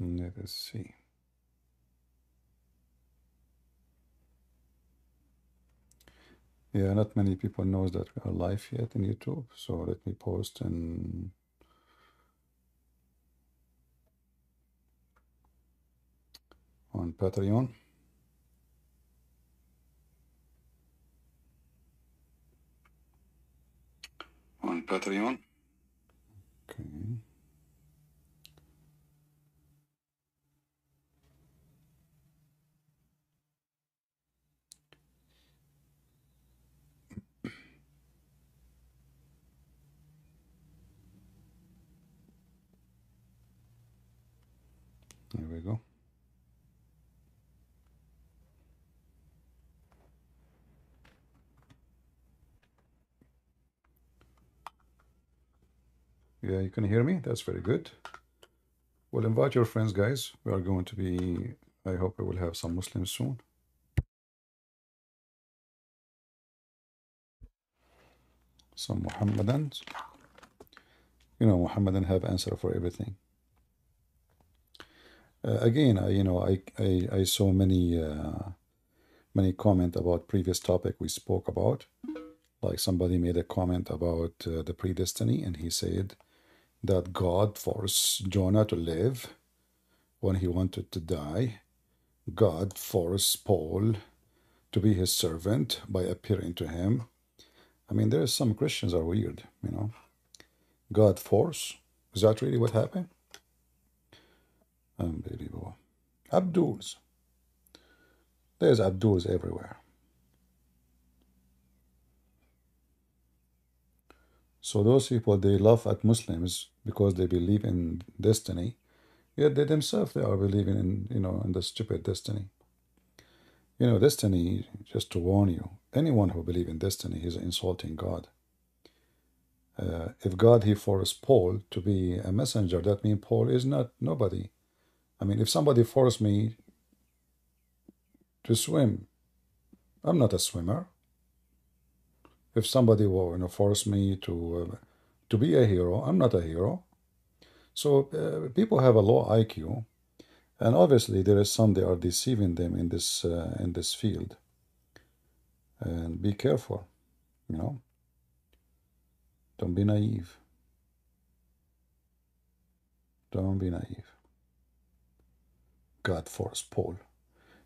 Let us see. Yeah, not many people knows that we are live yet in YouTube. So let me post on Patreon. On Patreon. Okay. There we go. Yeah, you can hear me. That's very good. Well, invite your friends, guys. We are going to be, I hope we will have some Muslims soon. Some Muhammadans. You know, Muhammadan have answer for everything. Again, I saw many comment about previous topic we spoke about. Like somebody made a comment about the predestiny, and he said that God forced Jonah to live when he wanted to die. God forced Paul to be his servant by appearing to him. I mean, there's some Christians are weird, you know. God force? Is that really what happened? Unbelievable. Abduls. There's Abduls everywhere. So those people, they laugh at Muslims because they believe in destiny. Yet they themselves, they are believing in, in the stupid destiny. You know, destiny, just to warn you, anyone who believes in destiny is insulting God. If God, he forced Paul to be a messenger, that means Paul is not nobody. I mean, if somebody forced me to swim, I'm not a swimmer. If somebody will force me to be a hero, I'm not a hero. So people have a low IQ, and obviously there is some they are deceiving them in this field. And be careful, you know. Don't be naive. Don't be naive. God forced Paul.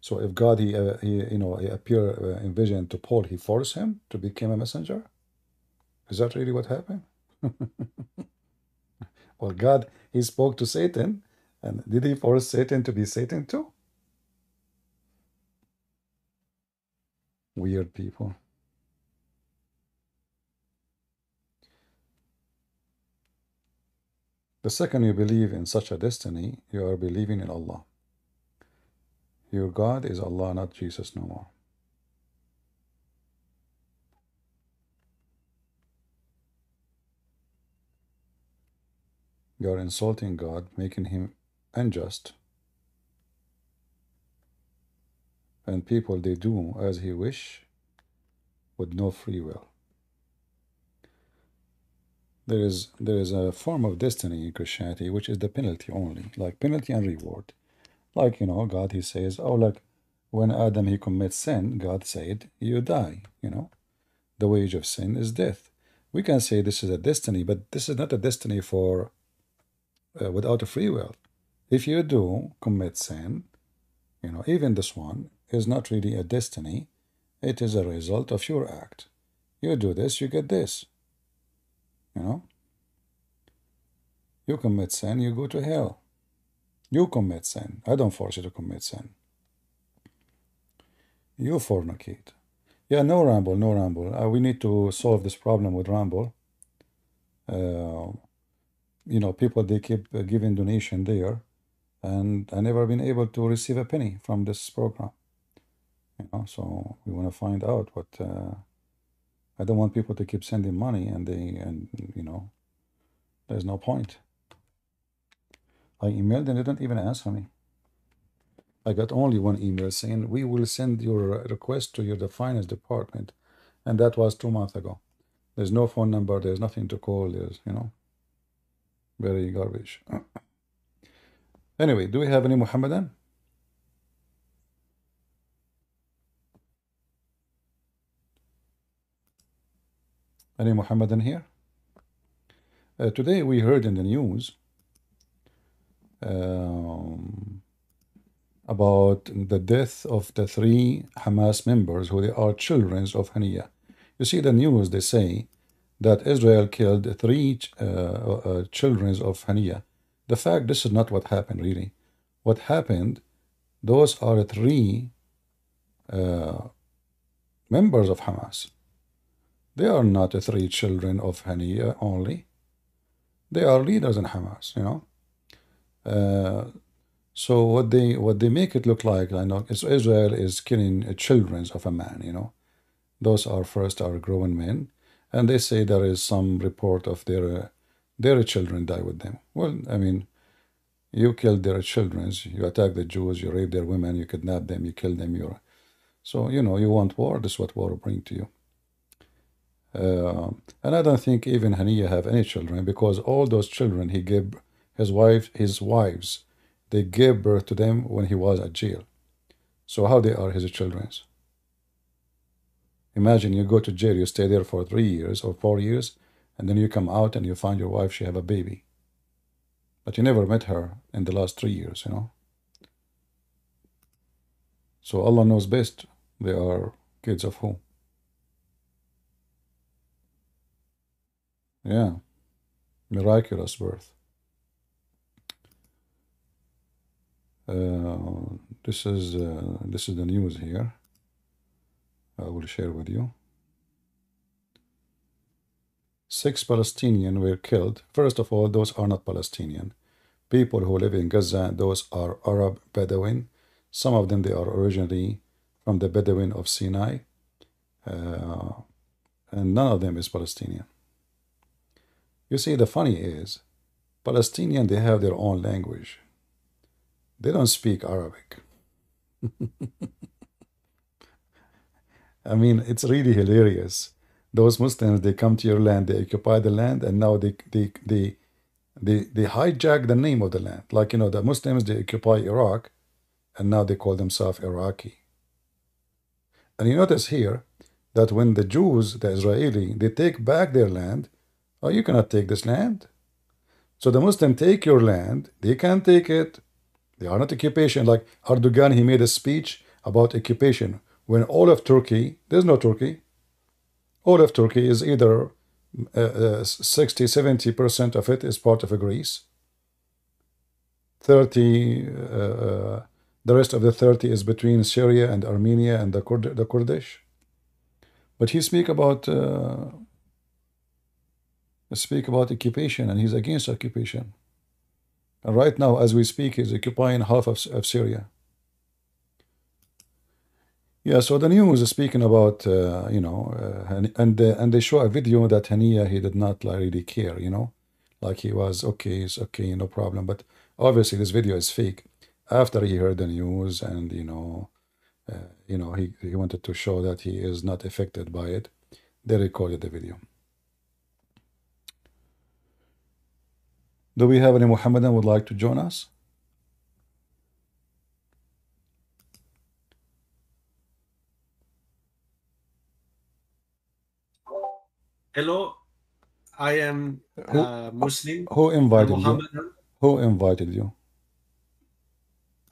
So if God he appear in vision to Paul, he forced him to become a messenger. Is that really what happened? Well, God, he spoke to Satan, and did he force Satan to be Satan too? Weird people. The second you believe in such a destiny, you are believing in Allah. Your God is Allah, not Jesus no more. You are insulting God, making him unjust, and people they do as he wish with no free will. There is a form of destiny in Christianity which is the penalty only, like penalty and reward. Like God he says, oh like when Adam he commits sin, God said, you die, The wage of sin is death. We can say this is a destiny, but this is not a destiny for without a free will. If you do commit sin, even this one is not really a destiny. It is a result of your act. You do this, you get this. You commit sin, you go to hell. You commit sin. I don't force you to commit sin. You fornicate. Yeah, no ramble, no ramble. We need to solve this problem with ramble. People they keep giving donation there, and I never been able to receive a penny from this program. So we want to find out what. I don't want people to keep sending money, and there's no point. I emailed and they don't even answer me. I got only one email saying we will send your request to the finance department, and that was 2 months ago. There's no phone number. There's nothing to call. There's very garbage. Anyway, do we have any Muhammadan? Any Muhammadan here? Today we heard in the news um, about the death of the three Hamas members who they are children of Haniya. You see the news, they say that Israel killed three children of Haniya. The fact, this is not what happened really. What happened, those are three uh, members of Hamas. They are not three children of Haniya only. They are leaders in Hamas, you know. So what they make it look like, I know, is Israel is killing children of a man, you know. Those are first are grown men, and they say there is some report of their children die with them. Well, I mean, you killed their children, you attack the Jews, you rape their women, you kidnap them, you kill them. So you know you want war. This is what war will bring to you. And I don't think even Haniya have any children because all those children he gave his wives, they gave birth to them when he was at jail. So how they are his children? Imagine you go to jail, you stay there for 3 years or 4 years, and then you come out and you find your wife, she have a baby. But you never met her in the last 3 years, you know. So Allah knows best. They are kids of who? Yeah, miraculous birth. This is the news here. I will share with you. 6 Palestinians were killed. First of all, those are not Palestinian. People who live in Gaza, those are Arab Bedouin. Some of them, they are originally from the Bedouin of Sinai. And none of them is Palestinian. You see, the funny is, Palestinian, they have their own language. They don't speak Arabic. I mean, it's really hilarious. Those Muslims, they come to your land, they occupy the land, and now they hijack the name of the land. Like, you know, the Muslims, they occupy Iraq, and now they call themselves Iraqi. And you notice here that when the Jews, the Israeli, they take back their land, oh, you cannot take this land. So the Muslim take your land, they can't take it. They are not occupation. Like Erdogan, he made a speech about occupation. When all of Turkey, there's no Turkey. All of Turkey is either 60, 70% of it is part of Greece. 30, the rest of the 30 is between Syria and Armenia and the Kurdish. But he speak about occupation, and he's against occupation. And right now, as we speak, he's occupying half of Syria. Yeah, so the news is speaking about, and they show a video that Haniya, he did not like, really care, you know, like he was, okay, it's okay, no problem. But obviously this video is fake. After he heard the news and, he wanted to show that he is not affected by it, they recorded the video. Do we have any Muhammadan would like to join us? Hello, I am Who Muslim who and invited you? Mohammedan. Who invited you?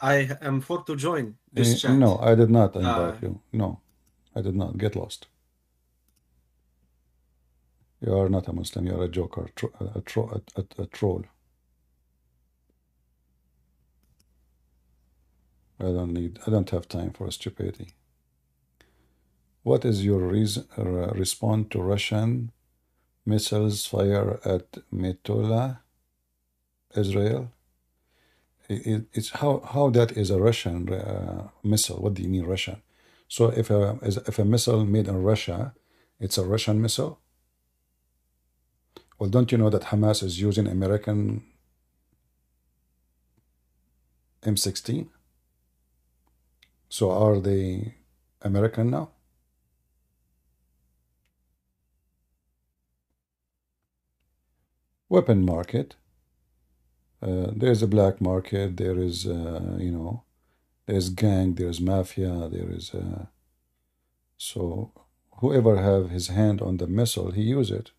I am for to join this chat. No, I did not invite Uh, you. No, I did not. Get lost. You are not a Muslim. You are a joker, a troll. I don't have time for stupidity. What is your response to Russian missiles fire at Metula, Israel? It's how that is a Russian missile. What do you mean Russian? So if a missile made in Russia, it's a Russian missile. Well, don't you know that Hamas is using American M16? So are they American now? Weapon market. There's a black market. There is, there's gang. There's mafia. There is so whoever have his hand on the missile, he use it.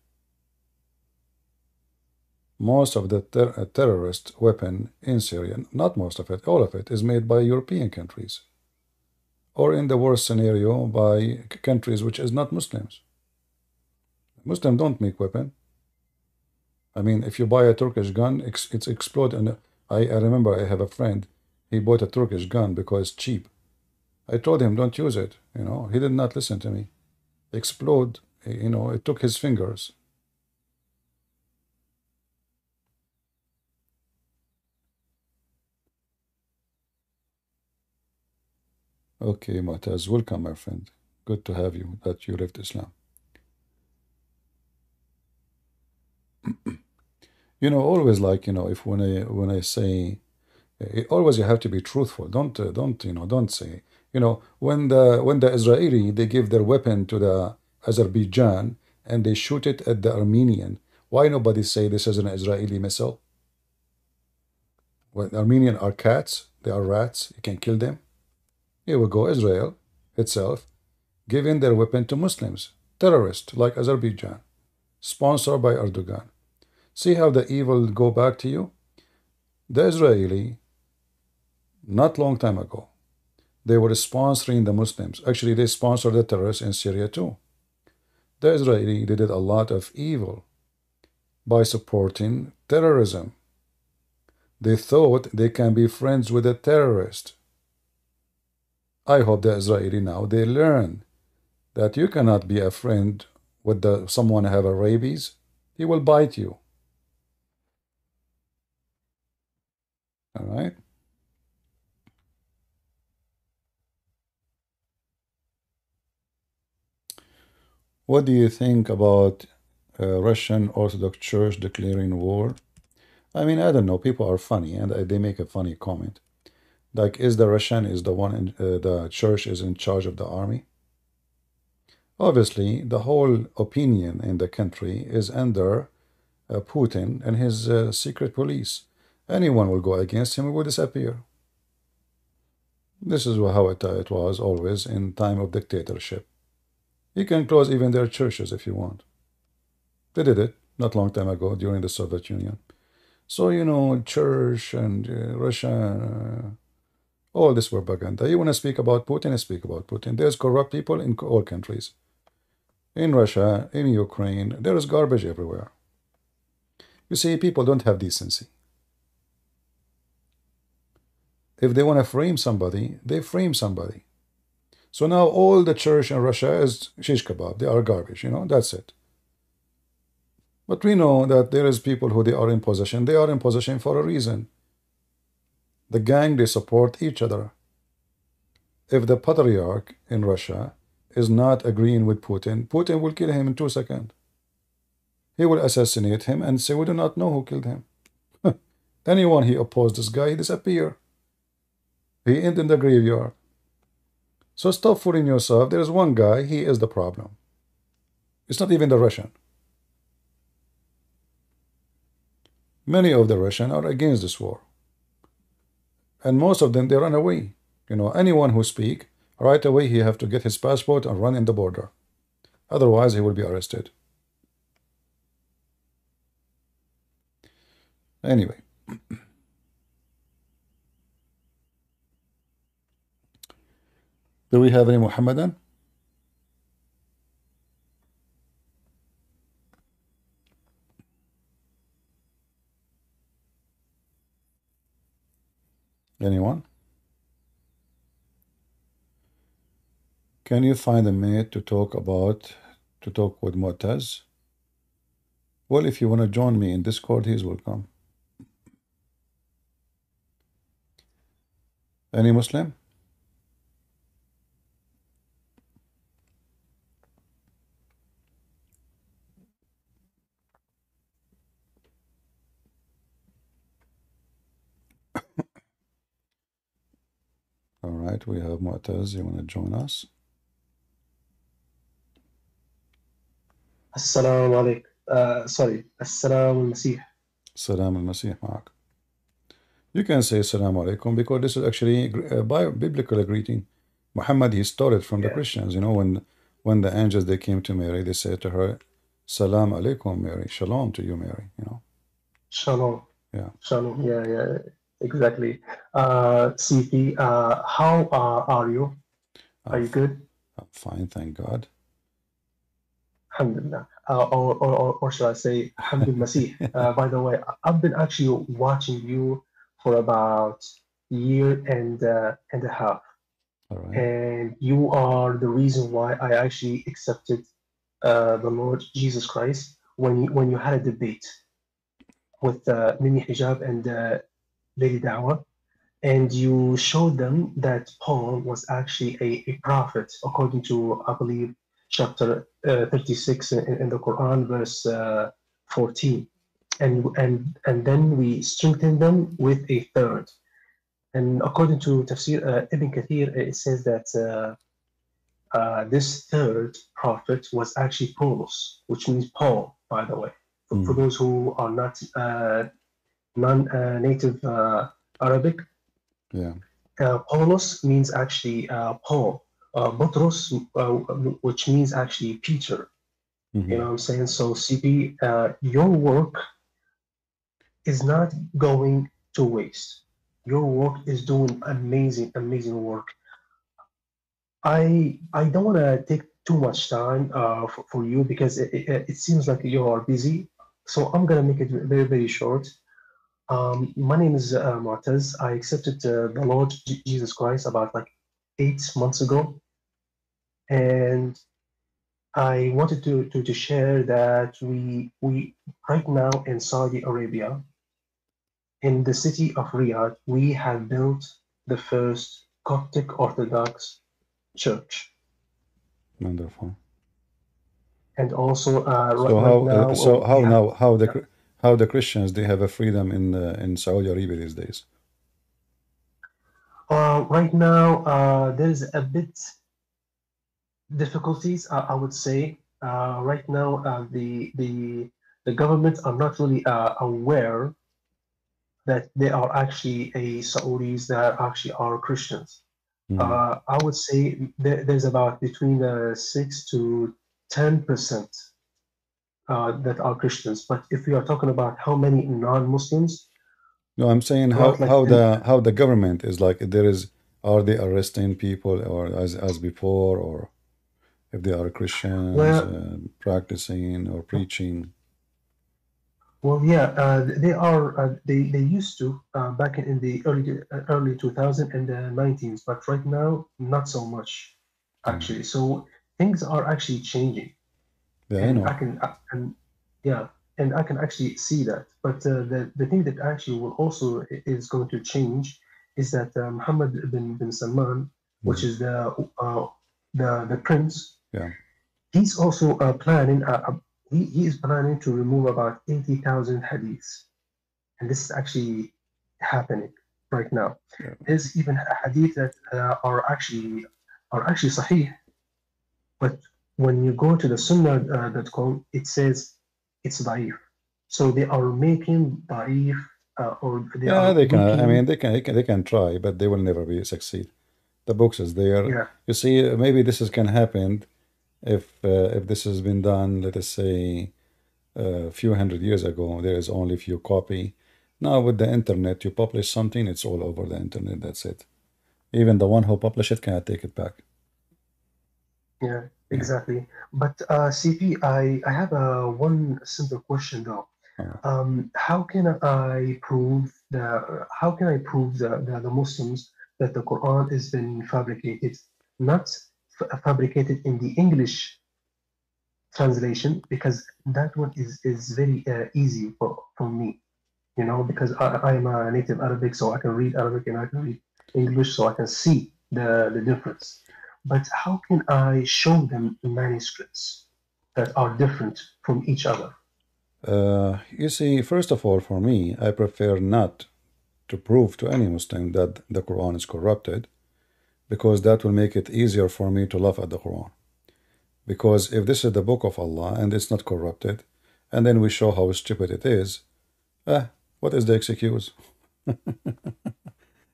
Most of the terrorist weapon in Syria, not most of it, all of it, is made by European countries, or in the worst scenario, by countries which is not Muslims. Muslims don't make weapon. I mean, if you buy a Turkish gun, it's explode. And I remember I have a friend, he bought a Turkish gun because it's cheap. I told him, don't use it. He did not listen to me. Explode, it took his fingers. Okay, Mu'taz, welcome, my friend. Good to have you, that you left Islam. Always like, if when I say, always you have to be truthful. Don't say, when the Israeli, they give their weapon to the Azerbaijan and they shoot it at the Armenian, why nobody say this is an Israeli missile? When Armenian are cats, they are rats, you can kill them. Here we go, Israel itself giving their weapon to Muslims, terrorists like Azerbaijan, sponsored by Erdogan. See how the evil go back to you? The Israeli, not long time ago, they were sponsoring the Muslims. Actually, they sponsored the terrorists in Syria too. The Israeli, they did a lot of evil by supporting terrorism. They thought they can be friends with a terrorist. I hope the Israeli now, they learn that you cannot be a friend with someone have a rabies. He will bite you. All right? What do you think about Russian Orthodox Church declaring war? I mean, I don't know. People are funny, and they make a funny comment. Like, is the Russian is the one in the church is in charge of the army? Obviously, the whole opinion in the country is under Putin and his secret police. Anyone will go against him, will disappear. This is how it was always in time of dictatorship. You can close even their churches if you want. They did it not long time ago during the Soviet Union. So, church and Russia, all this propaganda. You want to speak about Putin, speak about Putin. There's corrupt people in all countries. In Russia, in Ukraine, there is garbage everywhere. You see, people don't have decency. If they want to frame somebody, they frame somebody. So now all the church in Russia is shish kebab. They are garbage, that's it. But we know that there is people who they are in possession. They are in possession for a reason. The gang, they support each other. If the patriarch in Russia is not agreeing with Putin, Putin will kill him in 2 seconds. He will assassinate him and say, we do not know who killed him. Anyone he opposed this guy, he disappear. He end in the graveyard. So stop fooling yourself. There is one guy, he is the problem. It's not even the Russian. Many of the Russians are against this war. And most of them, they run away. Anyone who speak, right away he have to get his passport and run in the border. Otherwise, he will be arrested. Anyway. Do we have any Muhammadan? Anyone? Can you find a minute to talk with Mu'taz? Well, if you want to join me in Discord, he's welcome. Any Muslim? All right, we have Mu'taz. You want to join us? السلام عليكم. سوري، السلام المسيح. السلام المسيح معك. You can say Assalamu alaikum because this is actually a biblical greeting. Muhammad, he stole it from the Yeah. Christians. When the angels they came to Mary, they said to her, Salam alaikum, Mary. Shalom to you, Mary. Shalom. Yeah. Shalom. Yeah, yeah, exactly. CP, how are you? Are I'm, you f- good? I'm fine, thank God. Alhamdulillah. Or should I say, Alhamdulillah Masih. By the way, I've been actually watching you for about a year and a half. All right. And you are the reason why I actually accepted the Lord Jesus Christ when you had a debate with Mini Hijab and Lady Dawah, and you showed them that Paul was actually a prophet, according to, I believe, chapter 36 in the Quran, verse 14. And then we strengthened them with a third. And according to Tafsir Ibn Kathir, it says that this third prophet was actually Paulus, which means Paul, by the way. For Mm, those who are not non-native Arabic, yeah. Paulus means actually Paul. Butros, which means actually Peter. You know Hmm. what I'm saying? So CP, your work is not going to waste. Your work is doing amazing, amazing work. I don't want to take too much time for you because it seems like you are busy. So I'm gonna make it very, very short. My name is Mu'taz. I accepted the Lord Jesus Christ about like 8 months ago, and I wanted to share that we right now in Saudi Arabia, in the city of Riyadh, we have built the first Coptic Orthodox church, Wonderful. and also So right how now so we how have. now how the Christians they have a freedom in Saudi Arabia these days? Right now, there's a bit difficulties, I would say. Right now, the government are not really aware that they are actually a Saudis that actually are Christians. Hmm. I would say there's about between 6 to 10% that are Christians. But if we are talking about how many non-Muslims, No, I'm saying how about like how 10. the how the government is like if there is are they arresting people or as before or if they are Christians Well, practicing or preaching. Well, yeah, they are. They used to back in the early 2000 and the 19s, but right now not so much, Yeah, actually. So things are actually changing, yeah, I and know. yeah, and I can actually see that. But the thing that actually will also is going to change is that Mohammed bin Salman, which Mhm. is the prince, Yeah, he's also planning. He is planning to remove about 80,000 hadiths, and this is actually happening right now. yeah, There's even a hadith that are actually sahih, but when you go to the sunnah.com, it says it's da'if. So they are making da'if, or they yeah. are They can. I weakening. mean, they can try, but they will never be succeed. The books is there. Yeah. You see, maybe this is can happen if this has been done. Let us say a few hundred years ago. There is only few copy. Now with the internet, you publish something, it's all over the internet. That's it. Even the one who published it cannot take it back. Yeah, Yeah. exactly. But CP, I have one simple question though. All right. How can I prove the Muslims that the Quran has been fabricated, not fabricated in the English translation, because that one is very easy for me, because I am a native Arabic, so I can read Arabic and I can read English, so I can see the difference. But how can I show them manuscripts that are different from each other? You see, first of all, for me, I prefer not to prove to any Muslim that the Quran is corrupted because that will make it easier for me to laugh at the Quran. Because if this is the book of Allah and it's not corrupted, and then we show how stupid it is, what is the excuse?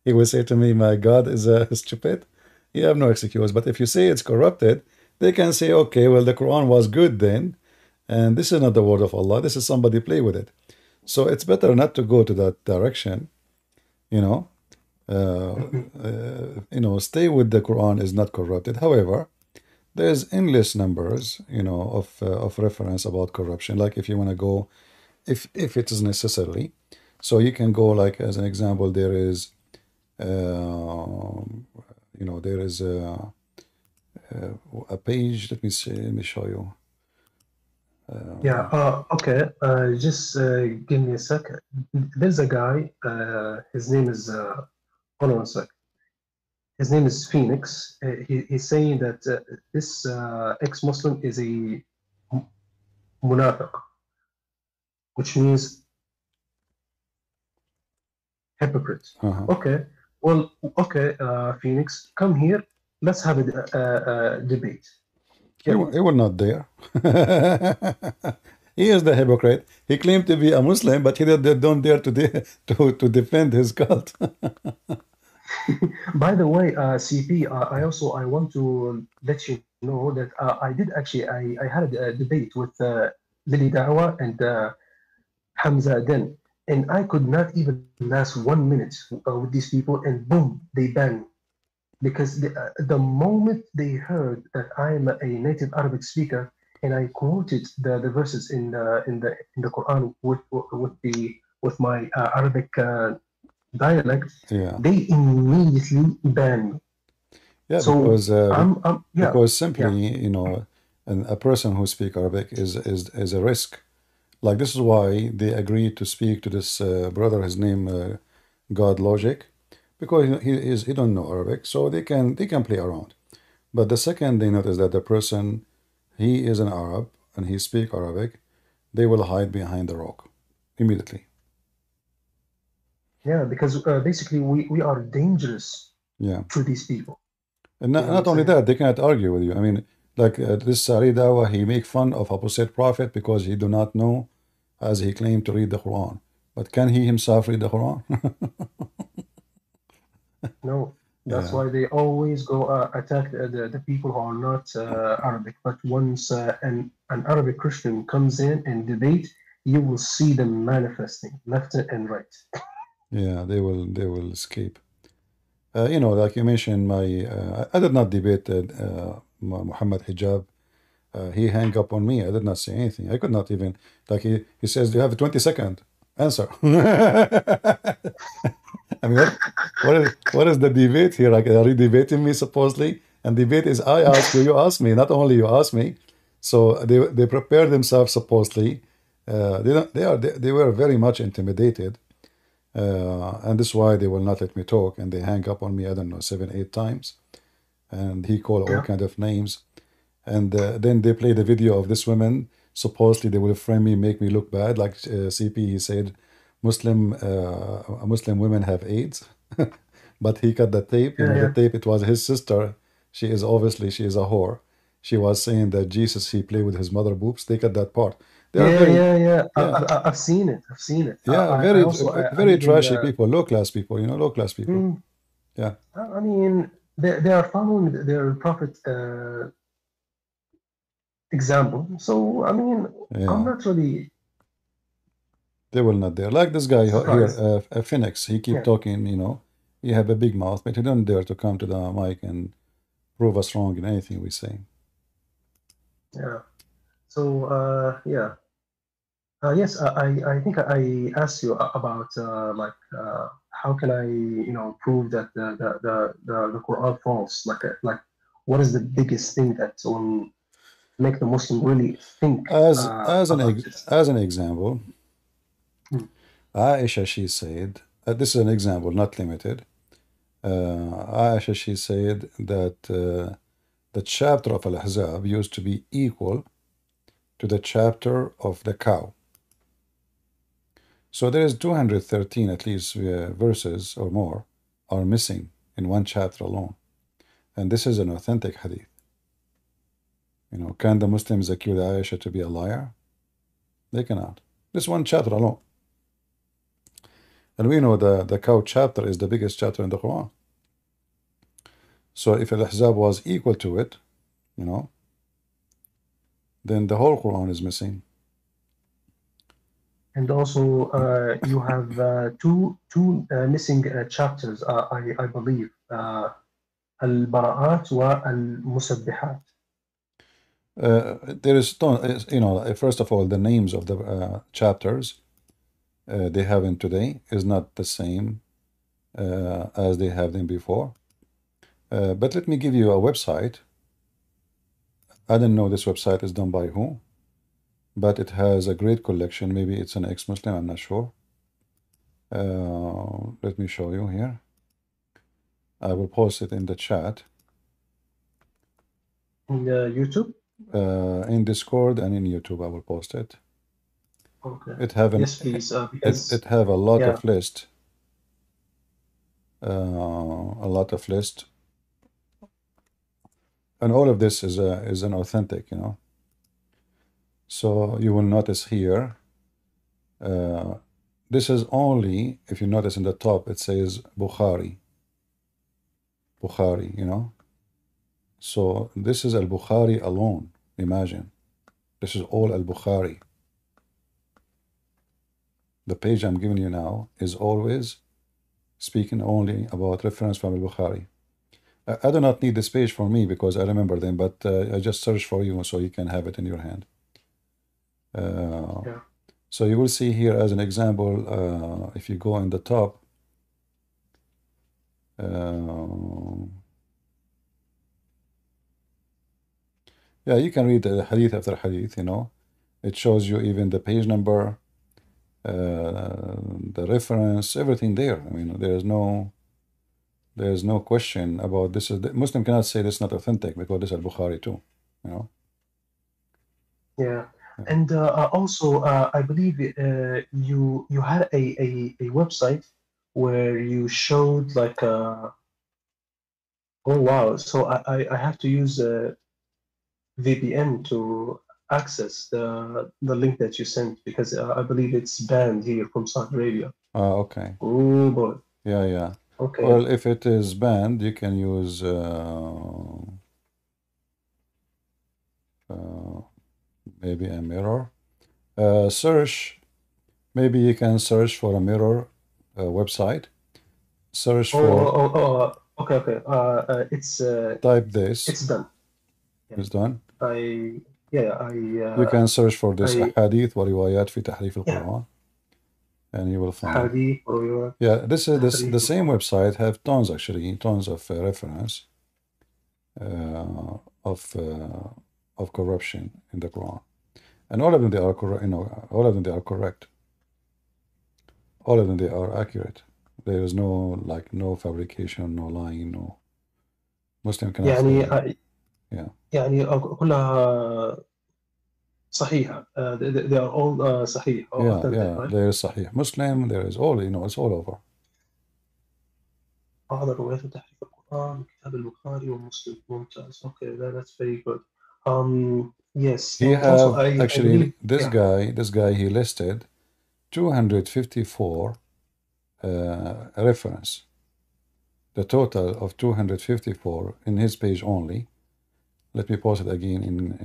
He will say to me, my God is stupid. You have no excuse. But if you say it's corrupted, they can say, okay, well, the Quran was good then, and this is not the word of Allah. This is somebody play with it. So it's better not to go to that direction, you know. Stay with the Quran is not corrupted. However, there's endless numbers, of reference about corruption. Like if you want to go, if it is necessary, so you can go like as an example. There is, there is a page. Let me see. Let me show you. Yeah. Okay. Just give me a second. There's a guy. His name is. Hold on a sec. His name is Phoenix. He's saying that this ex-Muslim is a munafiq, which means hypocrite. Okay. Well, okay, Phoenix, come here. Let's have a debate. He will not dare. He is the hypocrite. He claimed to be a Muslim, but he don't dare to defend his cult. By the way, CP, I want to let you know that I did actually I had a debate with Lily Dawa and Hamza Den, and I could not even last 1 minute with these people, and boom, they banned me. Because the moment they heard that I am a native Arabic speaker and I quoted the verses in the Quran with my Arabic dialect, they immediately banned me. Yeah, so because simply, a person who speaks Arabic is a risk. Like this is why they agreed to speak to this brother. His name God Logic, because he don't know Arabic, so they can play around. But the second they notice that the person, he is an Arab and he speak Arabic, they will hide behind the rock immediately. Yeah, because basically we are dangerous to these people. And not only that, they cannot argue with you. I mean, like this Sari Dawa, he make fun of apostate prophet because he do not know, as he claimed, to read the Quran. But can he himself read the Quran? No, that's why they always go attack the people who are not Arabic. But once an Arabic Christian comes in and debate, you will see them manifesting left and right. Yeah, they will escape. Like you mentioned, I did not debate Muhammad Hijab. He hung up on me. I did not say anything. I could not even, like he says, you have a 20-second answer. I mean, what is the debate here? Like, are you debating me supposedly? And debate is I ask you, you ask me. Not only you ask me. So they prepare themselves supposedly. They were very much intimidated. And this is why they will not let me talk, and they hang up on me, I don't know, 7, 8 times. And he called all kind of names. And then they play the video of this woman. Supposedly they will frame me, make me look bad. Like CP, he said, Muslim women have AIDS. But he cut the tape. The tape, it was his sister. She is a whore. She was saying that Jesus, he played with his mother boobs. They cut that part. I've seen it. Yeah, very trashy people, low class people, low class people. Yeah. I mean, they are following their prophet example. So, I mean, I'm not really. They will not dare. Like this guy here, Phoenix, he keep talking, he have a big mouth, but he don't dare to come to the mic and prove us wrong in anything we say. Yeah. So, yes, I think I asked you about how can I prove that the Quran false? Like what is the biggest thing that will make the Muslim really think? As an example, Aisha, she said, this is an example, not limited. Aisha, she said that the chapter of Al-Ahzab used to be equal to the chapter of the cow. So there is 213 at least verses or more are missing in one chapter alone. And this is an authentic hadith. Can the Muslims accuse Aisha to be a liar? They cannot. This one chapter alone. And we know the cow chapter is the biggest chapter in the Quran. So if Al-Ahzab was equal to it, you know, then the whole Quran is missing. And also, you have two missing chapters, I believe, Al-Bara'at wa Al-Musabbihat. There is, you know, first of all, the names of the chapters they have in today is not the same as they have them before. But let me give you a website. I don't know this website is done by who, but it has a great collection. Maybe it's an ex-Muslim, I'm not sure. Let me show you here. I will post it in the chat. In YouTube? In Discord and in YouTube, I will post it. Okay. It have an, yes, please. Because it have a lot of list. A lot of list. And all of this is an authentic, you know. So you will notice here, this is only, if you notice in the top, it says Bukhari. Bukhari, you know. So this is Al-Bukhari alone, imagine. This is all Al-Bukhari. The page I'm giving you now is always speaking only about reference from Al-Bukhari. I do not need this page for me because I remember them, but I just search for you so you can have it in your hand. So you will see here as an example, if you go in the top, yeah, you can read the hadith after hadith, you know. It shows you even the page number, the reference, everything there. I mean, there is no question about this. The Muslim cannot say this is not authentic because this is Al-Bukhari too, you know. Yeah. And also, I believe you had a website where you showed like oh wow, so I have to use a VPN to access the link that you sent because I believe it's banned here from Saudi Arabia. Okay. Oh boy. Yeah. Okay. Well, if it is banned, you can use maybe a mirror. Search. Maybe you can search for a mirror website. Search for. Okay. It's type this. It's done. Yeah. It's done. You can search for this hadith wa riwayat fi tahrif al-Quran, and you will find. Hadith. Yeah, this is the same website have tons of reference of corruption in the Quran, and all of them they are correct. You know, all of them they are correct. All of them they are accurate. There is no no fabrication, no lying, no. Muslim cannot say. يعني كلها صحيحة. They are all صحيح. Yeah. Right? There is صحيح Muslim. There is all, you know, it's all over. بعض الروايات تحريف القرآن كتاب البخاري ومسلم. ممتاز. Okay, that's very good. Yes. He have actually this guy he listed 254 reference. The total of 254 in his page only. Let me post it again in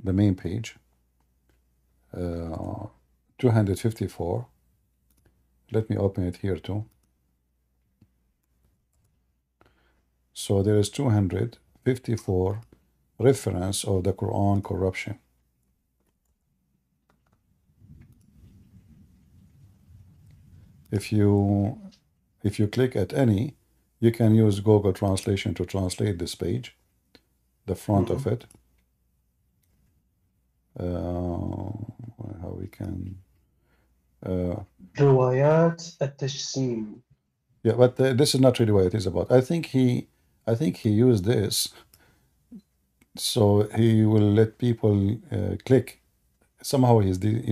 the main page. 254. Let me open it here too. So there is 254 reference of the Quran corruption. If you click at any, you can use Google Translation to translate this page, the front of it. How we can روايات التجسيم. Yeah, but this is not really what it is about. I think he used this so he will let people click. Somehow he's the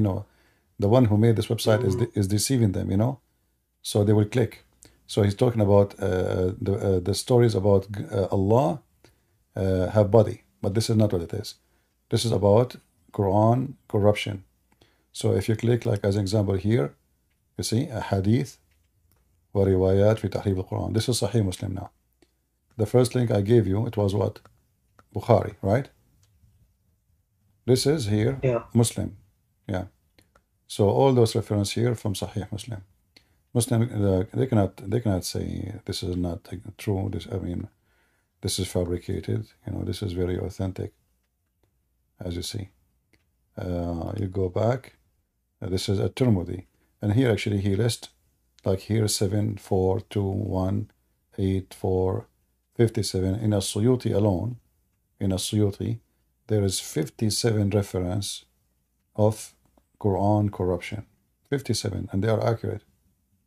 one who made this website is deceiving them, you know, so they will click. So he's talking about the stories about Allah have body, but this is not what it is. This is about Quran corruption. So if you click, like as an example here, You see, a hadith وروايات في تحريف القرآن. This is Sahih Muslim now. The first link I gave you, it was what? Bukhari, right? This is here, Yeah. Muslim. Yeah. So all those references here from Sahih Muslim. Muslim, they cannot say this is not true. This is fabricated. This is very authentic, as you see. You go back. This is a Tirmidhi, and here actually he lists like here 7, 4, 2, 1, 8, 4, 57. In a Suyuti alone, there is 57 reference of Quran corruption. 57, and they are accurate,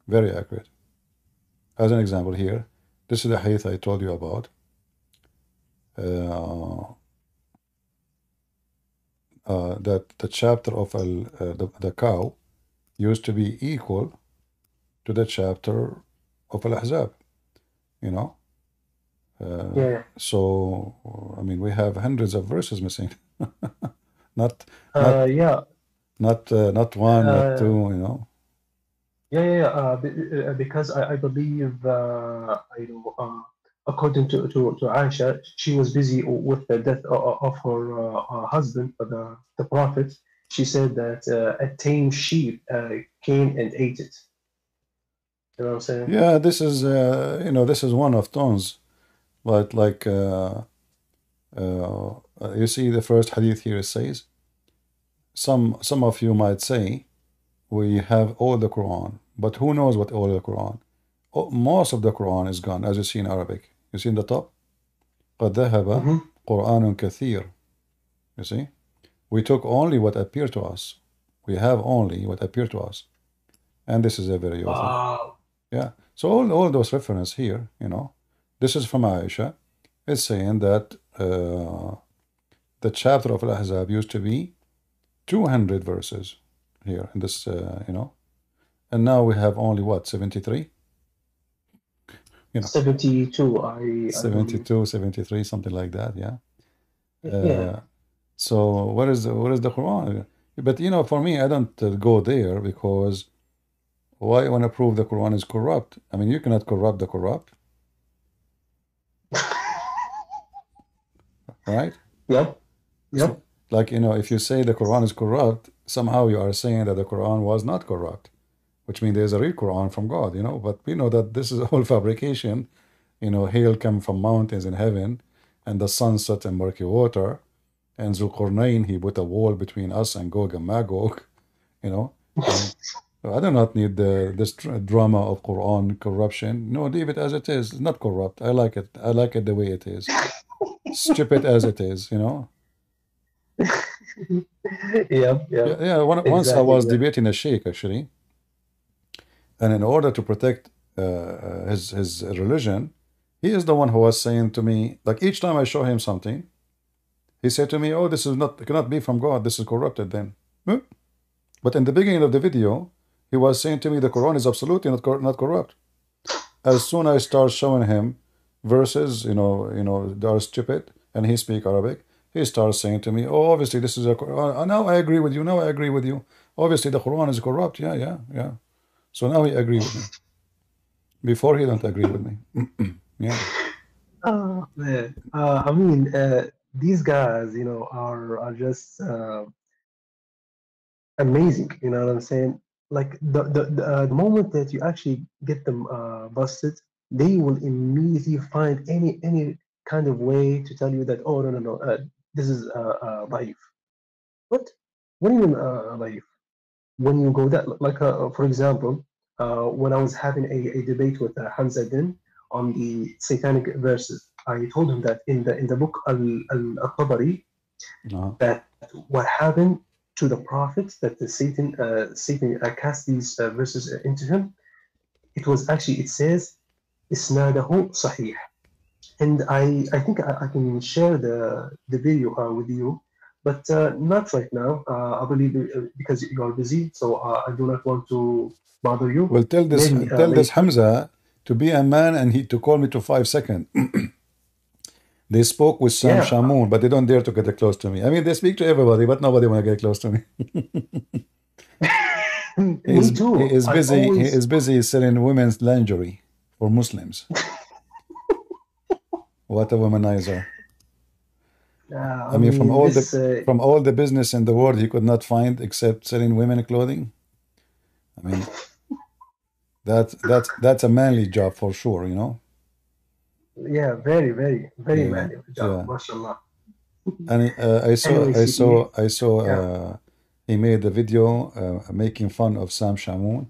very accurate. As an example here, this is the hadith I told you about. That the chapter of the cow used to be equal to the chapter of Al-Ahzab, Yeah. So, we have hundreds of verses missing. not Yeah. Not one, not two, Yeah. Because I believe, according to Aisha, she was busy with the death of her husband, the Prophet. She said that a tame sheep came and ate it. You know what I'm saying? Yeah, this is this is one of tons, but like you see the first hadith here says, some of you might say we have all the Quran, but who knows what all the Quran? Most of the Quran is gone, as you see in Arabic. You see in the top, قد ذهب قرآن كثير. You see, we took only what appeared to us. We have only what appeared to us, and this is a very Wow. Yeah. So all those references here, this is from Aisha. It's saying that the chapter of Al-Ahzab used to be 200 verses here in this, and now we have only what, 73? 72. 72, 73, something like that. Yeah. Yeah. So what is the Quran? But for me, I don't go there because why I want to prove the Quran is corrupt? You cannot corrupt the corrupt. Right? Yep. So, like, if you say the Quran is corrupt, somehow you are saying that the Quran was not corrupt, which means there's a real Quran from God, but we know that this is all fabrication. Hail come from mountains in heaven, and the sun set in murky water, and Zulqarnain, he put a wall between us and Gog and Magog, I do not need this drama of Quran corruption. No, leave it as it is. It's not corrupt. I like it. I like it the way it is. Stupid as it is, Yeah. Yeah. Once I was debating a sheikh, actually, and in order to protect his religion, he is the one who was saying to me, like each time I show him something, he said to me, "Oh, this is it cannot be from God. This is corrupted." Then, but in the beginning of the video, he was saying to me the Quran is absolutely not corrupt. As soon as I start showing him verses, they are stupid, and he speaks Arabic, he starts saying to me, "Oh, obviously this is a Quran. Now I agree with you. Now I agree with you. Obviously the Quran is corrupt. Yeah. So now he agrees with me. Before he don't agree with me. Yeah. Oh man. These guys, are just amazing. You know what I'm saying? Like the moment that you actually get them busted, they will immediately find any kind of way to tell you that, oh no, this is daif. What? What do you mean daif? When you go that, like for example, when I was having a debate with Hamza Din on the satanic verses, I told him that in the book Al-Tabari, that what happened to the prophet, that the Satan cast these verses into him, it says isnadahu sahih, and I think I can share the video with you, but not right now. I believe because you are busy, so I do not want to bother you. Well, tell this Hamza to be a man and to call me to 5 seconds. They spoke with Sam Shamoun, but they don't dare to get close to me. They speak to everybody, but nobody want to get close to me. Me He too. is I busy. He always, is busy selling women's lingerie for Muslims. What a womanizer! I I mean, mean, this, from all the business in the world, he could not find except selling women clothing. I mean, that's a manly job for sure, you know. yeah, very, very, very Yeah, manual job, yeah. mashallah. And Anyway, CP, I saw yeah. he made a video making fun of Sam Shamoun,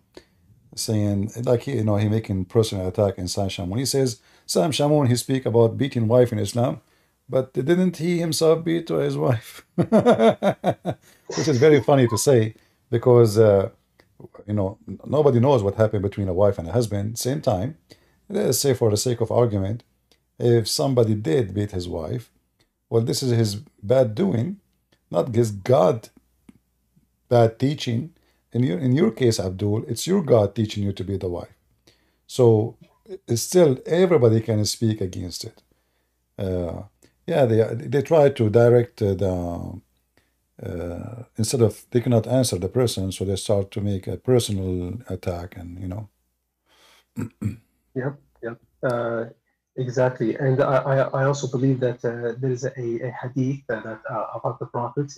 saying like you know he making personal attack in Sam Shamoun. He says Sam Shamoun he speak about beating wife in Islam, but didn't he himself beat his wife? Which is very funny to say because you know nobody knows what happened between a wife and a husband. Same time, let's say for the sake of argument, if somebody did beat his wife, well, this is his bad doing, not his God bad teaching. In your case, Abdul, it's your God teaching you to be the wife. So it's still everybody can speak against it. Uh, yeah, they try to direct instead of they cannot answer the person, so they start to make a personal attack, and you know. Yep, yep, exactly. And I also believe that there is a hadith about the Prophet.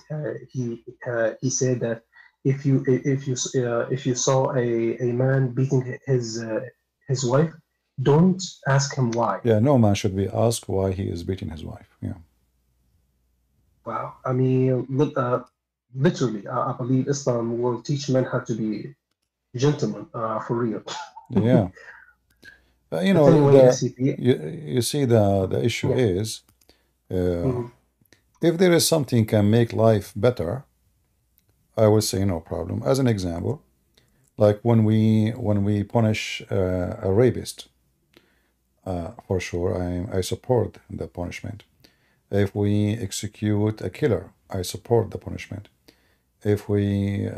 He said that if you saw a man beating his wife, don't ask him why. Yeah, no man should be asked why he is beating his wife. Yeah. Wow. I mean, literally, I believe Islam will teach men how to be gentlemen, for real. Yeah. You But know, anyway, SCP. you see the issue Yeah. is Mhm. if there is something can make life better, I would say no problem. As an example, like when we punish a rapist, for sure I support the punishment. If we execute a killer, I support the punishment. If we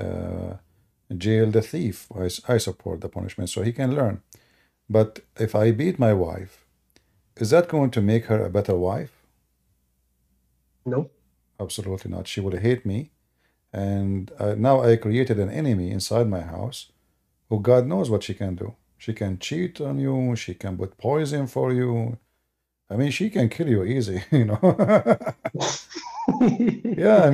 jail the thief, I support the punishment so he can learn. But if I beat my wife, is that going to make her a better wife? No. Absolutely not. She will hate me. And now I created an enemy inside my house who God knows what she can do. She can cheat on you. She can put poison for you. I mean, she can kill you easy, you know. Yeah,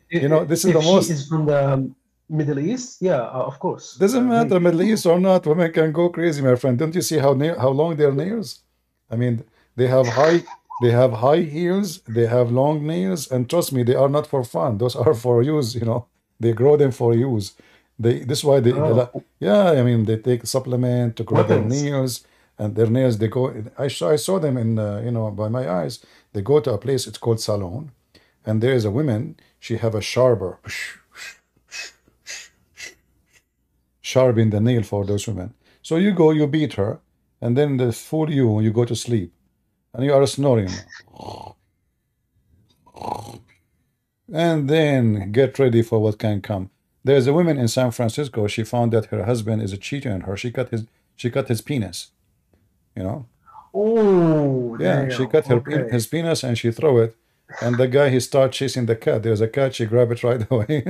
you know, this is If the she most. is from the Middle East, yeah, of course, Doesn't matter maybe. Middle East or not. Women can go crazy, my friend. Don't you see how long their nails? I mean, they have high they have high heels. They have long nails, and trust me, they are not for fun. Those are for use. You know, they grow them for use. This is why Oh, yeah. I mean, they take supplement to grow their weapons. nails, and their nails they go. I saw them in you know by my eyes. They go to a place. It's called salon, and there is a woman. She have a sharper. Sharpen the nail for those women. So you go, you beat her, and then the fool you go to sleep, and you are snoring. And then get ready for what can come. There's a woman in San Francisco. She found that her husband is a cheater on her. She cut his penis. You know, Oh, yeah, she damn. cut Okay. his penis and she throw it. And the guy he start chasing the cat. There's a cat. She grab it right away.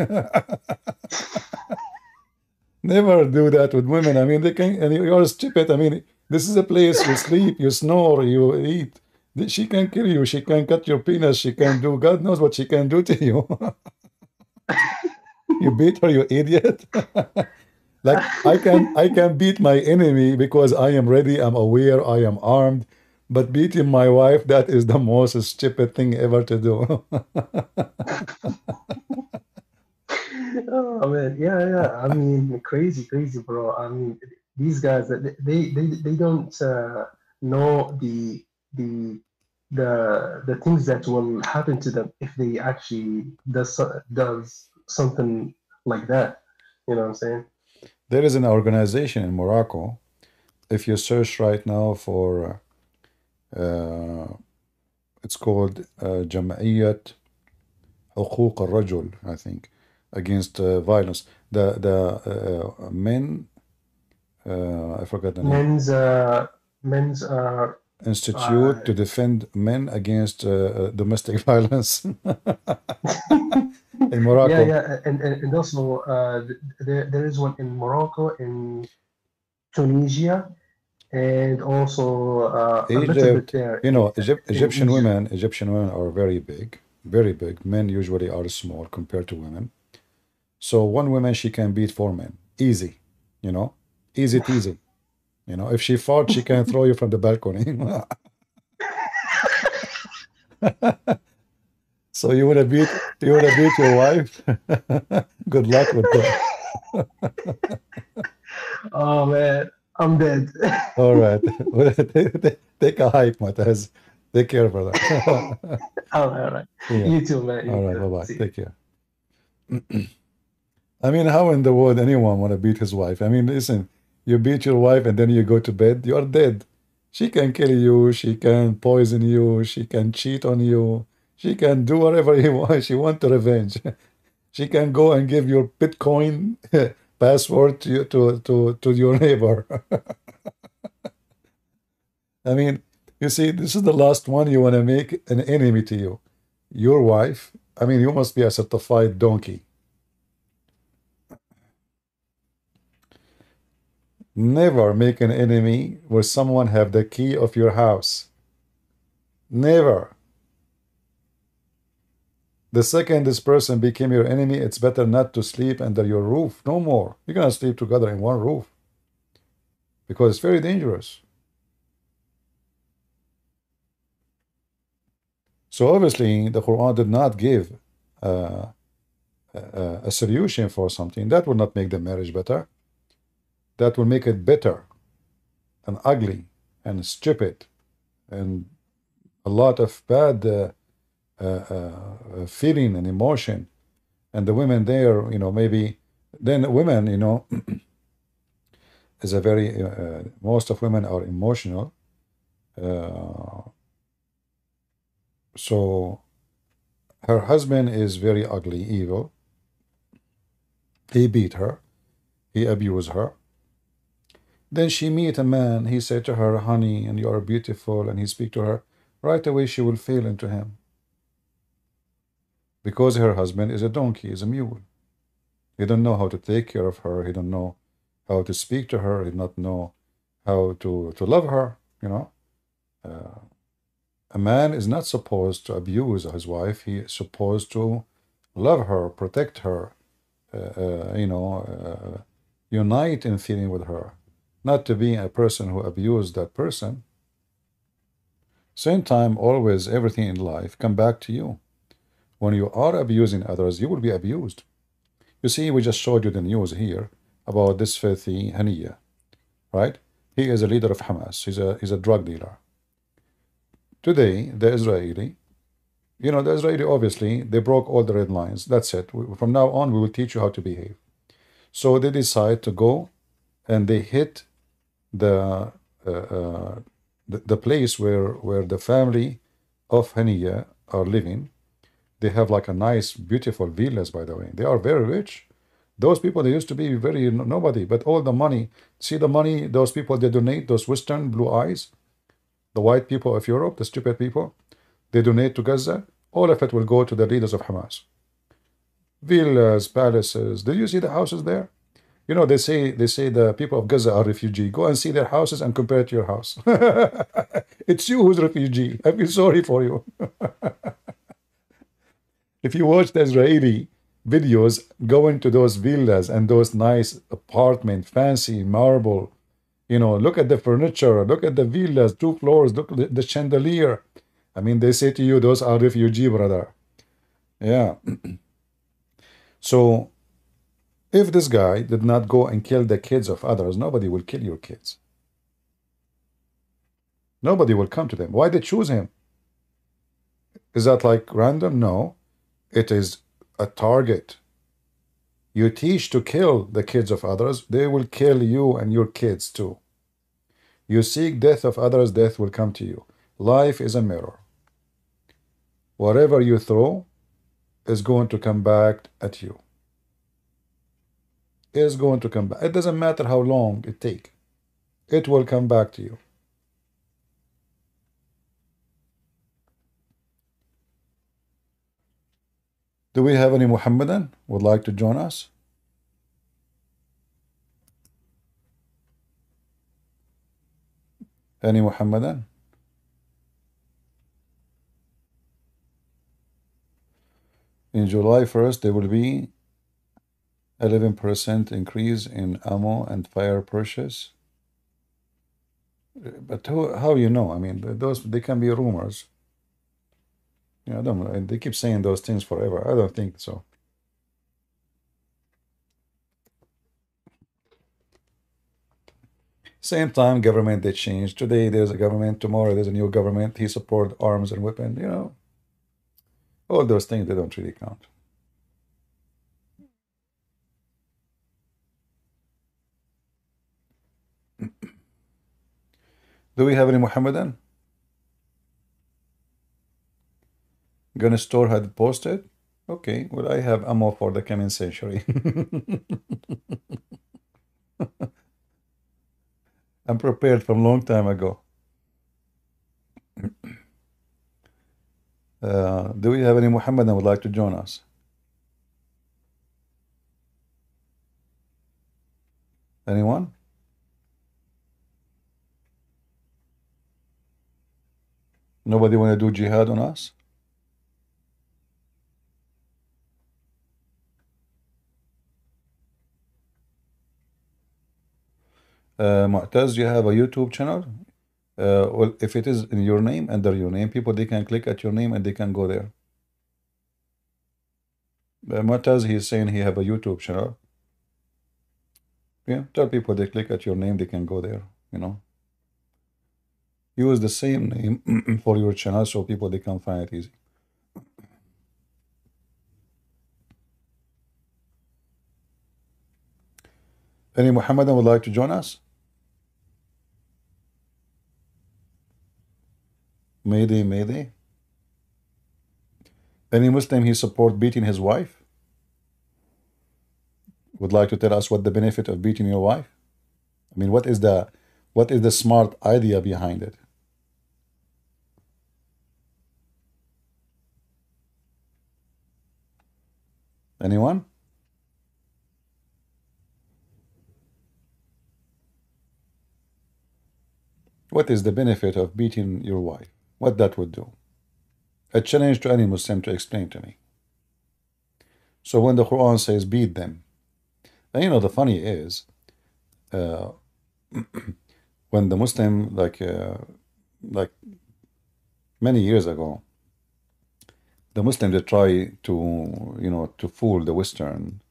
Never do that with women. I mean, they can, and you're stupid. I mean, this is a place you sleep, you snore, you eat. She can kill you. She can cut your penis. She can do, God knows what she can do to you. You beat her, you idiot. Like I can beat my enemy because I am ready, I'm aware, I am armed. But beating my wife, that is the most stupid thing ever to do. Oh man, yeah, yeah. I mean, crazy, crazy, bro. I mean, these guys, they don't know the the things that will happen to them if they actually does something like that. You know what I'm saying? There is an organization in Morocco. If you search right now for it's called جمعية حقوق الرجل, I think, against violence. The men, I forgot the name. Men's men's Institute uh, to defend men against domestic violence. in Yeah, Morocco. yeah, and also there is one in Morocco, in Tunisia, and also a little bit Egypt, there in Egypt. Egyptian women are very big, very big. Men usually are small compared to women. So one woman she can beat four men, easy, you know, easy teasy. You know, if she fought, she can throw you from the balcony. So you wanna beat your wife? Good luck with that. Oh man, I'm dead. All right. Take a hike, Mataz. Take care, brother. All right. Yeah. You too, man. All You right. too. Bye bye. See you. Take care. I mean, how in the world anyone want to beat his wife? I mean, listen, you beat your wife and then you go to bed, you are dead. She can kill you, she can poison you, she can cheat on you, she can do whatever he wants. She want to revenge. She can go and give your Bitcoin password to your neighbor. I mean, you see, this is the last one you want to make an enemy to you. Your wife, I mean, you must be a certified donkey. Never make an enemy where someone have the key of your house. Never. The second this person became your enemy, it's better not to sleep under your roof. No more. You're going to sleep together in one roof because it's very dangerous. So obviously, the Quran did not give a solution for something. That will not make the marriage better. That will make it bitter and ugly and stupid and a lot of bad feeling and emotion. And the women there, you know, maybe then women, you know, is a very most of women are emotional. So her husband is very ugly, evil. He beat her. He abused her. Then she meet a man. He said to her, honey, and you are beautiful. And he speak to her. Right away, she will fall into him. Because her husband is a donkey, is a mule. He don't know how to take care of her. He don't know how to speak to her. He don't know how to love her, you know. A man is not supposed to abuse his wife. He is supposed to love her, protect her, unite in feeling with her, not to be a person who abused that person. Same time, always, everything in life come back to you. When you are abusing others, you will be abused. You see, we just showed you the news here about this filthy Haniya, right? He is a leader of Hamas. He's a drug dealer. Today, the Israeli, obviously, they broke all the red lines. That's it. From now on, we will teach you how to behave. So they decide to go and they hit the place where the family of Haniya are living. They have like a nice, beautiful villas, by the way. They are very rich. Those people, they used to be very nobody, but all the money, see the money, those people, they donate, those Western blue eyes, the white people of Europe, the stupid people, they donate to Gaza. All of it will go to the leaders of Hamas. Villas, palaces. Did you see the houses there? You know, they say the people of Gaza are refugee. Go and see their houses and compare it to your house. It's you who's refugee. I feel sorry for you. If you watch the Israeli videos going to those villas and those nice apartment, fancy marble, look at the furniture, look at the villas, 2 floors, look at the chandelier. I mean, they say to you, those are refugee, brother. Yeah. So if this guy did not go and kill the kids of others, nobody will kill your kids. Nobody will come to them. Why they choose him? Is that like random? No. It is a target. You teach to kill the kids of others, they will kill you and your kids too. You seek death of others, death will come to you. Life is a mirror. Whatever you throw is going to come back at you. It is going to come back. It doesn't matter how long it takes. It will come back to you. Do we have any Muhammadan would like to join us? Any Muhammadan? In July 1st, there will be 11% increase in ammo and fire purchase. But how you know? I mean, they can be rumors. I don't know. They keep saying those things forever. I don't think so. Same time, government they change. Today there's a government. Tomorrow there's a new government. He support arms and weapons. All those things they don't really count. Do we have any Muhammadan? Gun store had posted. Okay, well I have ammo for the coming century. I'm prepared from long time ago. Do we have any Muhammadan would like to join us? Anyone? Nobody want to do jihad on us? Mu'taz, you have a YouTube channel? Well, if it is in your name, under your name, people, they can click at your name and they can go there. Mu'taz, he's saying he have a YouTube channel. Yeah, tell people they click at your name, they can go there, Use the same name for your channel so people, they can find it easy. Any Muhammadan would like to join us? Mayday. Any Muslim he support beating his wife? Would like to tell us what the benefit of beating your wife? I mean, what is the smart idea behind it? Anyone? What is the benefit of beating your wife? What that would do? A challenge to any Muslim to explain to me. So when the Quran says beat them, and the funny is, when the Muslim, like many years ago, the Muslim, they try to fool the Western,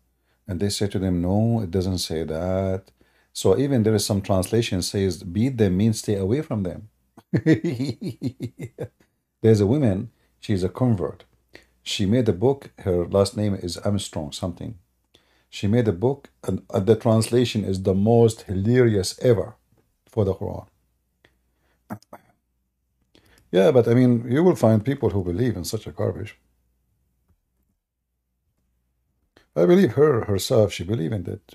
and they say to them, no, it doesn't say that. So even there is some translation says beat them means stay away from them. There's a woman, she's a convert. She made a book, her last name is Armstrong something. She made a book, and the translation is the most hilarious ever for the Quran. Yeah, but I mean, you will find people who believe in such a garbage. I believe herself, she believed in it,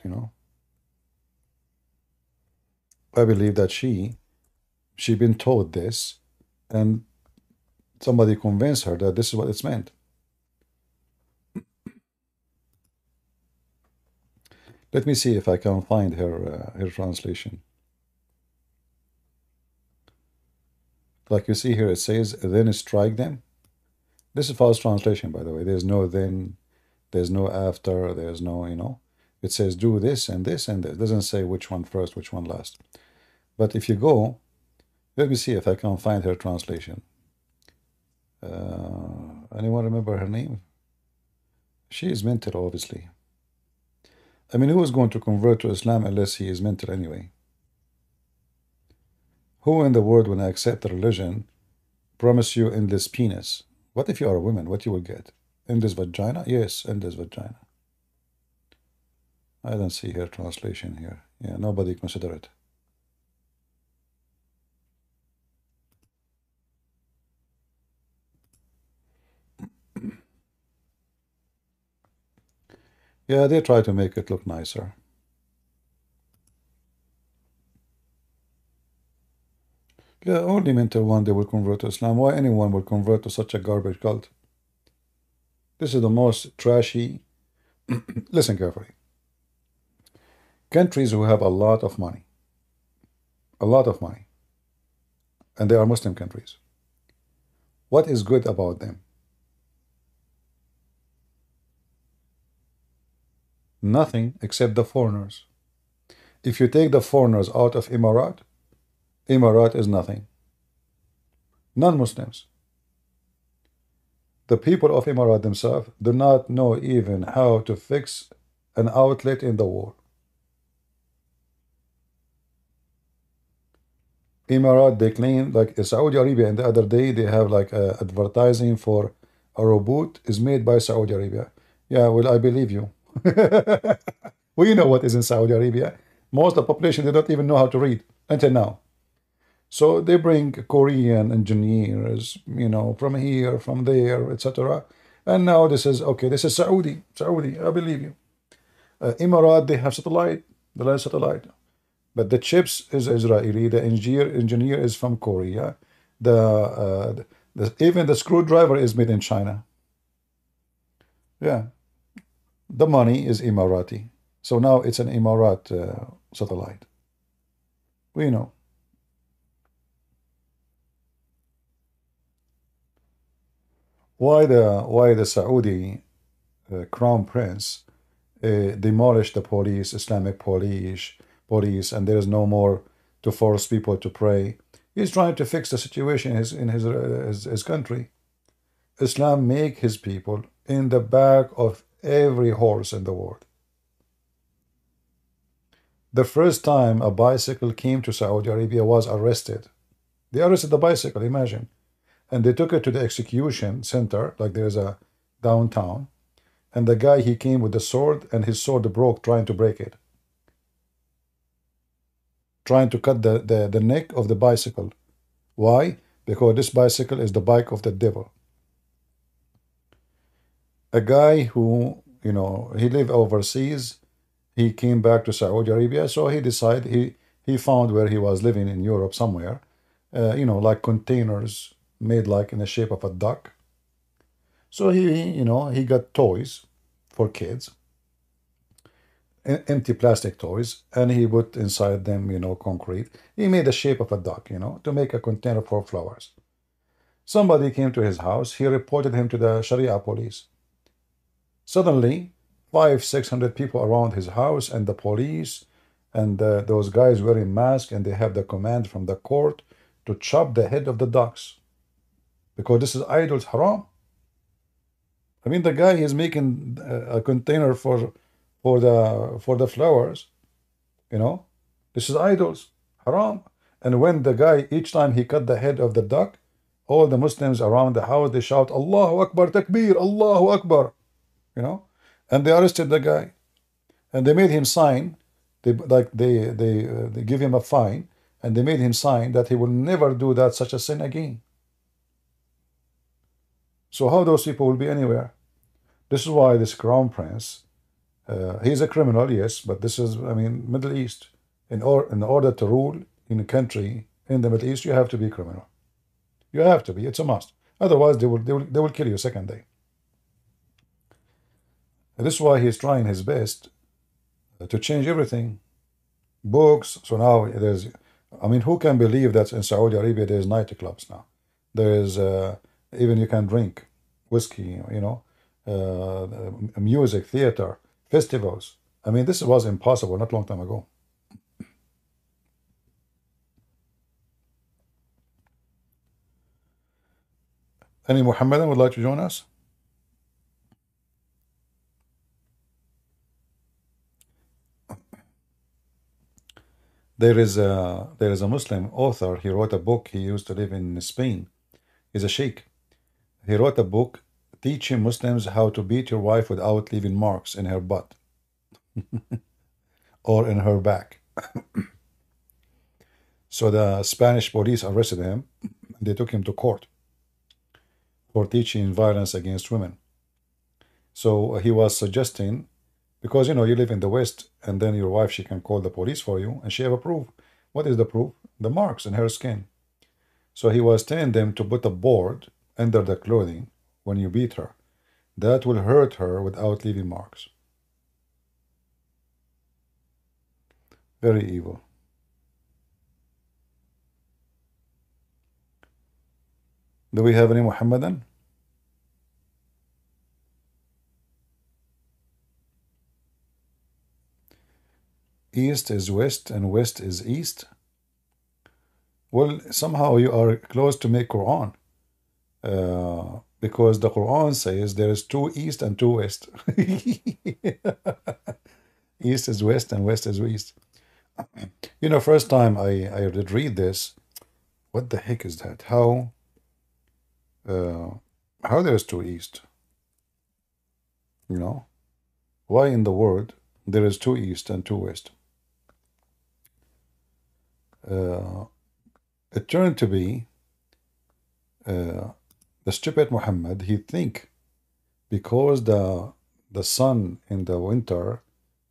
I believe that she been told this, and somebody convinced her that this is what it's meant. Let me see if I can find her translation. Like you see here, it says, then strike them. This is false translation, by the way. There's no then, there's no after, there's no, It says do this and this and this. It doesn't say which one first, which one last. But if you go, let me see if I can find her translation. Anyone remember her name? She is mental, obviously. I mean, who is going to convert to Islam unless he is mental anyway? Who in the world, when I accept a religion, promise you endless penis? What if you are a woman? What you will get? Endless vagina? Yes, endless vagina. I don't see her translation here. Yeah, nobody consider it. Yeah, they try to make it look nicer. Yeah, only mental one they will convert to Islam. Why anyone will convert to such a garbage cult? This is the most trashy. Listen carefully. Countries who have a lot of money, and they are Muslim countries. What is good about them? Nothing except the foreigners. If you take the foreigners out of Emirat, Emirat is nothing. Non-Muslims. The people of Emirat themselves do not know even how to fix an outlet in the wall. Emirat, they claim, like Saudi Arabia, and the other day they have like advertising for a robot is made by Saudi Arabia. Yeah, well, I believe you. We know what is in Saudi Arabia. Most of the population, they don't even know how to read until now. So they bring Korean engineers, from here, from there, etc. And now this is, okay, this is Saudi, I believe you. Emirat, they have satellite, the last satellite. But the chips is Israeli, the engineer is from Korea. Even the screwdriver is made in China. Yeah. The money is Emirati. So now it's an Emirat satellite. We know. Why the Saudi crown prince demolished the police, Islamic police, and there is no more to force people to pray. He's trying to fix the situation in his country. Islam make his people in the back of every horse in the world. The first time a bicycle came to Saudi Arabia was arrested. They arrested the bicycle, imagine. And they took it to the execution center, like there's a downtown. And the guy, he came with the sword, and his sword broke trying to break it. Trying to cut the neck of the bicycle. Why? Because this bicycle is the bike of the devil. A guy who, he lived overseas, he came back to Saudi Arabia, so he decided, he found where he was living in Europe somewhere, like containers made like in the shape of a duck. So he got toys for kids, empty plastic toys, and he put inside them, concrete. He made the shape of a duck, to make a container for flowers. Somebody came to his house. He reported him to the Sharia police. Suddenly, 500-600 people around his house, and the police, and those guys wearing masks, and they have the command from the court to chop the head of the ducks. Because this is idols, haram. I mean, the guy is making a container for the flowers, This is idols, haram. And when the guy, each time he cut the head of the duck, all the Muslims around the house, they shout, Allahu Akbar, Takbir, Allahu Akbar, And they arrested the guy, and they made him sign. They give him a fine, and they made him sign that he will never do such a sin again. So how those people will be anywhere? This is why this crown prince, he's a criminal, yes, but this is, Middle East. In order to rule in a country in the Middle East, you have to be criminal. You have to be. It's a must. Otherwise, they will kill you second day. And this is why he's trying his best to change everything. Books. So now there's, who can believe that in Saudi Arabia there's nightclubs now? There is even you can drink whiskey, music, theater, festivals. This was impossible not long time ago. Any Muhammadan would like to join us? There is a Muslim author. He wrote a book. He used to live in Spain. He's a sheikh. He wrote a book teaching Muslims how to beat your wife without leaving marks in her butt or in her back. So the Spanish police arrested him. They took him to court for teaching violence against women. So he was suggesting, because you live in the West, and then your wife, she can call the police for you, and she have a proof. What is the proof? The marks in her skin. So he was telling them to put a board under the clothing when you beat her, that will hurt her without leaving marks. Very evil. Do we have any Muhammadan? East is west and west is east. Well, somehow you are close to make Quran. Because the Quran says there is two east and two west. East is west and west is east. You know, first time I did read this, what the heck is that? How there's two east? You know, why in the world there is two east and two west? It turned to be the stupid Muhammad. He think because the sun in the winter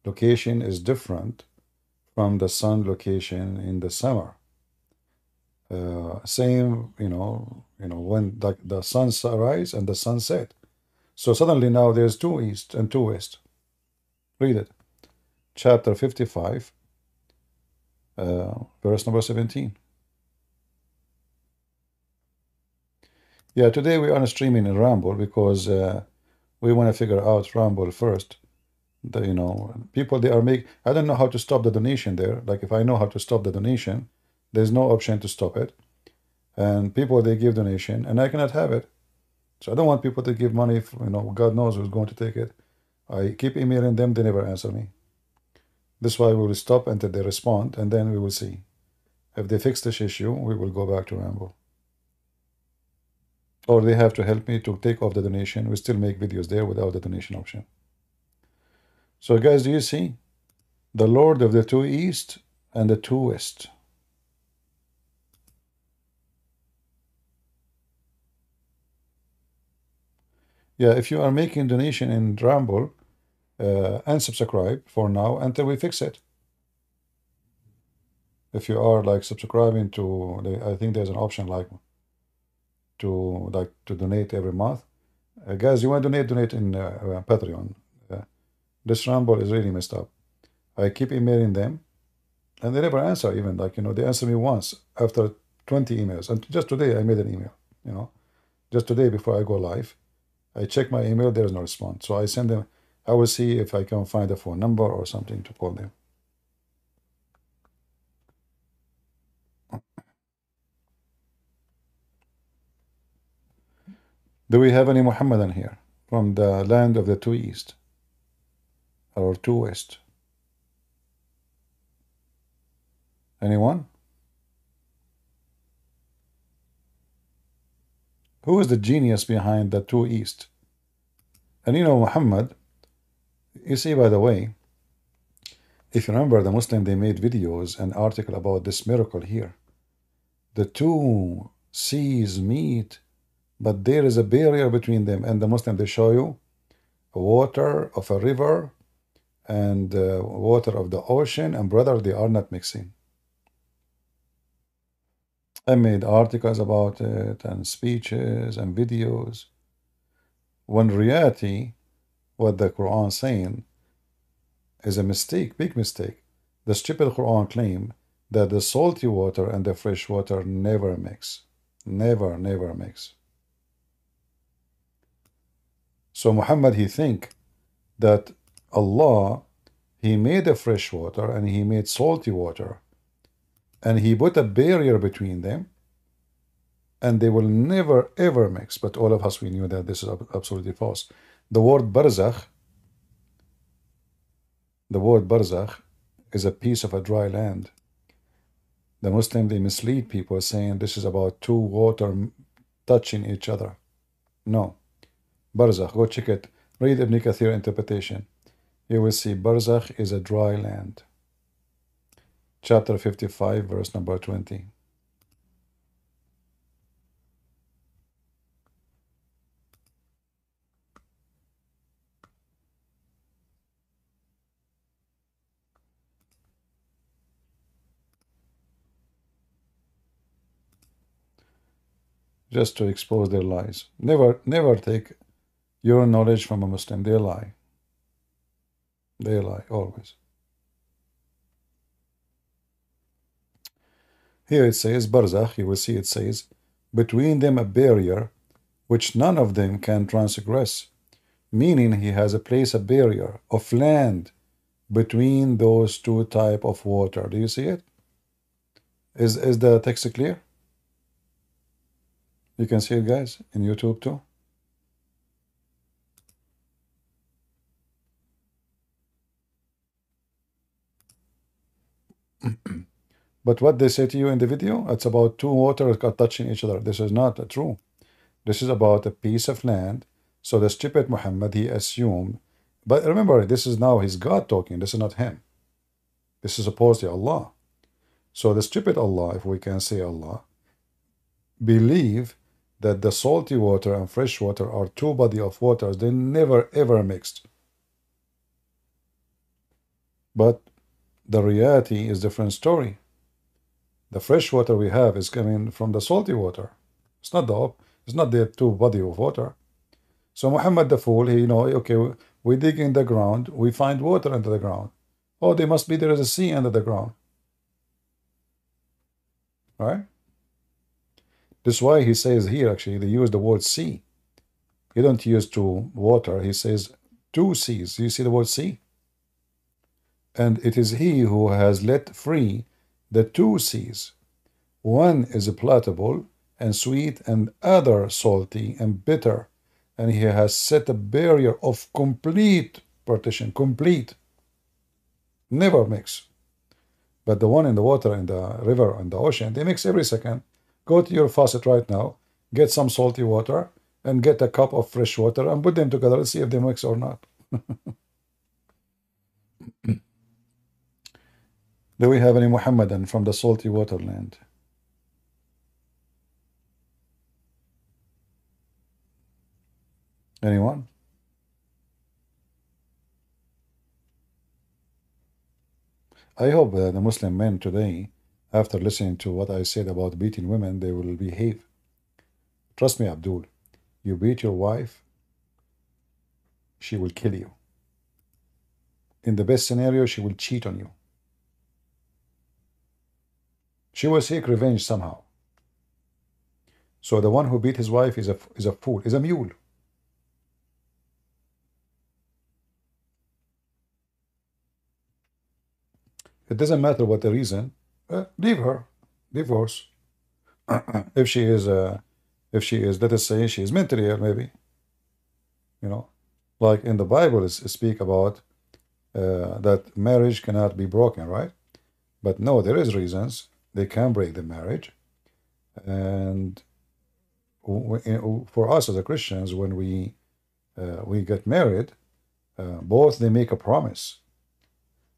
location is different from the sun location in the summer. Same, you know, when the sun rise and the sun set. So suddenly now there's two east and two west. Read it. Chapter 55, verse number 17. Yeah, today we are streaming in Rumble because we want to figure out Rumble first. You know, people, they are I don't know how to stop the donation there. Like if I know how to stop the donation, there's no option to stop it. And people, they give donation and I cannot have it. So I don't want people to give money, you know, God knows who's going to take it. I keep emailing them, they never answer me. This is why we will stop until they respond, and then we will see. If they fix this issue, we will go back to Rambo. Or they have to help me to take off the donation. We still make videos there without the donation option. So guys, do you see? The Lord of the two east and the two west. Yeah, if you are making donation in Rumble, unsubscribe for now until we fix it. If you are like subscribing to, I think there's an option like to donate every month. Guys, you want to donate in Patreon. This Rumble is really messed up. I keep emailing them, and they never answer. Even like, you know, they answer me once after 20 emails. And just today I made an email. You know, just today before I go live, I check my email. There is no response. So I send them. I will see if I can find a phone number or something to call them. Do we have any Muhammadan here from the land of the two east or two west? Anyone? Who is the genius behind the two east? And you know, Muhammad, you see, by the way, if you remember, the Muslim, they made videos and article about this miracle here. The two seas meet, but there is a barrier between them. And the Muslim, they show you water of a river and water of the ocean, and brother, they are not mixing. I made articles about it and speeches and videos. When reality, what the Quran is saying is a mistake, big mistake. The stupid Quran claim that the salty water and the fresh water never mix. Never, never mix. So Muhammad, he think that Allah, he made the fresh water and he made salty water, and he put a barrier between them, and they will never ever mix. But all of us, we knew that this is absolutely false. The word barzakh is a piece of a dry land. The Muslim, they mislead people saying this is about two water touching each other. No. Barzakh, go check it. Read Ibn Kathir interpretation. You will see barzakh is a dry land. Chapter 55, verse number 20. Just to expose their lies. Never take your knowledge from a Muslim. They lie. They lie, always. Here it says, Barzakh, you will see it says, between them a barrier which none of them can transgress, meaning he has placed a barrier of land between those two type of water. Do you see it? Is the text clear? You can see it, guys, in YouTube too. But what they say to you in the video, it's about two waters touching each other. This is not true. This is about a piece of land. So the stupid Muhammad, he assumed, but remember, this is now his God talking. This is not him. This is supposedly Allah. So the stupid Allah, if we can say Allah, believe that the salty water and fresh water are two body of waters. They never ever mixed. But the reality is a different story. The fresh water we have is coming from the salty water. It's not the two body of water. So Muhammad the fool, he okay, we dig in the ground, we find water under the ground. Oh, there is a sea under the ground. Right? This is why he says here, actually, they use the word sea. He don't use two water, he says two seas. You see the word sea? And it is he who has let free the two seas. One is palatable and sweet, and other salty and bitter. And he has set a barrier of complete partition, complete. Never mix. But the one in the water, in the river, and the ocean, they mix every second. Go to your faucet right now, get some salty water, and get a cup of fresh water, and put them together and see if they mix or not. Do we have any Muhammadan from the salty water land? Anyone? I hope the Muslim men today, after listening to what I said about beating women, they will behave. Trust me, Abdul, you beat your wife, she will kill you. In the best scenario, she will cheat on you. She will seek revenge somehow. So the one who beat his wife is a fool, is a mule. It doesn't matter what the reason. Leave her, divorce. if she is, let us say, she is mentally ill, maybe. Like in the Bible, it speak about that marriage cannot be broken, right? But no, there is reasons they can break the marriage. And for us as a Christians, when we get married, both they make a promise.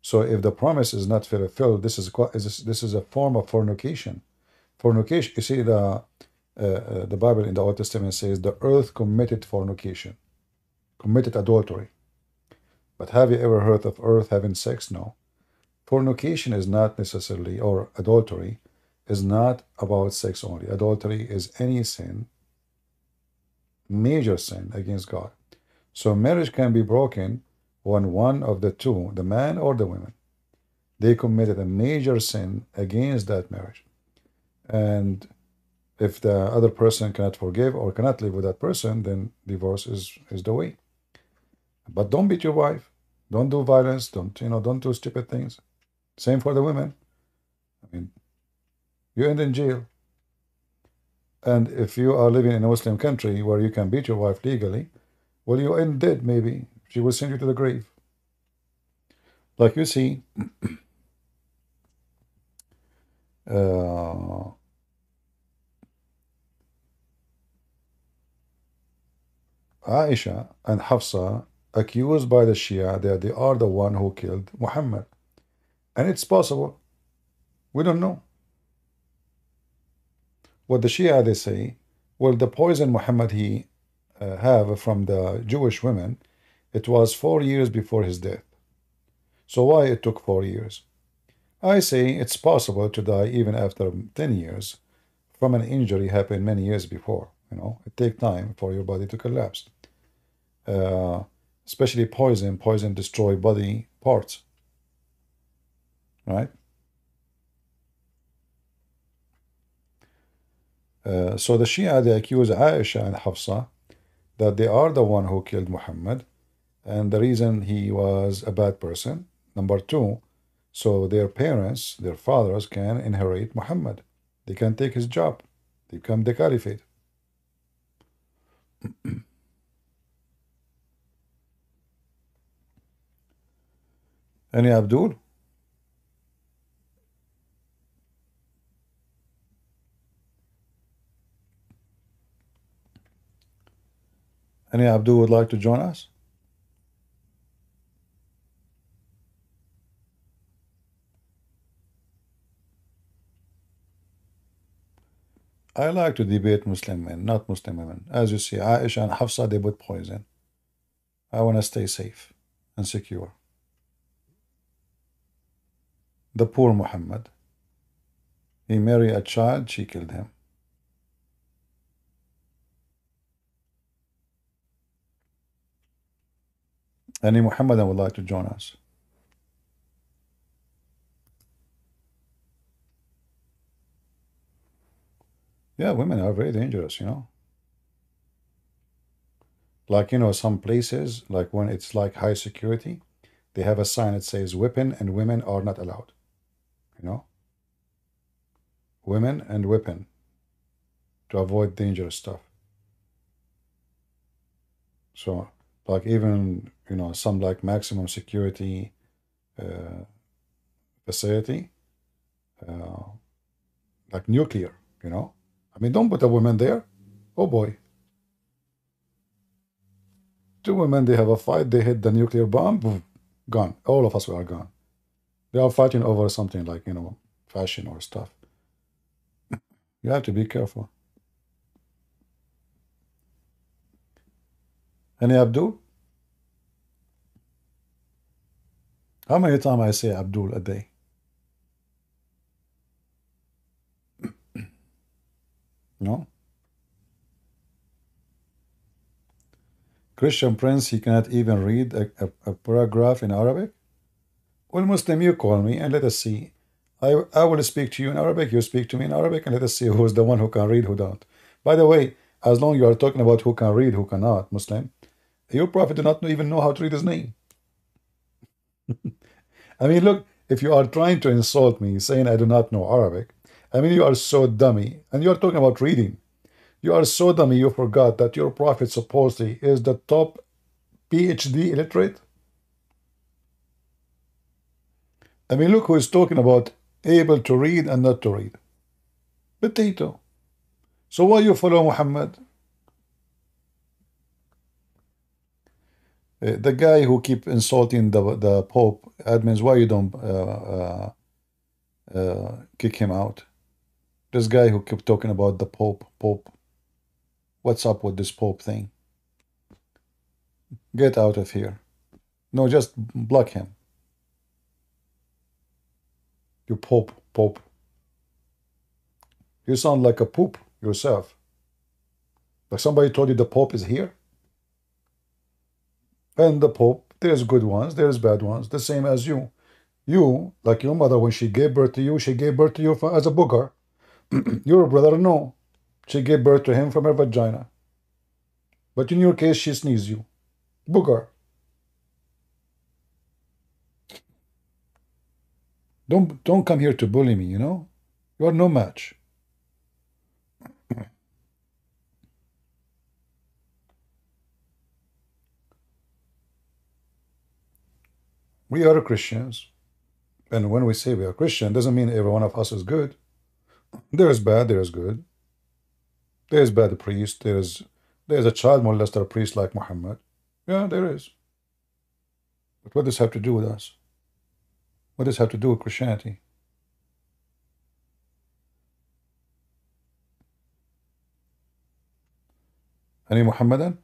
So if the promise is not fulfilled, this is a form of fornication. Fornication. You see, the Bible in the Old Testament says the earth committed fornication, committed adultery. But have you ever heard of earth having sex? No. Fornication is not necessarily, or adultery is not about sex only. Adultery is any sin, major sin against God. So marriage can be broken when one of the two, the man or the woman, they committed a major sin against that marriage. And if the other person cannot forgive or cannot live with that person, then divorce is the way. But don't beat your wife. Don't do violence. Don't do stupid things. Same for the women. I mean, you end in jail. And if you are living in a Muslim country where you can beat your wife legally, well, you end dead maybe. She will send you to the grave. Like you see, Aisha and Hafsa accused by the Shia that they are the one who killed Muhammad. And it's possible. We don't know. What the Shia, they say, well, the poison Muhammad he have from the Jewish women, it was 4 years before his death. So why it took 4 years? I say it's possible to die even after 10 years from an injury happened many years before. It takes time for your body to collapse. especially poison. Poison destroy body parts, right? So the Shia, they accuse Aisha and Hafsa that they are the one who killed Muhammad, and the reason he was a bad person. Number two, so their parents, their fathers, can inherit Muhammad. They can take his job. They become the caliphate. Any Abdul? Any Abdul would like to join us? I like to debate Muslim men, not Muslim women. As you see, Aisha and Hafsa, they put poison. I want to stay safe and secure. The poor Muhammad. He married a child, she killed him. Any Muhammadan would like to join us? Yeah, women are very dangerous, you know. Like, you know, some places, like when it's like high security, they have a sign that says weapon and women are not allowed. You know? Women and weapon to avoid dangerous stuff. So, like even, you know, some like maximum security facility, like nuclear, you know? I mean, don't put a woman there. Oh boy. Two women, they have a fight, they hit the nuclear bomb, boom, gone. All of us are gone. They are fighting over something like, you know, fashion or stuff. You have to be careful. Any Abdul? How many times I say Abdul a day? No? Christian Prince, he cannot even read a paragraph in Arabic? Well, Muslim, you call me and let us see. I will speak to you in Arabic, you speak to me in Arabic, and let us see who's the one who can read, who don't. By the way, as long as you are talking about who can read, who cannot, Muslim, your prophet do not even know how to read his name. I mean, look, if you are trying to insult me, saying I do not know Arabic, I mean, you are so dummy, and you are talking about reading. You are so dummy you forgot that your prophet supposedly is the top PhD illiterate. I mean, look who is talking about able to read and not to read. Potato. So why you follow Muhammad? The guy who keep insulting the Pope, admins, why you don't kick him out? This guy who keep talking about the Pope. What's up with this Pope thing? Get out of here. No, just block him. You Pope. You sound like a poop yourself. Like somebody told you the Pope is here. And the Pope, there's good ones, there's bad ones, the same as you. You, like your mother, when she gave birth to you, she gave birth to you as a booger. Your brother, no. She gave birth to him from her vagina. But in your case, she sneezed you. Booger. Don't come here to bully me, you know? You are no match. We are Christians. And when we say we are Christian, doesn't mean every one of us is good. There's bad, there's good. There's bad priest, there's a child molester priest like Muhammad. Yeah, there is. But what does this have to do with us? What does this have to do with Christianity? Any Muhammadan?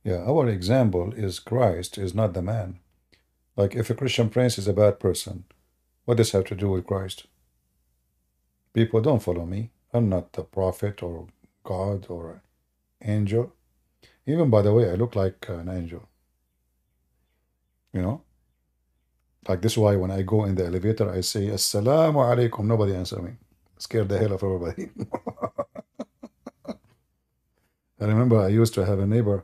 Yeah, our example is Christ is not the man. Like if a Christian prince is a bad person, What does this have to do with Christ? People don't follow me. I'm not a prophet or God or angel. Even by the way, I look like an angel. You know? Like this is why when I go in the elevator, I say, Assalamu alaikum. Nobody answer me. Scared the hell of everybody. I remember I used to have a neighbor.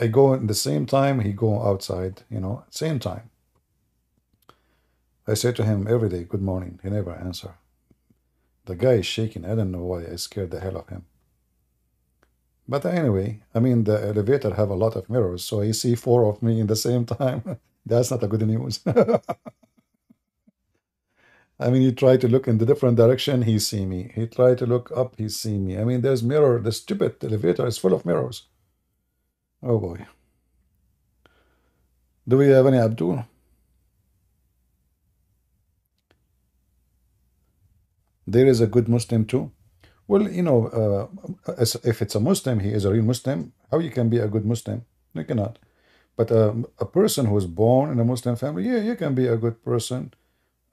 I go in the same time, he go outside, same time. I say to him every day, good morning. He never answer. The guy is shaking. I don't know why. I scared the hell of him. But anyway, I mean, the elevator have a lot of mirrors, so I see 4 of me in the same time. That's not a good news. I mean, he tried to look in the different direction, he see me. He tried to look up, he see me. I mean, there's mirror. The stupid elevator is full of mirrors. Oh boy. Do we have any Abdul? There is a good Muslim too. Well, if it's a Muslim, he is a real Muslim. How you can be a good Muslim? You cannot. But a person who is born in a Muslim family, yeah, you can be a good person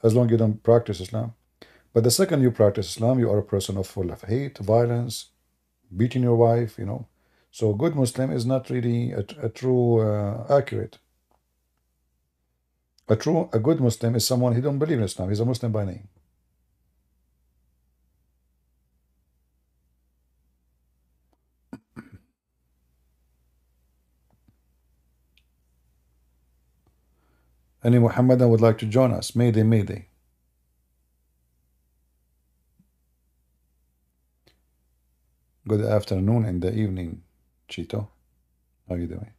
as long as you don't practice Islam. But the second you practice Islam, you are a person full of hate, violence, beating your wife, So a good Muslim is not really a true accurate. A good Muslim is someone who don't believe in Islam. He's a Muslim by name. Any Muhammadan would like to join us? Mayday, mayday. Good afternoon in the evening, Chito. How are you doing?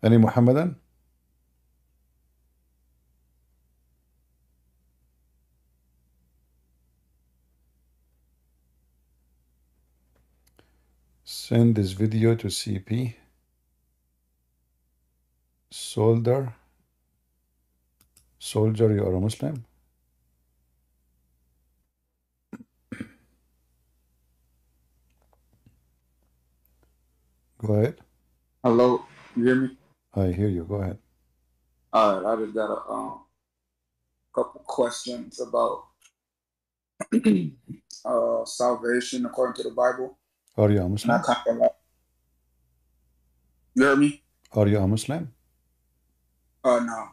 Any Muhammadan? Send this video to CP. Soldier, you are a Muslim? Go ahead. Hello, you hear me? I hear you. Go ahead. All right, I just got a couple questions about salvation according to the Bible. Are you a Muslim? You hear me? Are you a Muslim? No.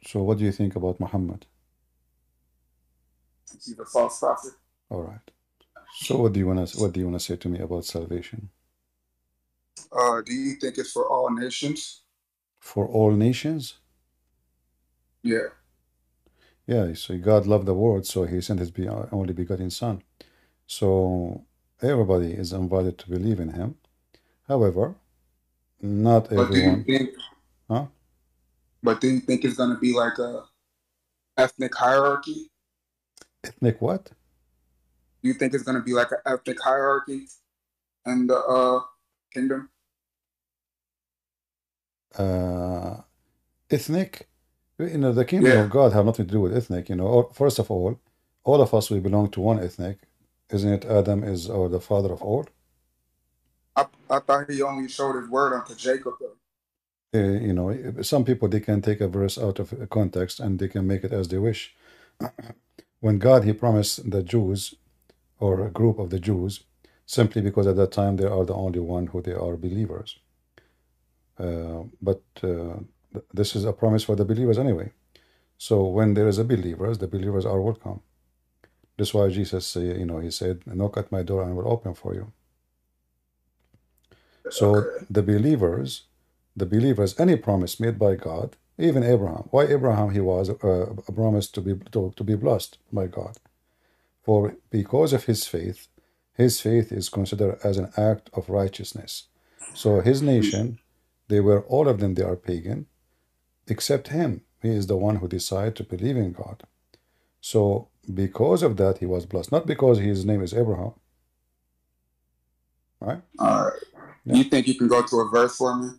So what do you think about Muhammad? He's a false prophet. All right. So what do you want to say to me about salvation? Do you think it's for all nations? For all nations? Yeah. Yeah, so God loved the world, so he sent his only begotten son. So everybody is invited to believe in him. However, not everyone. But do you think it's going to be like a ethnic hierarchy? Ethnic what? Do you think it's going to be like an ethnic hierarchy in the kingdom? Ethnic? The kingdom of God have nothing to do with ethnic. First of all of us, we belong to one ethnic. Isn't it Adam is the father of all? I thought he only showed his word unto Jacob. Some people, they can take a verse out of context and they can make it as they wish. When God, he promised the Jews, or a group of the Jews, simply because at that time they are the only one who they are believers. But this is a promise for the believers anyway. So when there is a believers, the believers are welcome. That's why Jesus, he said, knock at my door and I will open for you. So the believers, any promise made by God, even Abraham. Why Abraham? He was promised to be blessed by God. For because of his faith is considered as an act of righteousness. So his nation, they are pagan, except him. He is the one who decided to believe in God. So because of that, he was blessed. Not because his name is Abraham. Right? All right. Yeah. You think you can go to a verse for me?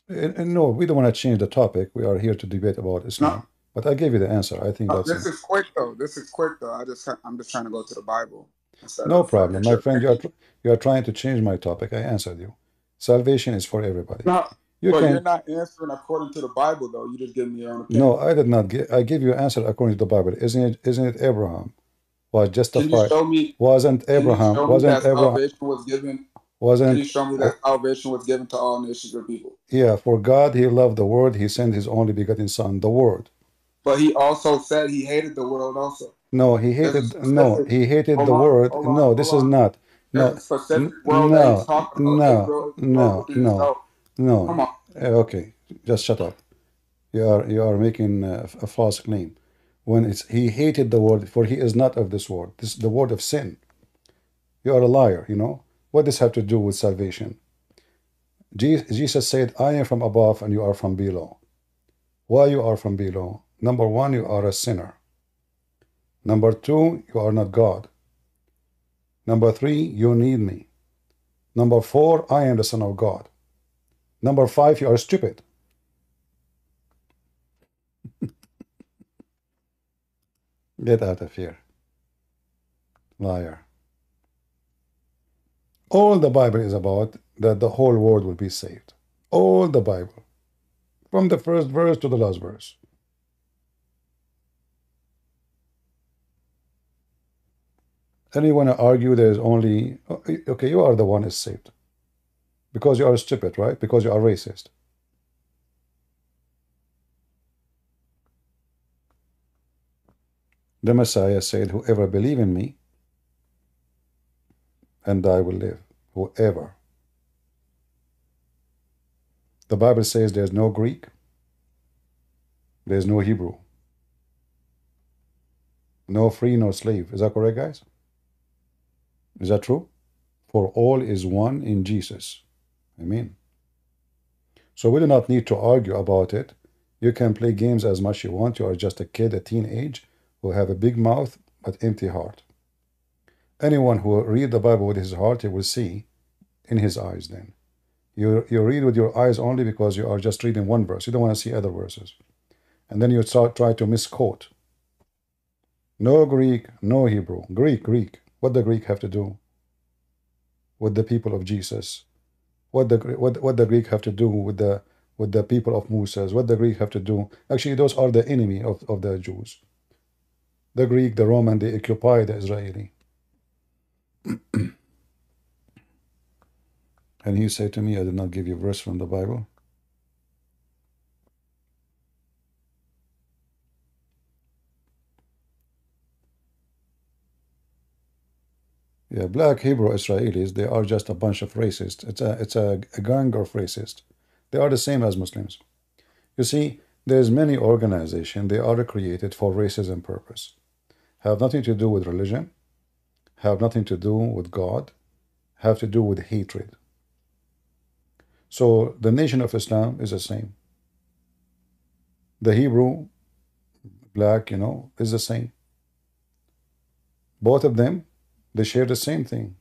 No, we don't want to change the topic. We are here to debate about Islam. No, But I gave you the answer. I think that's this is quick though. This is quick though. I'm just trying to go to the Bible instead no of problem. My your friend, opinion. you are trying to change my topic. I answered you. Salvation is for everybody. No, You but you're can. not answering according to the Bible though. You just give me your own No, opinion. I did not give. I give you an answer according to the Bible. Isn't it Abraham was Can you justified? show me? Wasn't Can you Abraham? show me Wasn't that Abraham? salvation was given? Can you Wasn't show me that salvation was given to all nations of people? Yeah, for God he loved the world, he sent his only begotten son, the word. But he also said he hated the world also. No, he hated the word. No, this Hold is on. not. There's No, a specific world that he's no, talking about. no, Israel is the world no, within no, itself. no. Come on. Okay, just shut up. You are making a false claim. When it's he hated the world, for he is not of this world. This is the word of sin. You are a liar, What does have to do with salvation? Jesus said, I am from above and you are from below. Why you are from below? Number one, you are a sinner. Number two, you are not God. Number three, you need me. Number four, I am the Son of God. Number five, you are stupid. Get out of here. Liar. All the Bible is about that the whole world will be saved. All the Bible. From the first verse to the last verse. And you want to argue there is only... Okay, you are the one is saved. Because you are stupid, right? Because you are racist. The Messiah said, whoever believe in me, and I will live. Whoever. The Bible says there's no Greek. There's no Hebrew. No free, no slave. Is that correct, guys? Is that true? For all is one in Jesus. Amen. So we do not need to argue about it. You can play games as much you want. You are just a kid, a teenage, who have a big mouth but empty heart. Anyone who read the Bible with his heart, he will see in his eyes then. You read with your eyes only because you are just reading one verse. You don't want to see other verses. And then you try to misquote. No Greek, no Hebrew. Greek. What the Greek have to do with the people of Jesus? What the Greek have to do with the people of Moses? What the Greek have to do? Actually, those are the enemy of the Jews. The Greek, the Roman, they occupy the Israeli. And he said to me, I did not give you a verse from the Bible. Yeah, black Hebrew Israelis, they are just a bunch of racists. It's a gang of racists. They are the same as Muslims. You see, there's many organizations, they are created for racism purpose. Have nothing to do with religion, have nothing to do with God, have to do with hatred. So the nation of Islam is the same. The Hebrew, black, is the same. Both of them, they share the same thing.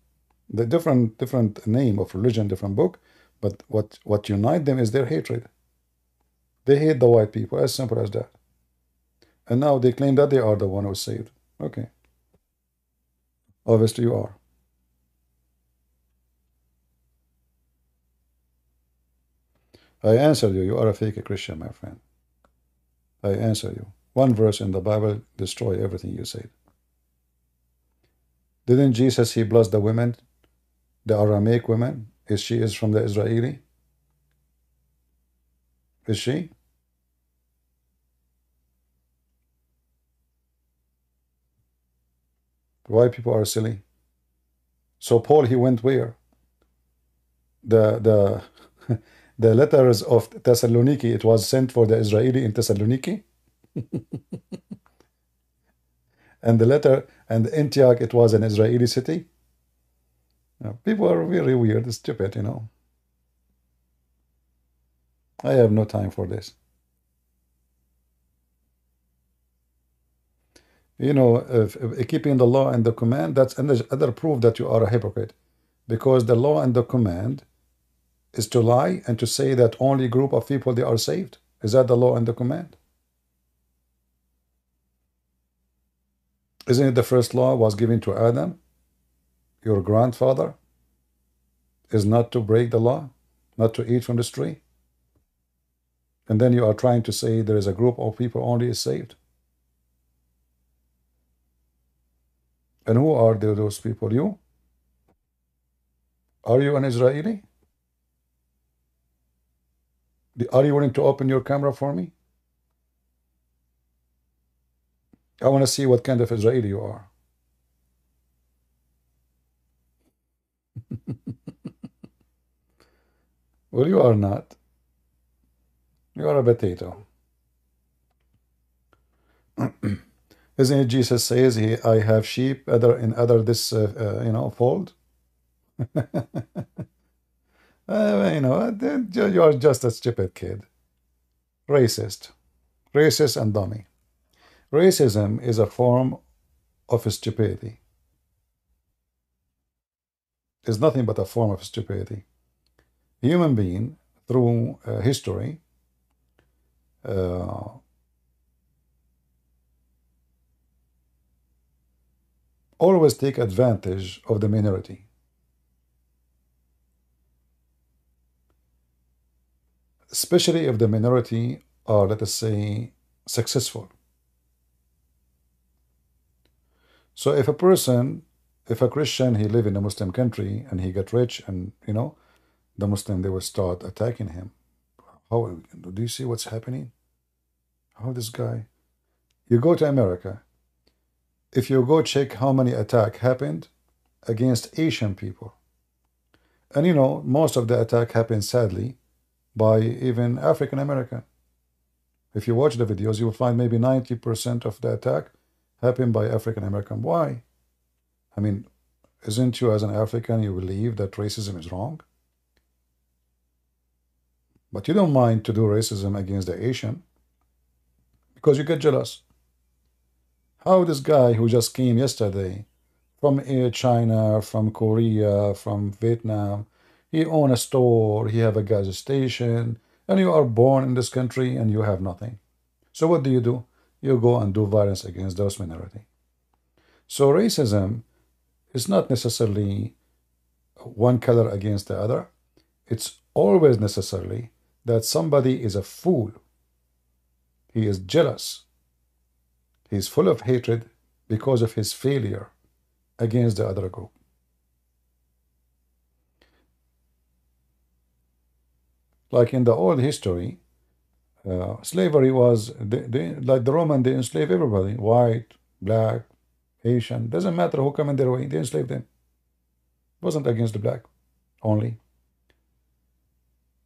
The different name of religion, different book, but what unite them is their hatred. They hate the white people, as simple as that. And now they claim that they are the one who saved. Okay. Obviously you are. I answered you. You are a fake Christian, my friend. I answer you. One verse in the Bible destroy everything you said. Didn't Jesus, he blessed the women, the Aramaic women? She is from the Israeli? Is she? Why people are silly? So Paul, he went where? The the letters of Thessaloniki, it was sent for the Israeli in Thessaloniki? And the letter and Antioch, it was an Israeli city? People are really weird, stupid, I have no time for this. Keeping the law and the command, that's another proof that you are a hypocrite. Because the law and the command, is to lie and to say that only a group of people they are saved? Is that the law and the command? Isn't it the first law was given to Adam, your grandfather, is not to break the law, not to eat from this tree? And then you are trying to say there is a group of people only is saved. And who are those people? You? Are you an Israeli? Are you willing to open your camera for me? I want to see what kind of Israeli you are. Well, you are not. You are a potato. Isn't it Jesus says, I have sheep in other this, fold? You are just a stupid kid. Racist. Racist and dummy. Racism is a form of stupidity. It's nothing but a form of stupidity. Human being, through history, always take advantage of the minority. Especially if the minority are, let us say, successful. So if a Christian, he live in a Muslim country and he get rich and, the Muslim, they will start attacking him. How, do you see what's happening? How this guy? You go to America. If you go check how many attacks happened against Asian people. And most of the attack happened sadly by even African American. If you watch the videos, you will find maybe 90% of the attack happened by African American. Why? I mean, isn't you as an African, you believe that racism is wrong? But you don't mind to do racism against the Asian because you get jealous. How this guy who just came yesterday from China, from Korea, from Vietnam, he own a store, he have a gas station, and you are born in this country and you have nothing. So what do? You go and do violence against those minority. So racism is not necessarily one color against the other. It's always necessarily that somebody is a fool. He is jealous. He is full of hatred because of his failure against the other group. Like in the old history, slavery was, like the Roman, they enslaved everybody, white, black, Asian, doesn't matter who come in their way, they enslaved them. It wasn't against the black only.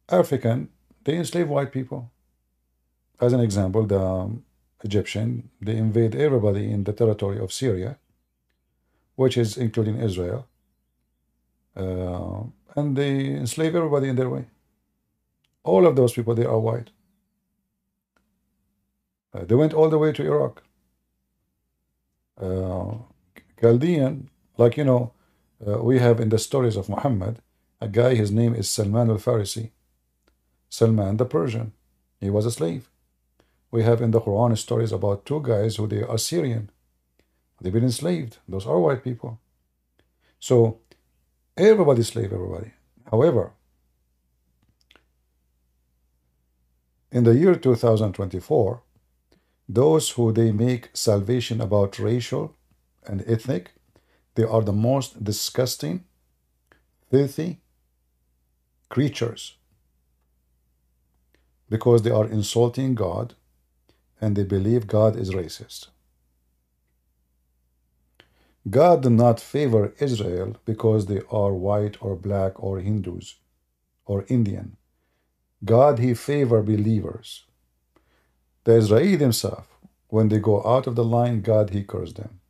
African, they enslaved white people. As an example, the Egyptian, they invade everybody in the territory of Syria, which is including Israel, and they enslave everybody in their way. All of those people, they are white. They went all the way to Iraq. Chaldean, like we have in the stories of Muhammad, a guy, his name is Salman al-Farisi. Salman the Persian, he was a slave. We have in the Quran stories about two guys who they are Syrian. They've been enslaved. Those are white people. So everybody slave everybody. However, in the year 2024, those who they make salvation about racial and ethnic, they are the most disgusting, filthy creatures because they are insulting God and they believe God is racist. God did not favor Israel because they are white or black or Hindus or Indian. God, he favor believers. The Israeli themselves, when they go out of the line, God, he cursed them.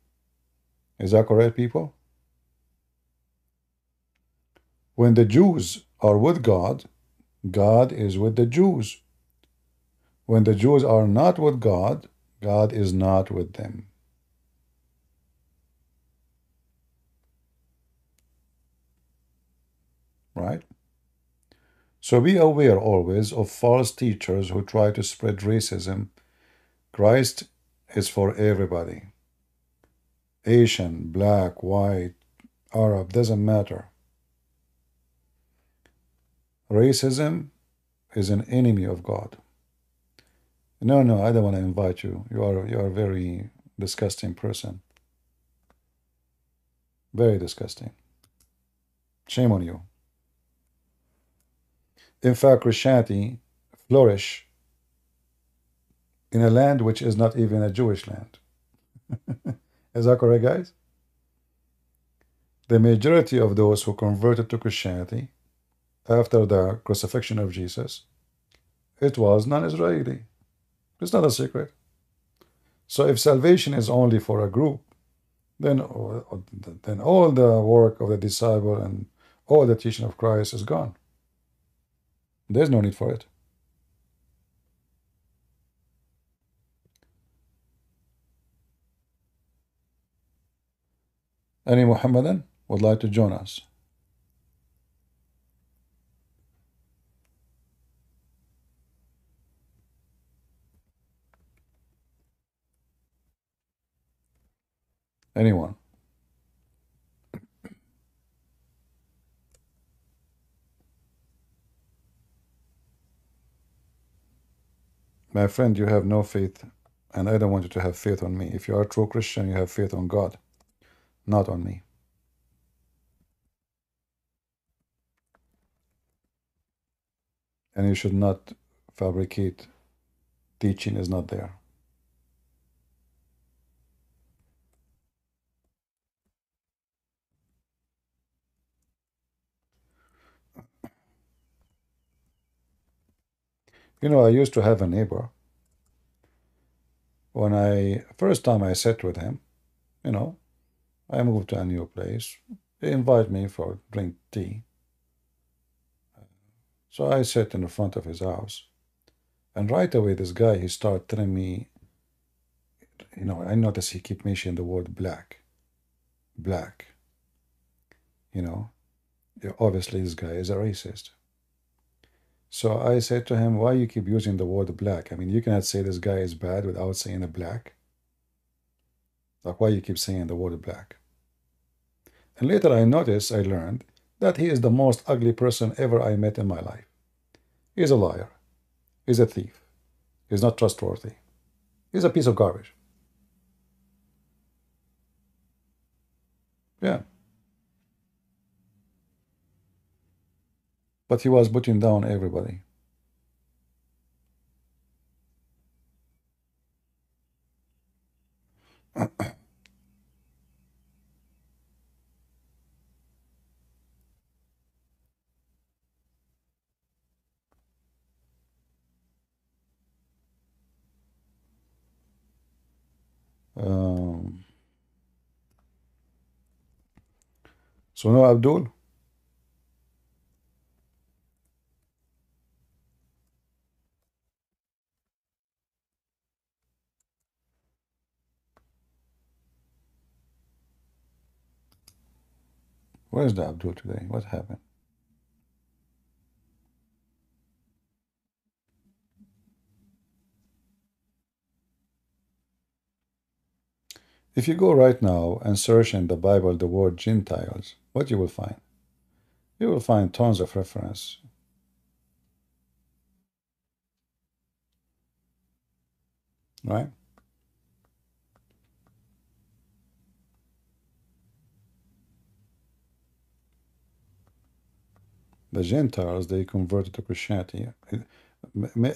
Is that correct, people? When the Jews are with God, God is with the Jews. When the Jews are not with God, God is not with them. Right? So be aware always of false teachers who try to spread racism. Christ is for everybody. Asian, black, white, Arab, doesn't matter. Racism is an enemy of God. No, I don't want to invite you. You are a very disgusting person. Very disgusting. Shame on you. In fact, Christianity flourished in a land which is not even a Jewish land. Is that correct, guys? The majority of those who converted to Christianity after the crucifixion of Jesus, it was non-Israeli. It's not a secret. So if salvation is only for a group, then all the work of the disciple and all the teaching of Christ is gone. There's no need for it. Any Muhammadan would like to join us? Anyone? My friend, you have no faith, and I don't want you to have faith on me. If you are a true Christian, you have faith on God, not on me. And you should not fabricate teaching is not there. You know, I used to have a neighbor. When first time I sat with him, you know, I moved to a new place. He invited me for drink tea. So I sat in the front of his house. And right away, this guy, he started telling me, you know, I noticed he kept mentioning the word black. Black. You know, obviously this guy is a racist. So I said to him, why you keep using the word black? I mean, you cannot say this guy is bad without saying a black. Like, why you keep saying the word black? And later I learned that he is the most ugly person ever I met in my life. He's a liar. He's a thief. He's not trustworthy. He's a piece of garbage. Yeah. But he was putting down everybody. So no, Abdul. Where's the Abdul today? What happened? If you go right now and search in the Bible the word Gentiles, what you will find? You will find tons of reference. Right? The Gentiles, they converted to Christianity.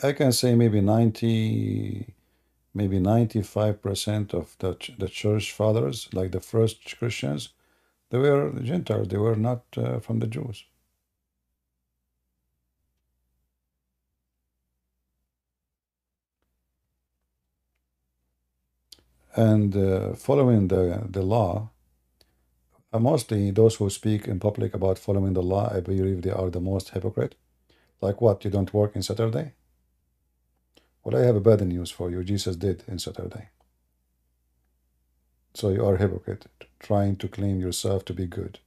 I can say maybe 95% of the church fathers, like the first Christians, they were Gentiles. They were not from the Jews. And following the law, mostly those who speak in public about following the law, I believe they are the most hypocrite. Like what? You don't work in Saturday? Well, I have a bad news for you. Jesus did in Saturday. So you are a hypocrite, trying to claim yourself to be good.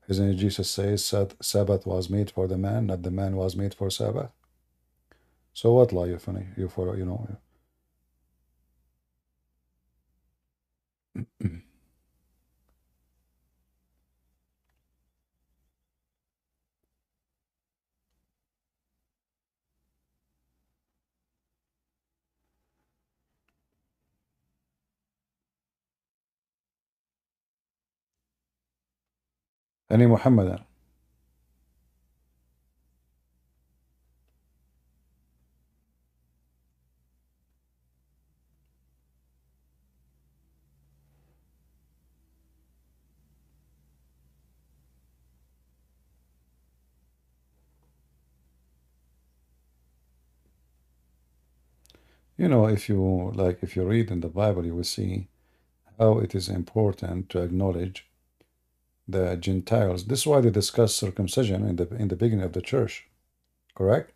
Isn't it Jesus says that Sabbath was made for the man, not the man was made for Sabbath? So what lie you funny? You follow, you know. Any Muhammadan? You know, if you like, if you read in the Bible, you will see how it is important to acknowledge the Gentiles. This is why they discuss circumcision in the beginning of the church, correct?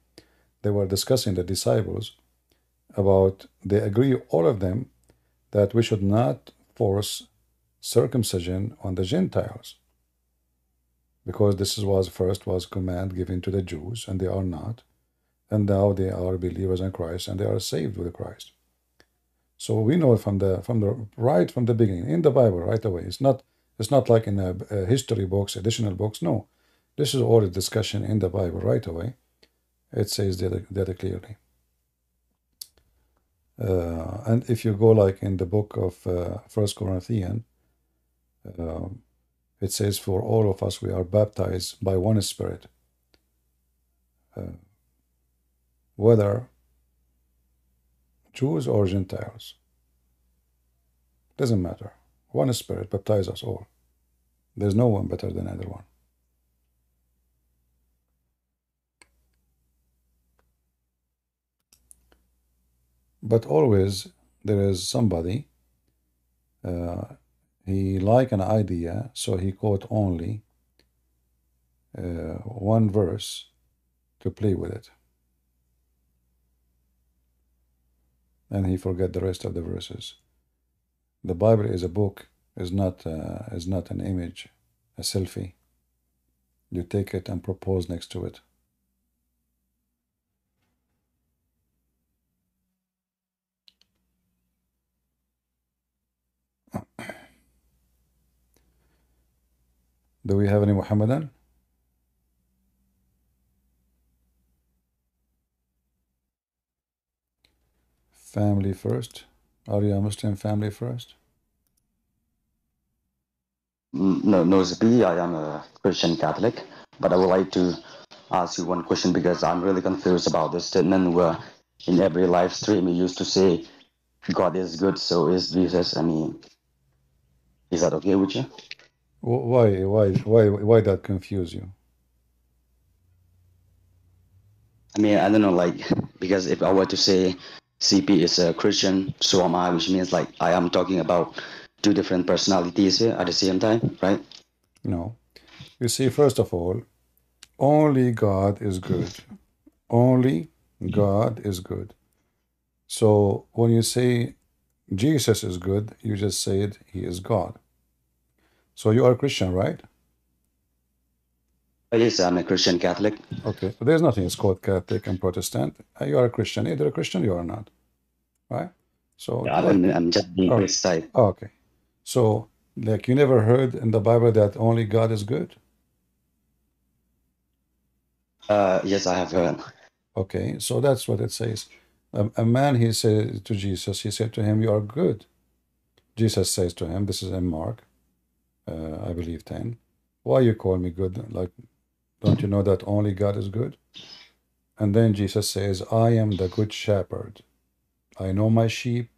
They were discussing the disciples about, they agree, all of them, that we should not force circumcision on the Gentiles, because this was command given to the Jews, and they are not, and now they are believers in Christ, and they are saved with Christ. So we know from the beginning in the Bible right away. It's not like in a history books, additional books. No, this is all a discussion in the Bible right away. It says that clearly. And if you go like in the book of First Corinthians, it says, for all of us we are baptized by one Spirit, whether Jews or Gentiles. Doesn't matter. One Spirit baptizes us all. There's no one better than either one. But always there is somebody, he like an idea, so he quote only one verse to play with it. And he forget the rest of the verses. The Bible is a book, is not an image, a selfie. You take it and propose next to it. Do we have any Muhammadan? Family first. Are you a Muslim family first? No, Zippy, I am a Christian Catholic, but I would like to ask you one question because I'm really confused about this statement where in every live stream you used to say God is good, so is Jesus. I mean, is that okay with you? Why that confuse you? I mean, I don't know, like, because if I were to say CP is a Christian, so am I, which means like I am talking about two different personalities here at the same time, right? No. You see, first of all, only God is good. Only God is good. So when you say Jesus is good, you just said he is God. So you are a Christian, right? Yes, I'm a Christian Catholic. Okay. So there's nothing. It's called Catholic and Protestant. You are a Christian. Either a Christian you are not. Right? So Yeah, I'm just being precise. Okay. So like you never heard in the Bible that only God is good? Yes, I have heard. Okay, so that's what it says. A man, he said to Jesus, he said to him, you are good. Jesus says to him, this is in Mark, I believe 10. Why you call me good? Like, don't you know that only God is good? And then Jesus says, I am the good shepherd. I know my sheep,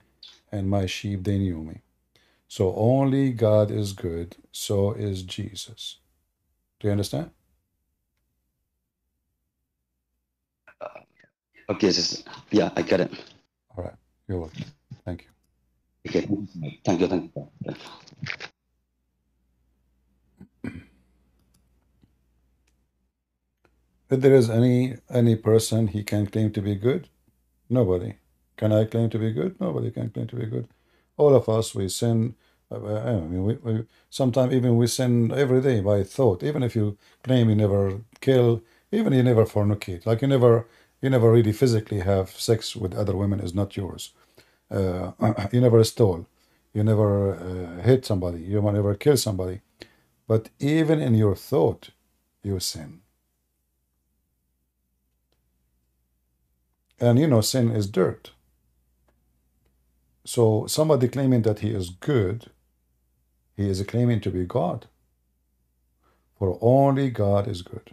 and my sheep, they knew me. So only God is good, so is Jesus. Do you understand? Okay, yeah, I get it. All right, you're welcome. Thank you. Okay, thank you. If there is any person he can claim to be good, nobody. Can I claim to be good? Nobody can claim to be good. All of us, we sin. I mean, sometimes even we sin every day by thought. Even if you claim you never kill, even you never fornicate, like you never really physically have sex with other women is not yours. You never stole, you never hit somebody, you never kill somebody. But even in your thought, you sin. And you know, sin is dirt. So somebody claiming that he is good, he is claiming to be God. For only God is good.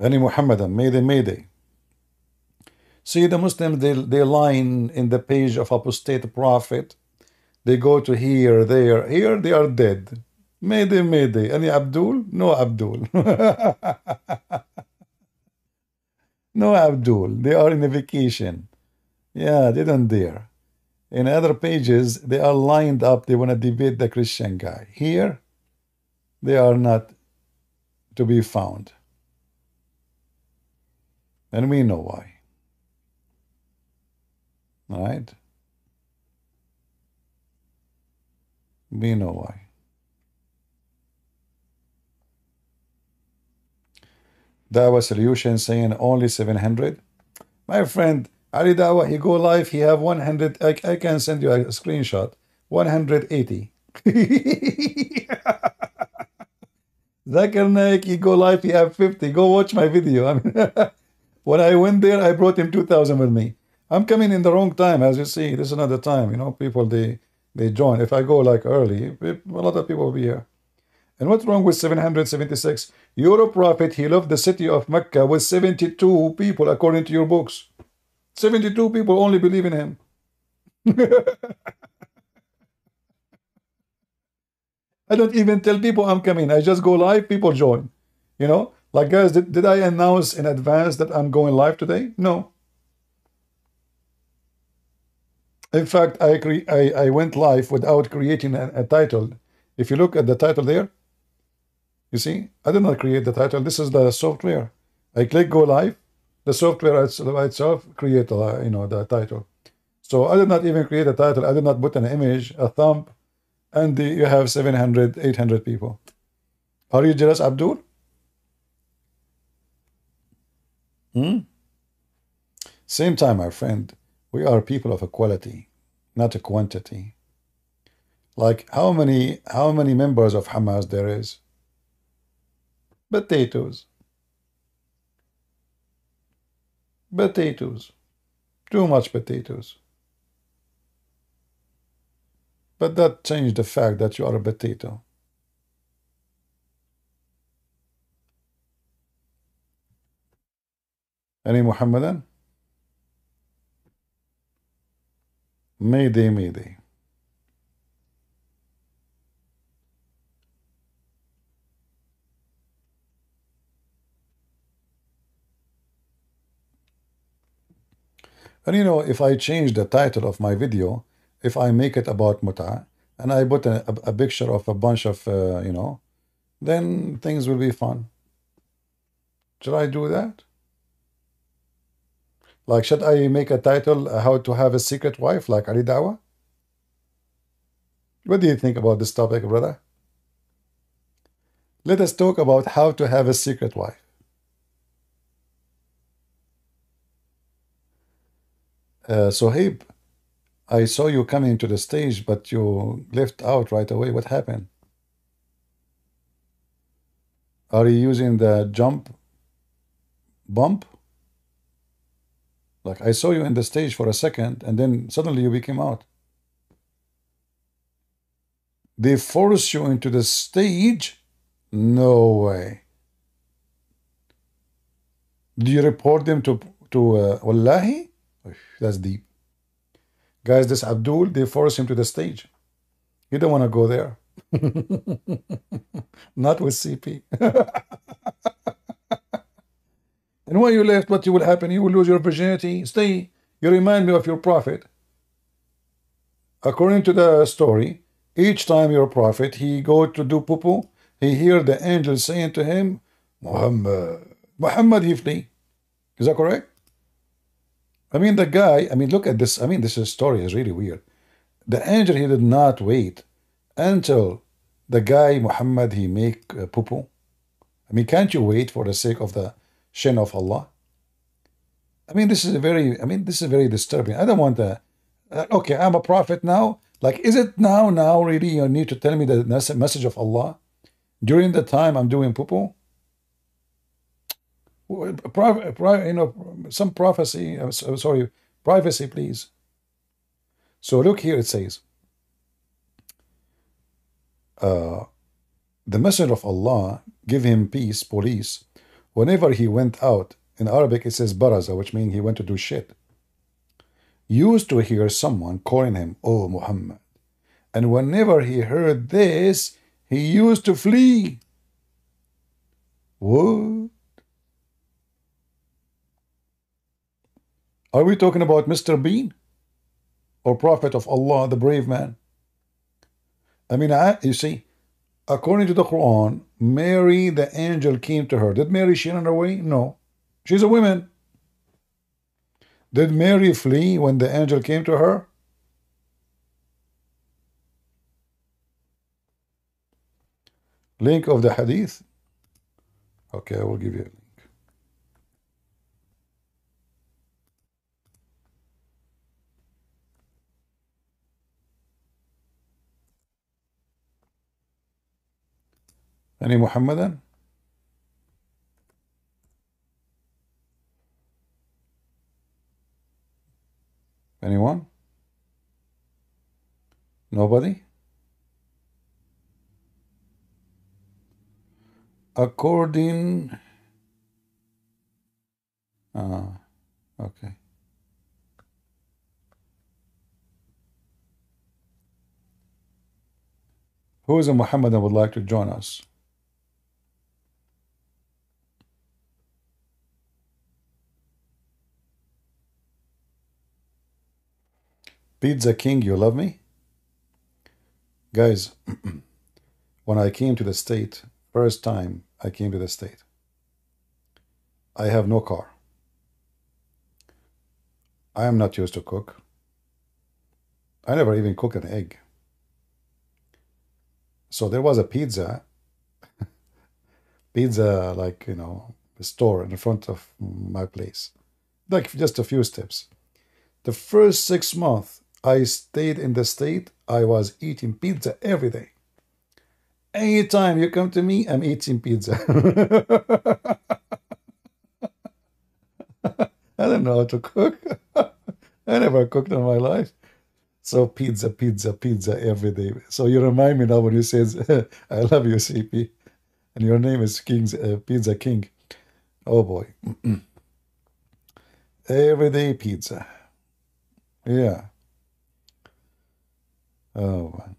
Any Muhammadan, Mayday, Mayday. See, the Muslims, they line in the page of apostate prophet. They go to here, there. Here they are dead. Mayday, Mayday. Any Abdul? No Abdul. No Abdul. They are in a vacation. Yeah, they don't dare. In other pages, they are lined up. They want to debate the Christian guy. Here, they are not to be found. And we know why. All right? We know why. Dawa solution saying only 700. My friend, Ali Dawa, he go live, he have 100. I can send you a screenshot. 180. Zakir Naik, he go live, he have 50. Go watch my video. I mean, when I went there, I brought him 2,000 with me. I'm coming in the wrong time, as you see. This is not the time. You know, people, they join. If I go like early, a lot of people will be here. And what's wrong with 776? Your prophet, he left the city of Mecca with 72 people, according to your books. 72 people only believe in him. I don't even tell people I'm coming. I just go live, people join. You know, like guys, did I announce in advance that I'm going live today? No. In fact, I went live without creating a title. If you look at the title there, you see, I did not create the title. This is the software. I click go live. The software itself create the title. So I did not even create a title. I did not put an image, a thumb, and you have 700, 800 people. Are you jealous, Abdul? Same time, my friend. We are people of equality, not a quantity. Like how many members of Hamas there is? Potatoes. Potatoes. Too much potatoes. But that changed the fact that you are a potato. Any Muhammadan? Mayday, Mayday. And you know, if I change the title of my video, if I make it about muta, and I put a picture of a bunch of, then things will be fun. Should I do that? Like, should I make a title, how to have a secret wife, like Ali Dawa? What do you think about this topic, brother? Let us talk about how to have a secret wife. Sohaib, I saw you coming to the stage, but you left out right away. What happened? Are you using the bump? Like, I saw you in the stage for a second, and then suddenly you came out. They force you into the stage? No way. Do you report them to Wallahi? That's deep. Guys, this Abdul, they force him to the stage. You don't want to go there. Not with CP. And when you left, what will happen? You will lose your virginity. Stay. You remind me of your prophet. According to the story, each time your prophet, he go to do poo-poo, he hear the angel saying to him, Muhammad, he flee. Is that correct? I mean, the guy, I mean, look at this. I mean, this story is really weird. The angel, he did not wait until the guy, Muhammad, he make poo-poo. I mean, can't you wait for the sake of the shin of Allah? I mean, this is very disturbing. I don't want to, okay, I'm a prophet now. Like, is it now really you need to tell me the message of Allah during the time I'm doing poo-poo? Some prophecy, sorry, privacy, please. So look here, it says, the messenger of Allah, give him peace, police, whenever he went out. In Arabic, it says baraza, which means he went to do shit. Used to hear someone calling him, oh Muhammad. And whenever he heard this, he used to flee. What? Are we talking about Mr. Bean? Or Prophet of Allah, the brave man? I mean, you see, according to the Quran, Mary, the angel, came to her. Did Mary she run away? No. She's a woman. Did Mary flee when the angel came to her? Link of the hadith? Okay, I will give you a link. Any Muhammadan? Anyone? Nobody? According... okay. Who is a Muhammadan would like to join us? Pizza King, you love me? Guys, when I came to the state, first time I came to the state, I have no car. I am not used to cook. I never even cooked an egg. So there was a pizza, like, a store in front of my place. Like just a few steps. The first 6 months I stayed in the state, I was eating pizza every day. Anytime you come to me, I'm eating pizza. I don't know how to cook. I never cooked in my life. So pizza every day. So you remind me now when you say, I love you, CP. And your name is Pizza King. Oh boy. Every day pizza. Yeah. Oh man.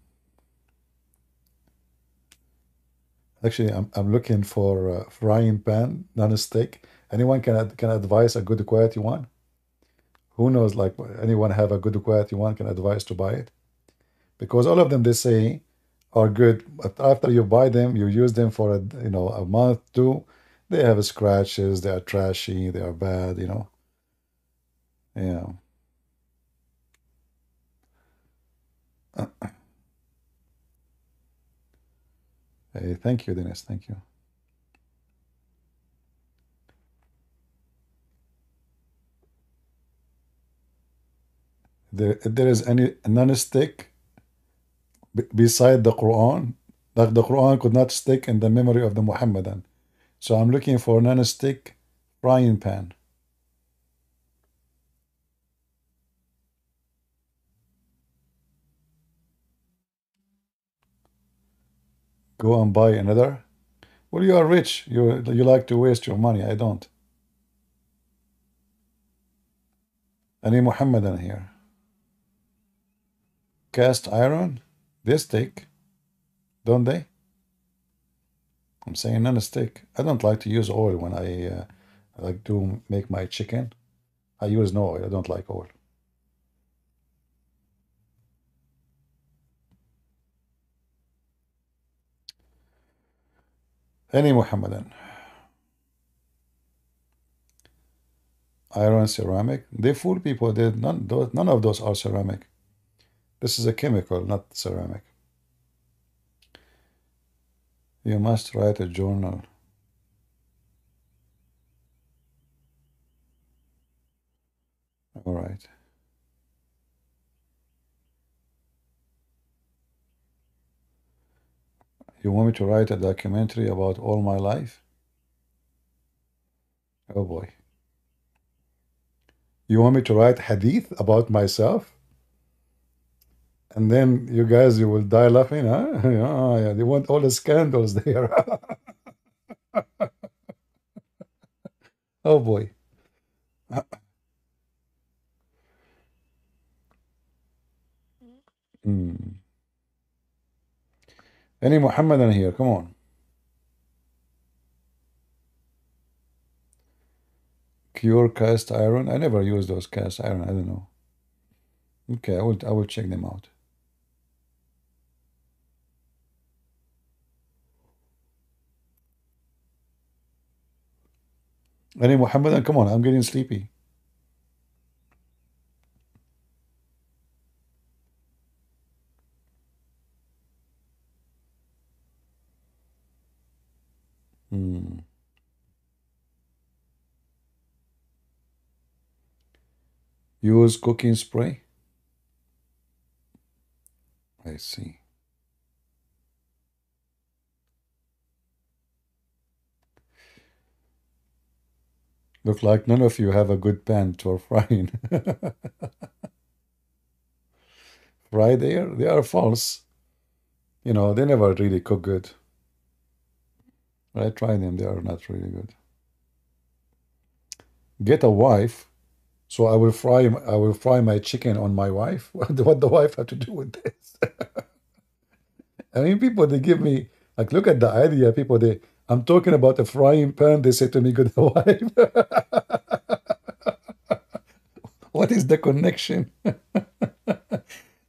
Actually, I'm looking for a frying pan, non-stick. Anyone can advise a good quality one? Who knows, like, anyone have a good quality one can advise to buy it? Because all of them, they say, are good, but after you buy them, you use them for a month, two, they have scratches, they are trashy, they are bad, Yeah. Hey, thank you, Dennis. Thank you. If there is any non-stick beside the Quran, like the Quran could not stick in the memory of the Muhammadan. So I'm looking for non-stick frying pan. Go and buy another. Well, you are rich. You like to waste your money. I don't. Any Muhammadan here? Cast iron? They stick, don't they? I'm saying non-stick. I don't like to use oil when I like to make my chicken. I use no oil. I don't like oil. Any Muhammadan? Iron, ceramic. They fool people. None of those are ceramic. This is a chemical, not ceramic. You must write a journal. All right. You want me to write a documentary about all my life? Oh boy. You want me to write hadith about myself? And then you guys, you will die laughing, huh? Oh, yeah, they want all the scandals there. Oh boy. Hmm. Any Muhammadan here? Come on. Cure cast iron. I never use those cast iron. I don't know. Okay, I will check them out. Any Muhammadan? Come on, I'm getting sleepy. Hmm. Use cooking spray. I see. Look like none of you have a good pan for frying. Fry they are false. You know, they never really cook good. I try them, they are not really good. Get a wife, so I will fry my chicken on my wife. What the wife have to do with this? I mean, people they give me like, look at the idea. People I'm talking about a frying pan. They say to me, "Good wife." What is the connection?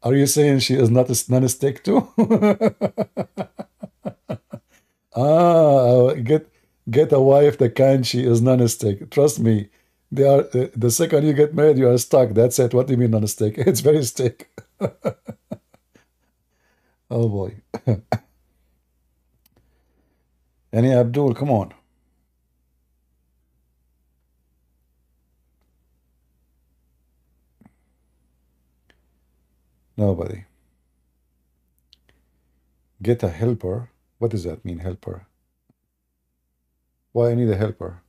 Are you saying she is not a stick too? Get a wife the kind she is non-stick. Trust me, they are the second you get married, you are stuck. That's it. What do you mean non-stick? It's very stick. Oh boy. Any Abdul, come on. Nobody. Get a helper. What does that mean, helper? Why I need a helper?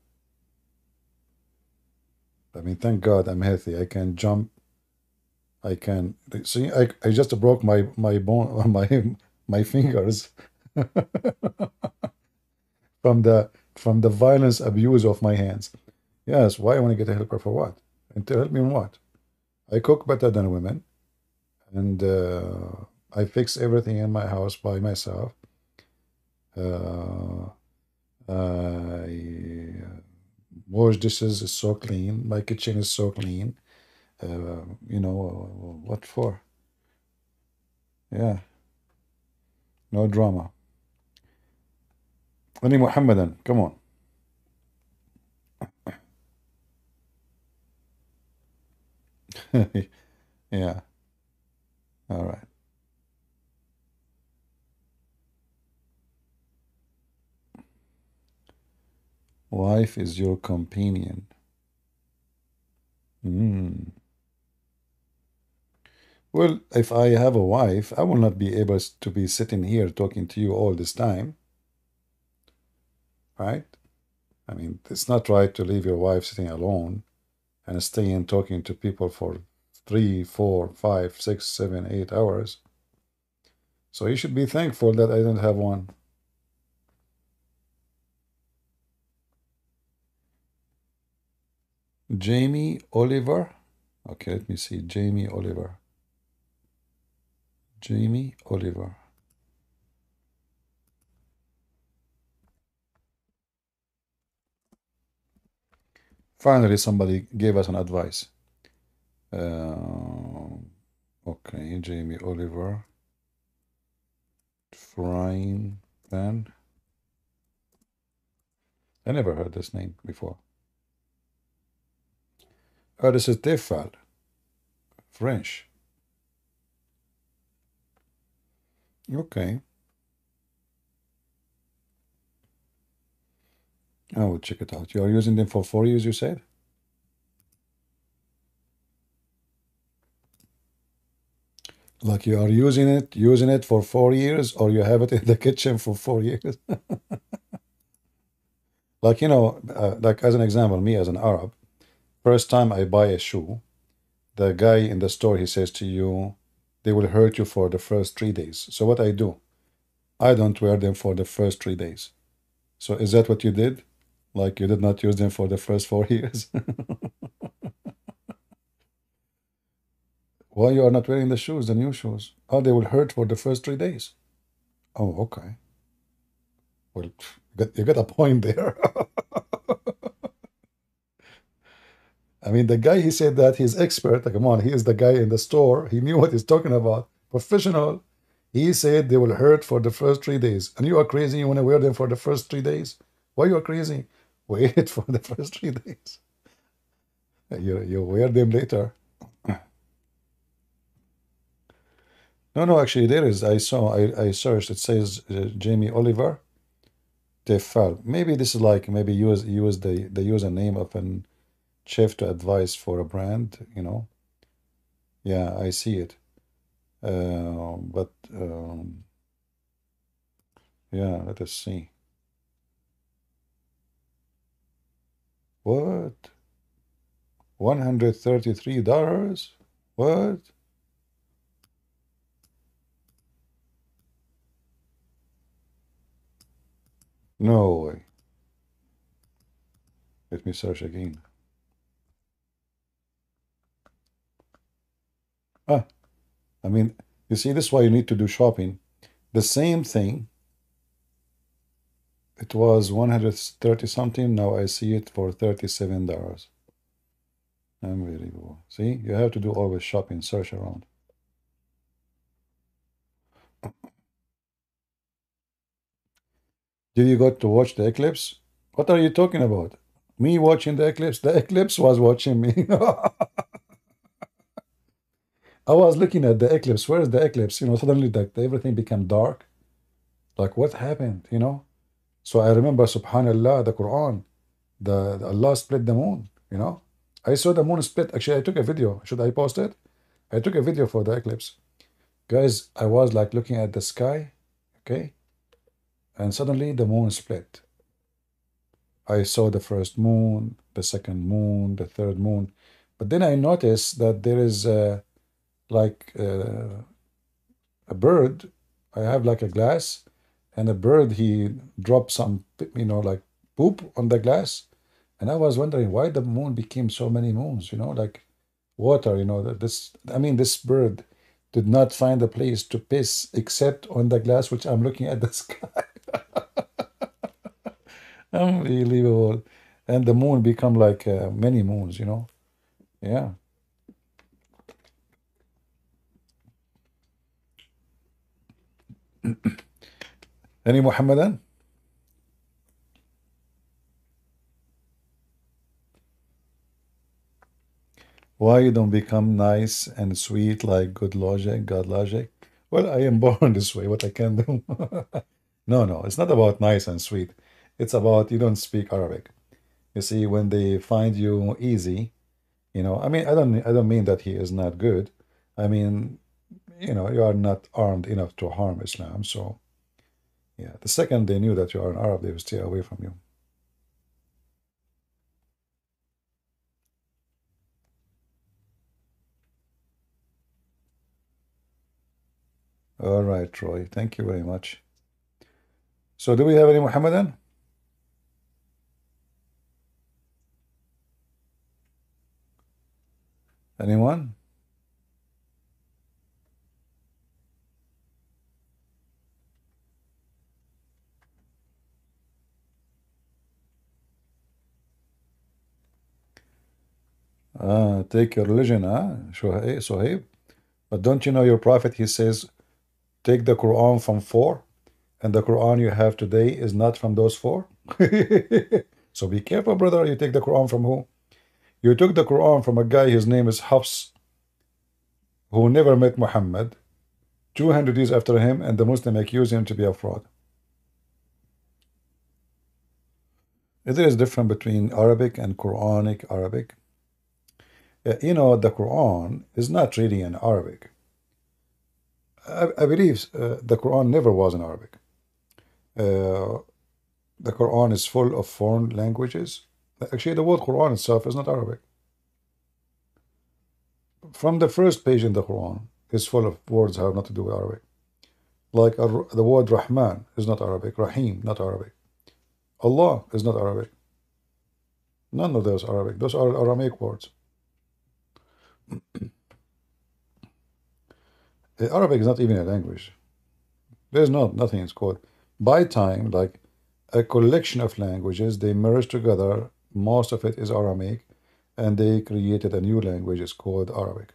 I mean, thank God I'm healthy. I can jump. I can see. I just broke my bone, my fingers from the violence abuse of my hands. Yes. Why I want to get a helper for what? And to help me in what? I cook better than women, and I fix everything in my house by myself. I wash dishes is so clean. My kitchen is so clean. You know what for? Yeah, no drama. Any Muhammadan, come on. Yeah. All right. Wife is your companion. Well, if I have a wife, I will not be able to be sitting here talking to you all this time. Right? I mean, it's not right to leave your wife sitting alone and staying talking to people for 3, 4, 5, 6, 7, 8 hours. So you should be thankful that I don't have one. Jamie Oliver. Okay, let me see. Jamie Oliver. Jamie Oliver. Finally, somebody gave us an advice. Okay, Jamie Oliver. Frying pan. I never heard this name before. Oh, this is Tefal. French. Okay. I will check it out. You are using them for 4 years, you said? Like you are using it for 4 years, or you have it in the kitchen for 4 years? Like, like as an example, me as an Arab, first time I buy a shoe, the guy in the store, he says to you, they will hurt you for the first 3 days. So what I do, I don't wear them for the first 3 days. So is that what you did? Like you did not use them for the first 4 years? Why you are not wearing the shoes, the new shoes? Oh, they will hurt for the first 3 days. Oh, okay. Well, you got a point there. I mean, the guy, he said that he's expert. Like, come on, he is the guy in the store. He knew what he's talking about. Professional. He said they will hurt for the first 3 days. And you are crazy. You want to wear them for the first 3 days? Why you are crazy? Wait for the first 3 days. You wear them later. No, actually there is. I searched. It says Jamie Oliver Tefal. Maybe this is like maybe use the username of an chef to advise for a brand. Yeah, I see it. But yeah, let us see. What? $133? What? No way. Let me search again. I mean, you see, this is why you need to do shopping. The same thing. It was 130 something. Now I see it for $37. Unbelievable. See, you have to do always shopping, search around. Did you got to watch the eclipse? What are you talking about? Me watching the eclipse? The eclipse was watching me. I was looking at the eclipse. Where is the eclipse? Suddenly everything became dark. Like what happened? So I remember, subhanallah, the Quran, the Allah split the moon. I saw the moon split. Actually, I took a video. Should I post it? I took a video for the eclipse. Guys, I was like looking at the sky, okay? And suddenly the moon split. I saw the first moon, the second moon, the third moon. But then I noticed that there is like a bird. I have like a glass, and a bird, he dropped some, like poop on the glass. And I was wondering why the moon became so many moons, like water, this bird did not find a place to piss except on the glass, which I'm looking at the sky. Unbelievable. And the moon become like many moons, Yeah. Any Muhammadan? Why you don't become nice and sweet like good logic, God logic? Well, I am born this way. What I can do? No, it's not about nice and sweet. It's about you don't speak Arabic. You see, when they find you easy, I mean, I don't mean that he is not good. I mean, you are not armed enough to harm Islam. So, yeah, the second they knew that you are an Arab, they will stay away from you. All right, Troy. Thank you very much. So, do we have any Muhammadan? Anyone? Take your religion, Sohaib. But don't you know your prophet, he says, take the Quran from 4, and the Quran you have today is not from those 4. So be careful, brother. You take the Quran from who? You took the Quran from a guy, his name is Hafs, who never met Muhammad, 200 years after him, and the Muslim accuse him to be a fraud. There is a difference between Arabic and Quranic Arabic. You know, the Quran is not really in Arabic. I believe the Quran never was in Arabic. The Quran is full of foreign languages. Actually, the word Quran itself is not Arabic. From the first page in the Quran is full of words that have nothing to do with Arabic. Like the word Rahman is not Arabic. Rahim, not Arabic. Allah is not Arabic. None of those are Arabic. Those are Aramaic words. Arabic is not even a language. There's nothing it's called. By time, like a collection of languages, they merged together. Most of it is Aramaic, and they created a new language. It's called Arabic.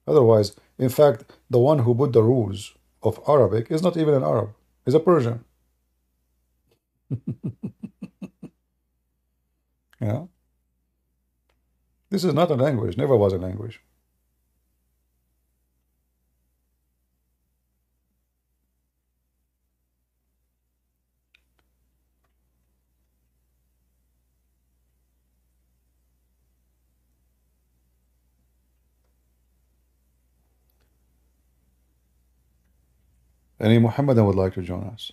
Otherwise, in fact, the one who put the rules of Arabic is not even an Arab. He's a Persian. Yeah. This is not a language. Never was a language. Any Muhammadan would like to join us?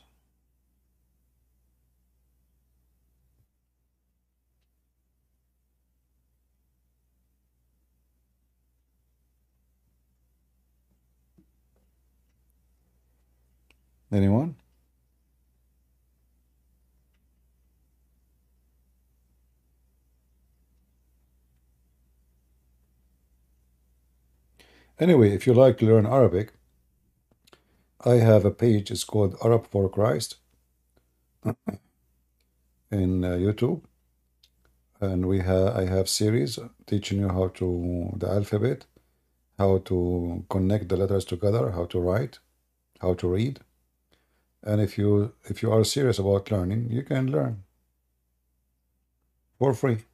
Anyone? Anyway, if you like to learn Arabic, I have a page. It's called Arab for Christ in YouTube, and I have series teaching you how to the alphabet, how to connect the letters together, how to write, how to read. And if you are serious about learning, you can learn for free.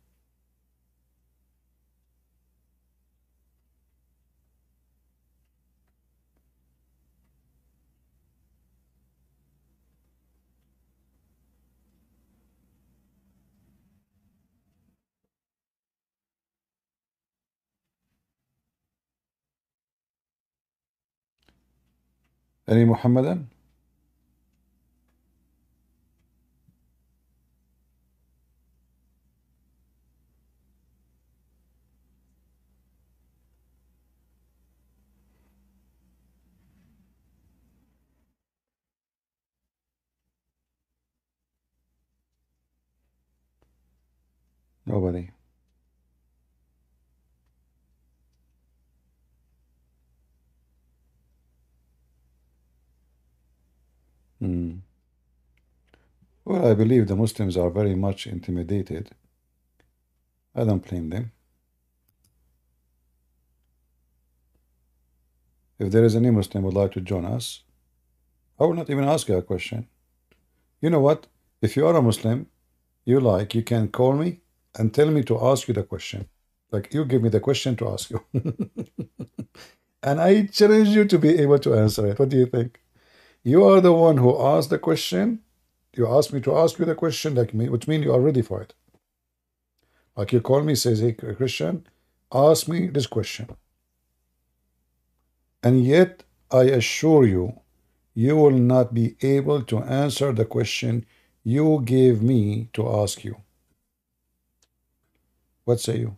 Any Muhammadan? Nobody. Well, I believe the Muslims are very much intimidated. I don't blame them. If there is any Muslim who would like to join us, I will not even ask you a question. You know what? If you are a Muslim, you can call me and tell me to ask you the question. Like, you give me the question to ask you. And I challenge you to be able to answer it. What do you think? You are the one who asked the question. You asked me to ask you the question, like me, which means you are ready for it. Like, you call me, says, hey, Christian, ask me this question. And yet, I assure you, you will not be able to answer the question you gave me to ask you. What say you?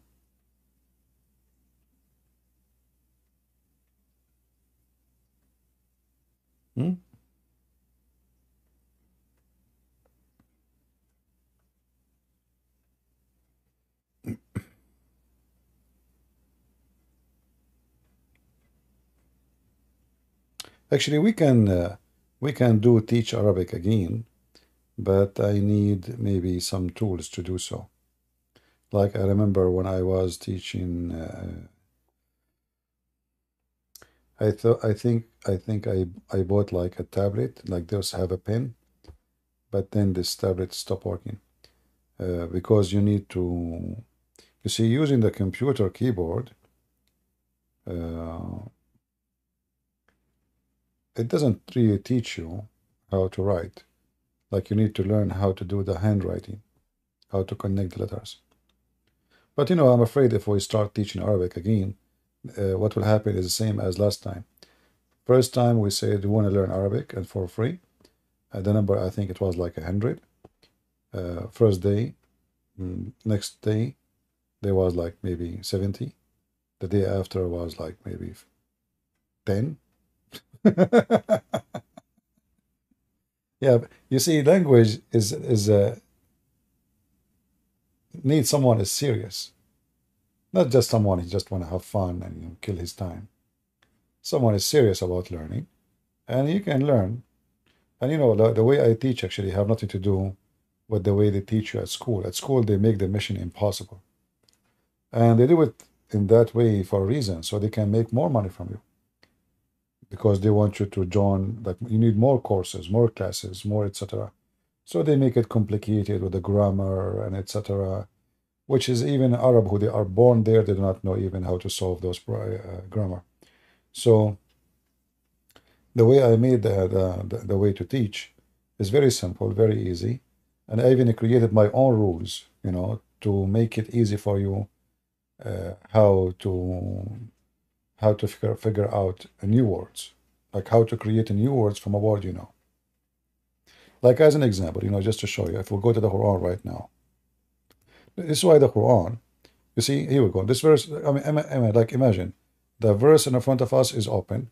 Actually, we can do teach Arabic again, but I need maybe some tools to do so. Like, I remember when I was teaching, I think I bought like a tablet, like those have a pen, but then this tablet stopped working because you need to You see, using the computer keyboard, it doesn't really teach you how to write. Like you need to learn how to do the handwriting, how to connect the letters. But I'm afraid if we start teaching Arabic again, what will happen is the same as last time. First time we said we want to learn Arabic and for free. The number, I think it was like 100. First day, next day, there was like maybe 70. The day after was like maybe 10. Yeah, you see, language is needs someone is serious, not just someone who just want to have fun and kill his time. Someone is serious about learning, and you can learn. And the way I teach actually have nothing to do with the way they teach you at school. At school, they make the mission impossible, and they do it in that way for a reason, so they can make more money from you. Because they want you to join, like you need more courses, more classes, more etc. So they make it complicated with the grammar and etc. Which is even Arab who they are born there, they do not know even how to solve those grammar. So the way I made the way to teach is very simple, very easy, and I even created my own rules, to make it easy for you how to figure out new words, like how to create a new words from a word you know. Like as an example, just to show you, if we go to the Quran right now, this is why the Quran, you see, here we go. This verse, like imagine the verse in front of us is open.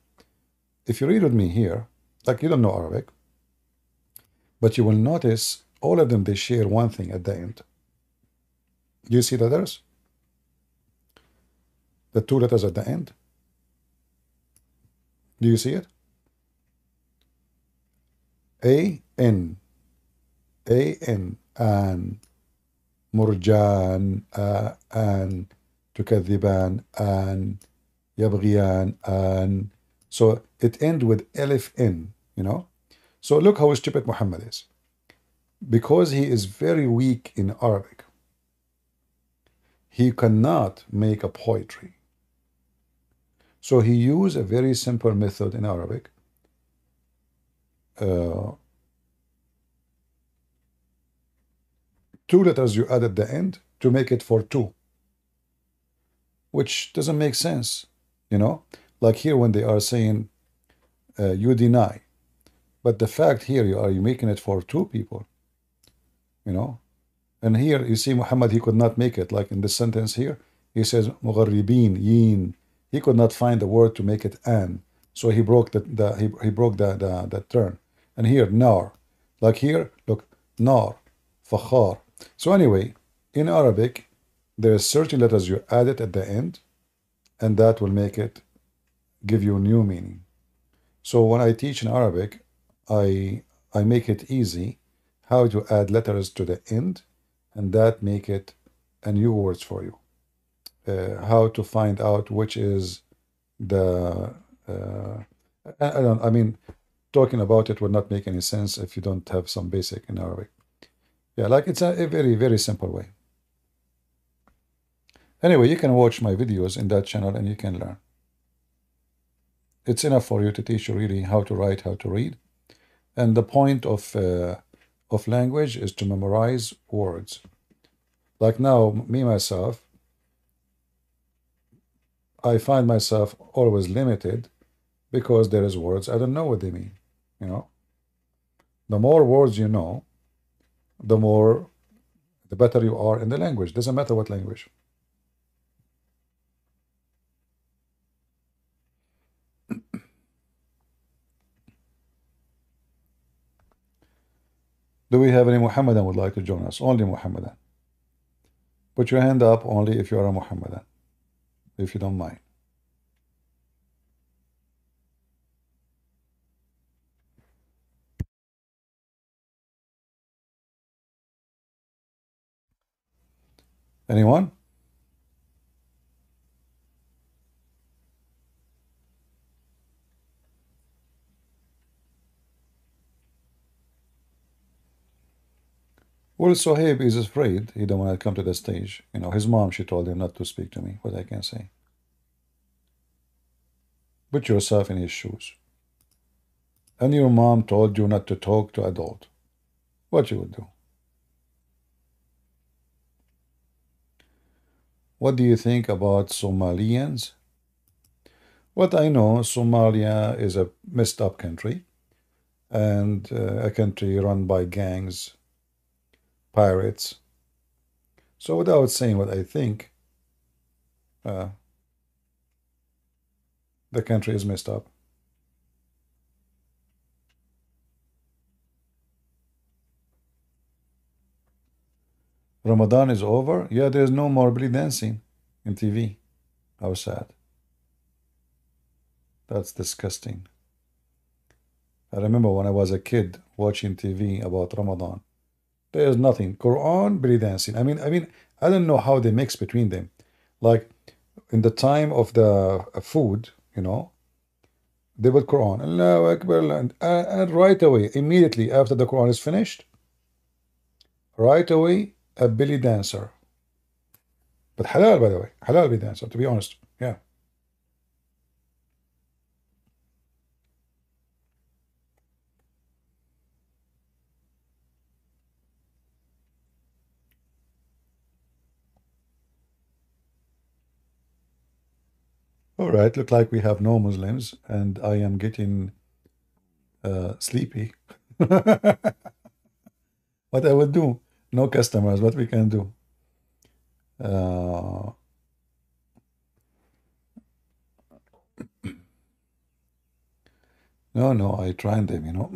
If you read with me here, like you don't know Arabic, but you will notice all of them, they share one thing at the end. Do you see the letters? The two letters at the end. Do you see it? A-N. A-N. An. مرجان an تكذبان an يبغيان an. So it ends with alif n, So look how stupid Muhammad is. Because he is very weak in Arabic, he cannot make a poetry. So he used a very simple method in Arabic. Two letters you add at the end to make it for two, which doesn't make sense, Like here when they are saying you deny, but the fact here you making it for two people, And here you see Muhammad, he could not make it. Like in this sentence here, he says مغربين yin. He could not find the word to make it an, so he broke he broke the turn. And here nar, like here, look, nar, fakhar. So anyway, in Arabic, there are certain letters you add it at the end, and that will make it give you new meaning. So when I teach in Arabic, I make it easy how to add letters to the end, and that make it a new words for you. How to find out which is the I mean, talking about it would not make any sense if you don't have some basic in Arabic. Yeah, like it's a very, very simple way. Anyway, you can watch my videos in that channel and you can learn. It's enough for you to teach you really how to write, how to read. And the point of language is to memorize words. Like now, me, myself, I find myself always limited because there is words I don't know what they mean, The more words you know, the better you are in the language. Doesn't matter what language. Do we have any Muhammadan would like to join us? Only Muhammadan. Put your hand up only if you are a Muhammadan, if you don't mind. Anyone? Well, Sohaib is afraid. He don't want to come to the stage. You know, his mom, she told him not to speak to me. What I can say? Put yourself in his shoes. And your mom told you not to talk to adult. What you would do? What do you think about Somalians? What I know, Somalia is a messed up country and a country run by gangs, pirates. So without saying what I think, the country is messed up. Ramadan is over? Yeah, there's no more belly dancing in TV. How sad. That's disgusting. I remember when I was a kid watching TV about Ramadan. There's nothing. Quran, belly dancing. I mean, I don't know how they mix between them. Like in the time of the food, you know, they would Quran, Allahu Akbar, and right away, immediately after the Quran is finished, right away, a belly dancer. But halal, by the way, halal belly dancer, to be honest. Yeah. All right, look like we have no Muslims, and I am getting sleepy. What I would do? No customers. What we can do? No, I trained them, you know.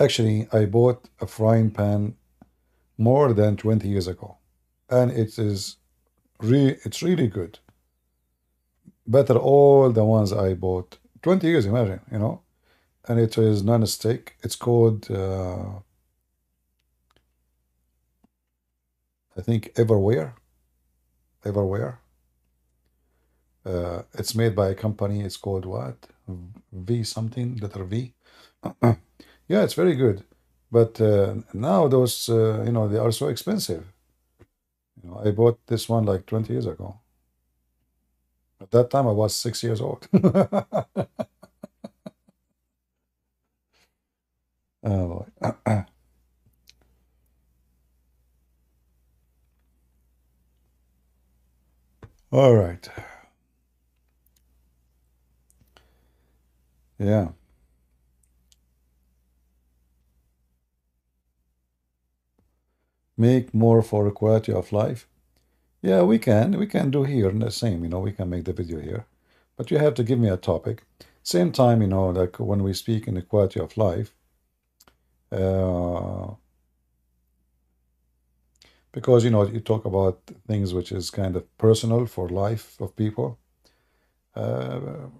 Actually, I bought a frying pan more than 20 years ago, and it's really good. Better all the ones I bought 20 years, imagine, you know. And it is non-stick. It's called I think Everware. It's made by a company. It's called what? V something, letter V. Yeah, it's very good. But now those, you know, they are so expensive. You know, I bought this one like 20 years ago. At that time, I was 6 years old. Oh boy. All right. Yeah. Make more for quality of life. Yeah, we can do here the same, you know, we can make the video here. But you have to give me a topic. Same time, you know, like when we speak in the quality of life, because, you know, you talk about things which is kind of personal for life of people. You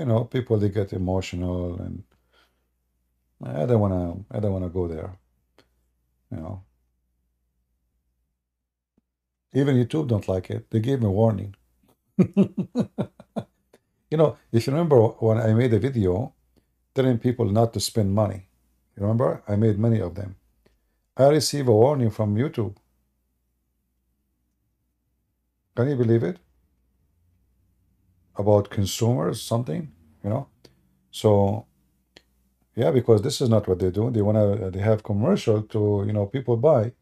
know, people, they get emotional, and I don't wanna go there, you know. Even YouTube don't like it. They gave me a warning. You know, if you remember when I made a video telling people not to spend money, you remember? I made many of them. I received a warning from YouTube. Can you believe it? About consumers, something, you know? So, yeah, because this is not what they do. They have commercial to, you know, people buy.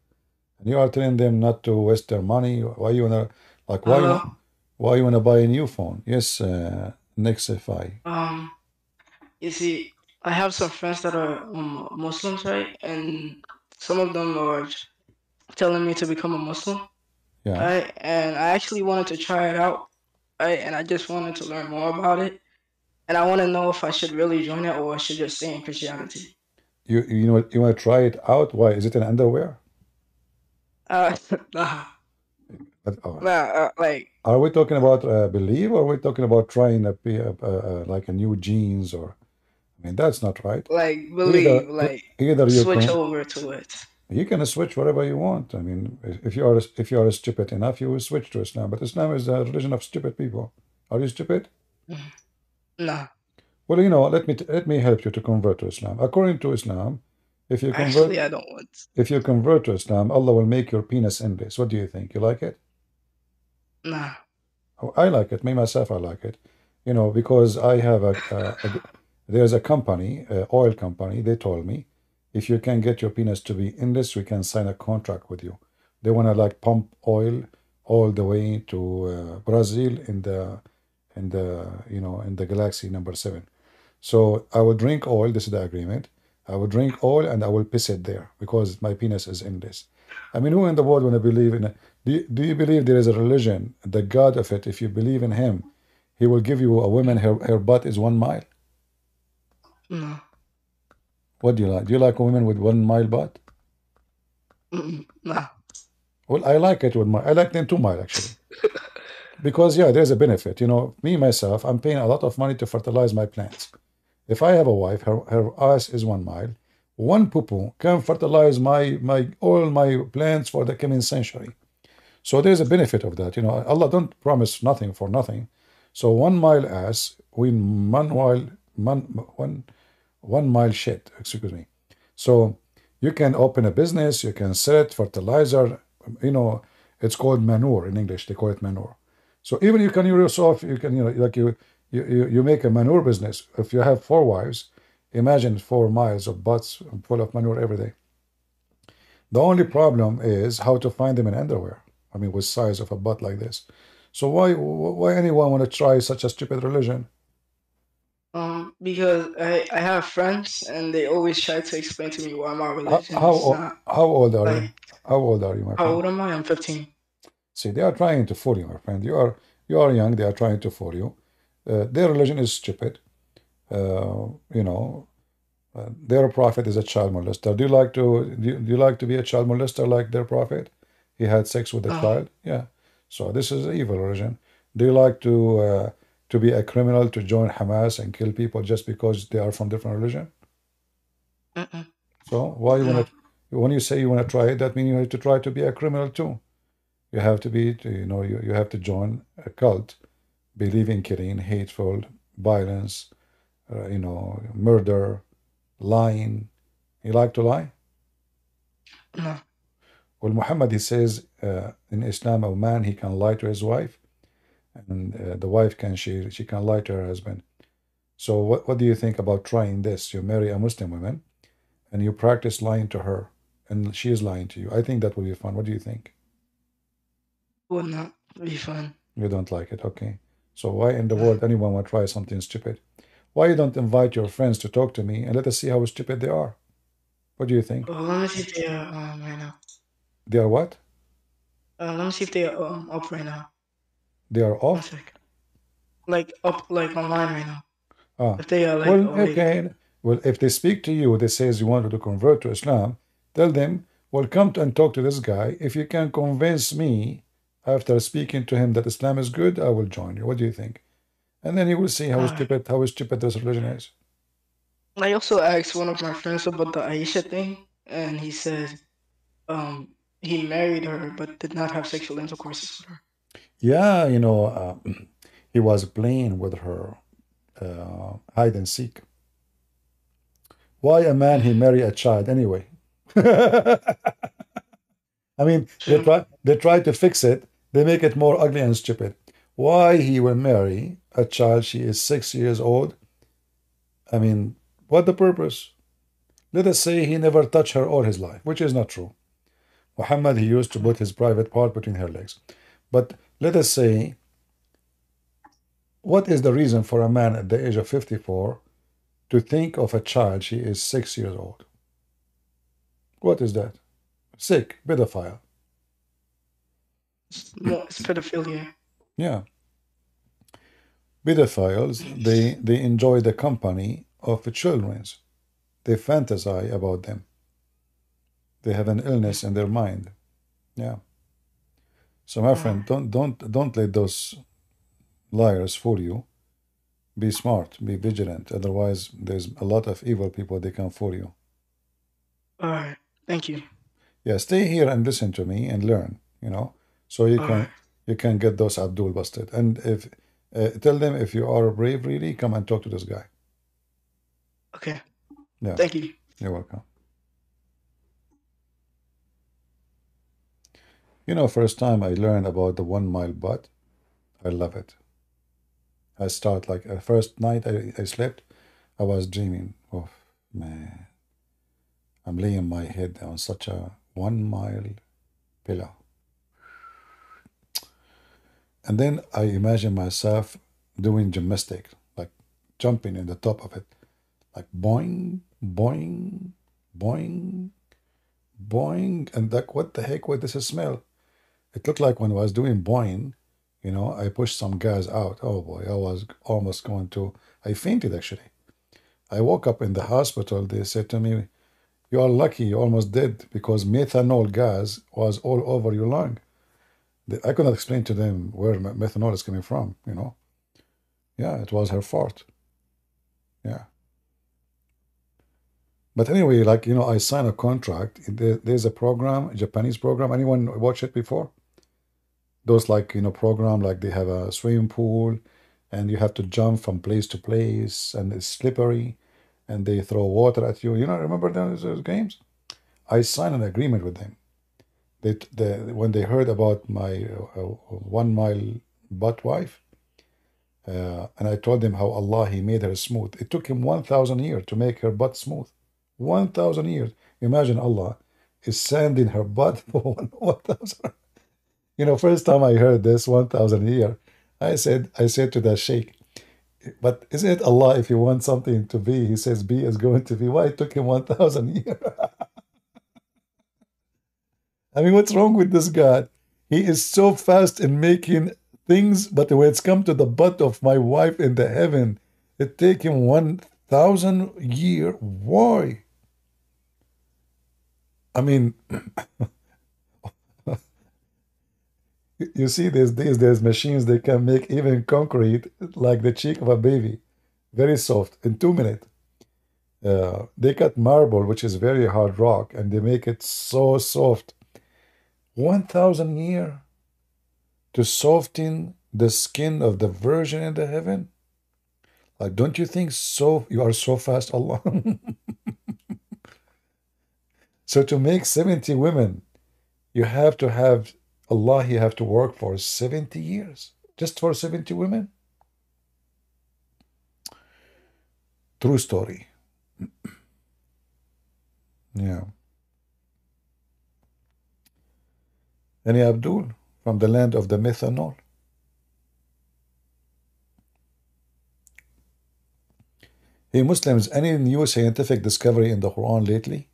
And you are telling them not to waste their money. Why you wanna, like, why you wanna buy a new phone? Yes, Nexify. You see, I have some friends that are Muslims, right? And some of them are telling me to become a Muslim, Yeah. right? And I actually wanted to try it out, right? And I just wanted to learn more about it. And I want to know if I should really join it or I should just stay in Christianity. You know, you want to try it out? Why? Is it an underwear? Nah. Oh. Like. Are we talking about belief, or are we talking about trying like a new jeans? Or, I mean, that's not right. Like believe, either you switch over to it. You can switch whatever you want. I mean, if you are stupid enough, you will switch to Islam. But Islam is a religion of stupid people. Are you stupid? No. Well, you know, let me help you to convert to Islam. According to Islam, If you convert, Actually, I don't want. if you convert to Islam, Allah will make your penis endless. What do you think? You like it? Nah. Oh, I like it. Me myself, I like it. You know, because I have there's a company, oil company. They told me, if you can get your penis to be endless, we can sign a contract with you. They want to like pump oil all the way to Brazil in the galaxy number 7. So I will drink oil. This is the agreement. I will drink oil and I will piss it there because my penis is endless. I mean, who in the world want to believe in it? Do you believe there is a religion, the God of it, if you believe in him, he will give you a woman, her butt is 1 mile? No. What do you like? Do you like a woman with 1 mile butt? Nah. Well, I like it with I like them 2 mile actually. Because yeah, there's a benefit. You know, me myself, I'm paying a lot of money to fertilize my plants. If I have a wife, her ass is 1 mile. One poo-poo can fertilize all my plants for the coming century. So there's a benefit of that. You know, Allah don't promise nothing for nothing. So 1 mile ass, win 1 mile shit. Excuse me. So you can open a business. You can sell it fertilizer. You know, it's called manure in English. They call it manure. So even you can yourself, you can like you make a manure business. If you have 4 wives, imagine 4 miles of butts full of manure every day. The only problem is how to find them in underwear. I mean, with size of a butt like this. So why anyone want to try such a stupid religion? Because I have friends and they always try to explain to me why my religion How is not how old are you? like. How old are you, my How friend? old am I? I'm 15. See, they are trying to fool you, my friend. You are young. They are trying to fool you. Their religion is stupid. You know, their prophet is a child molester. Do you like to be a child molester like their prophet? He had sex with a Oh, child. Yeah. So this is an evil religion. Do you like to be a criminal to join Hamas and kill people just because they are from different religion? mm-mm. So why you No. want to? When you say you want to try it, that means you have to try to be a criminal too. You have to be, you have to join a cult, believe in killing, hateful, violence, murder, lying. You like to lie? No. Well, Muhammad, he says in Islam, a man, he can lie to his wife, and the wife she can lie to her husband. So what do you think about trying this? You marry a Muslim woman, and you practice lying to her, and she is lying to you. I think that will be fun. What do you think? Would not be fun. You don't like it, okay. So why in the world anyone would try something stupid? Why you don't invite your friends to talk to me and let us see how stupid they are? What do you think? Well, let me see if they are right now. They are what? Let me see if they are up right now. They are 1 off? sec. Like up, like online right now. Ah, If they are like well, awake. okay. Well, if they speak to you, they says you wanted to convert to Islam, tell them, well, come and talk to this guy. If you can convince me after speaking to him that Islam is good, I will join you. What do you think? And then he will see how Alright. stupid this religion is. I also asked one of my friends about the Aisha thing, and he said he married her but did not have sexual intercourses with her. Yeah, he was playing with her hide and seek. Why a man he marry a child anyway? I mean, True. they try to fix it. They make it more ugly and stupid. Why he will marry a child? She is 6 years old. I mean, what the purpose? Let us say he never touched her all his life, which is not true. Muhammad, he used to put his private part between her legs. But let us say, what is the reason for a man at the age of 54 to think of a child she is 6 years old? What is that? Sick, pedophile. It's pedophilia. Yeah. Pedophiles, they enjoy the company of children. They fantasize about them. They have an illness in their mind. Yeah. So my friend, don't let those liars fool you. Be smart, be vigilant. Otherwise, there's a lot of evil people, they can fool you. All right. Thank you. Yeah, stay here and listen to me and learn, so you can get those Abdul busted. And if tell them if you are brave, really, come and talk to this guy. Okay. Yeah. Thank you. You're welcome. First time I learned about the 1 mile butt, I love it. I start like first night I slept, I was dreaming. Oh man, I'm laying my head on such a 1 mile pillow. And then I imagine myself doing gymnastics, like jumping in the top of it, like boing, boing, boing, boing. And like, what the heck was this smell? It looked like when I was doing boing, I pushed some gas out. Oh boy, I was almost going to, I fainted actually. I woke up in the hospital. They said to me, "You are lucky, you almost dead because methanol gas was all over your lung." I could not explain to them where methanol is coming from, Yeah, it was her fault. Yeah. But anyway, like, I signed a contract. There's a program, a Japanese program. Anyone watch it before? Those like, program, like they have a swimming pool and you have to jump from place to place and it's slippery and they throw water at you. Remember those games? I signed an agreement with them. When they heard about my 1 mile butt wife, and I told them how Allah, He made her smooth. It took Him 1,000 years to make her butt smooth. 1,000 years. Imagine Allah is sanding her butt for 1,000. First time I heard this 1,000 years, I said to the sheikh, but isn't it Allah, if you want something to be, He says be is going to be. Why it took Him 1,000 years? I mean, what's wrong with this God? He is so fast in making things, but when it's come to the butt of my wife in the heaven, it take Him 1,000 years. Why? I mean, you see, there's machines that can make even concrete like the cheek of a baby, very soft in 2 minutes. They cut marble, which is very hard rock, and they make it so soft. 1,000 years to soften the skin of the virgin in the heaven? Like, don't you think you are so fast, Allah? So to make 70 women, you have to have Allah, you have to work for 70 years just for 70 women? True story. Yeah. Any Abdul from the land of the methanol? Hey Muslims, any new scientific discovery in the Quran lately?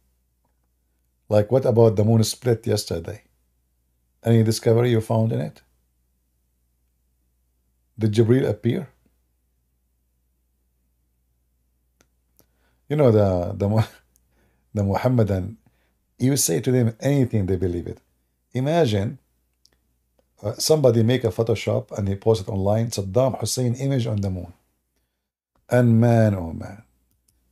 Like what about the moon split yesterday? Any discovery you found in it? Did Jibreel appear? The Muhammadan, you say to them anything, they believe it. Imagine somebody make a Photoshop and he post it online, Saddam Hussein image on the moon. And man, oh man,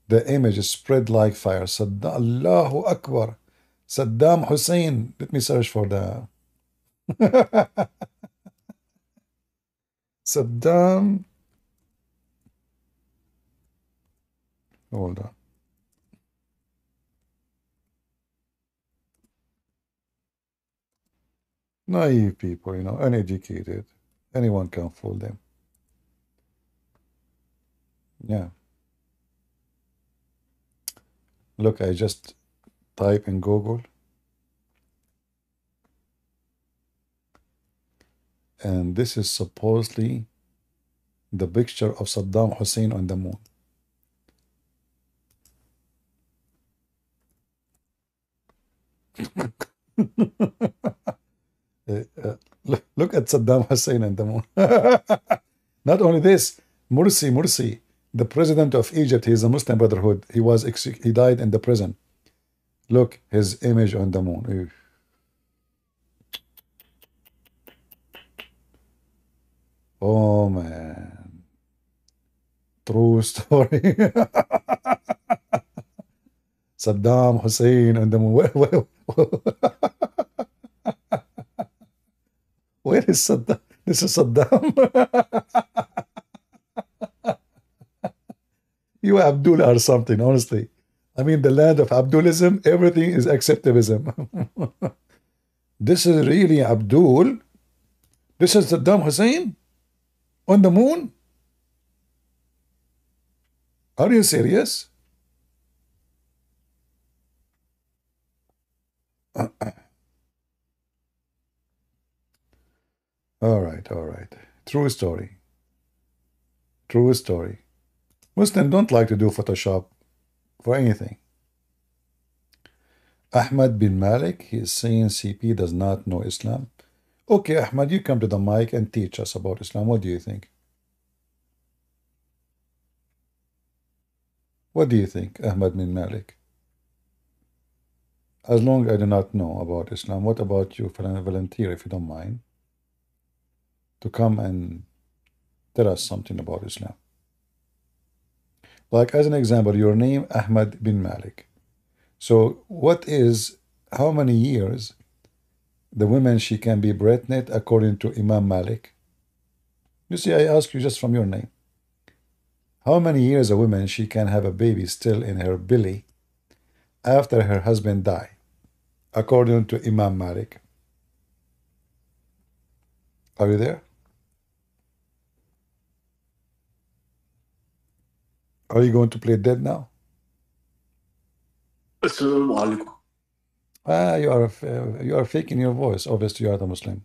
the image is spread like fire. Allahu Akbar. Saddam Hussein. Let me search for the Saddam. Hold on. Naive people, uneducated. Anyone can fool them. Yeah. Look, I just type in Google. And this is supposedly the picture of Saddam Hussein on the moon. Look at Saddam Hussein on the moon. Not only this, Mursi, the president of Egypt, he's a Muslim Brotherhood. He died in the prison. Look, his image on the moon. Oh man, true story. Saddam Hussein on the moon. Where is Saddam? This is Saddam. You Abdul are something, honestly. I mean, the land of Abdulism, everything is acceptivism. This is really Abdul. This is Saddam Hussein on the moon. Are you serious? All right. True story. True story. Muslims don't like to do Photoshop for anything. Ahmad bin Malik, he is saying CP does not know Islam. Okay, Ahmad, you come to the mic and teach us about Islam. What do you think? What do you think, Ahmad bin Malik? As long as I do not know about Islam, what about you, volunteer, if you don't mind, to come and tell us something about Islam? Like, as an example, your name, Ahmad bin Malik. So how many years the woman she can be pregnant according to Imam Malik? You see, I ask you just from your name. How many years a woman she can have a baby still in her belly after her husband die, according to Imam Malik? Are you there? Are you going to play dead now? Assalamu alaikum. You are faking your voice. Obviously, you are the Muslim.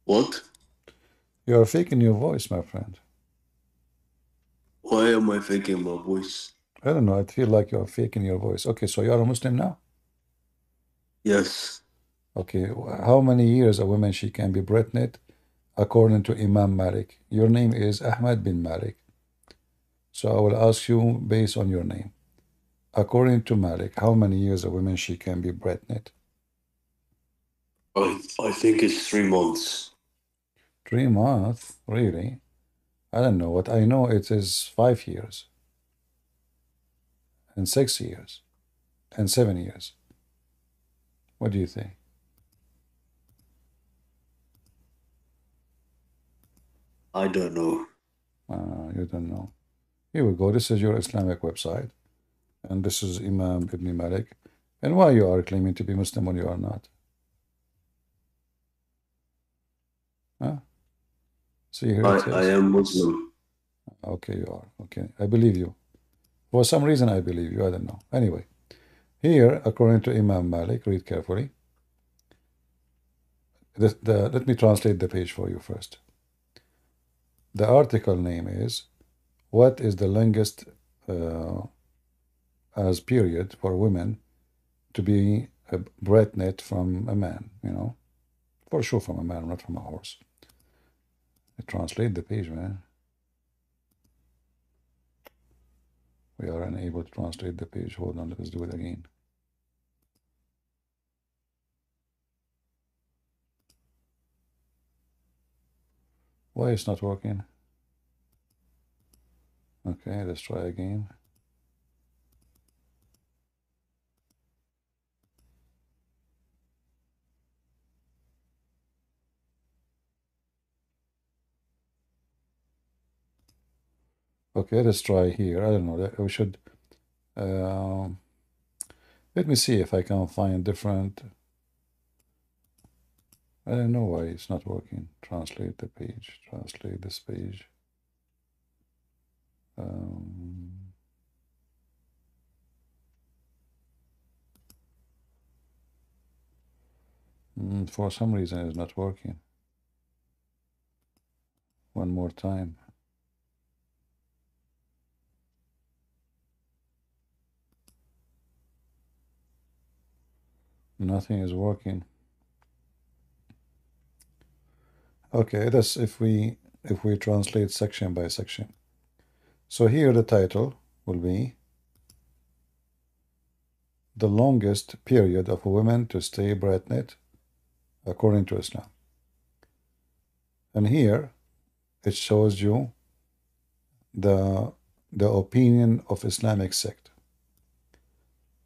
What? You are faking your voice, my friend. Why am I faking my voice? I don't know. I feel like you are faking your voice. Okay, so you are a Muslim now? Yes. Okay, how many years a woman she can be pregnant according to Imam Malik? Your name is Ahmad bin Malik. So I will ask you based on your name. According to Malik, how many years a woman she can be pregnant? I think it's 3 months. 3 months? Really? I don't know. What I know it is 5 years. And 6 years. And 7 years. What do you think? I don't know. You don't know. Here we go. This is your Islamic website. And this is Imam Ibn Malik. And why you are claiming to be Muslim when you are not? Huh? See here it says. I am Muslim. Okay, you are. Okay, I believe you. For some reason, I believe you. I don't know. Anyway, here, according to Imam Malik, read carefully. Let me translate the page for you first. The article name is, what is the longest as period for women to be pregnant from a man, for sure from a man, not from a horse. I translate the page, man. We are unable to translate the page. Hold on, let's do it again. Why it's not working? Okay, let's try again. Okay, let's try here. I don't know. We should. Let me see if I can find different. I don't know why it's not working. Translate the page. Translate this page. For some reason, it's not working. One more time. Nothing is working. Okay, that's if we translate section by section. So here the title will be the longest period of a woman to stay pregnant according to Islam. And here it shows you the opinion of Islamic sect.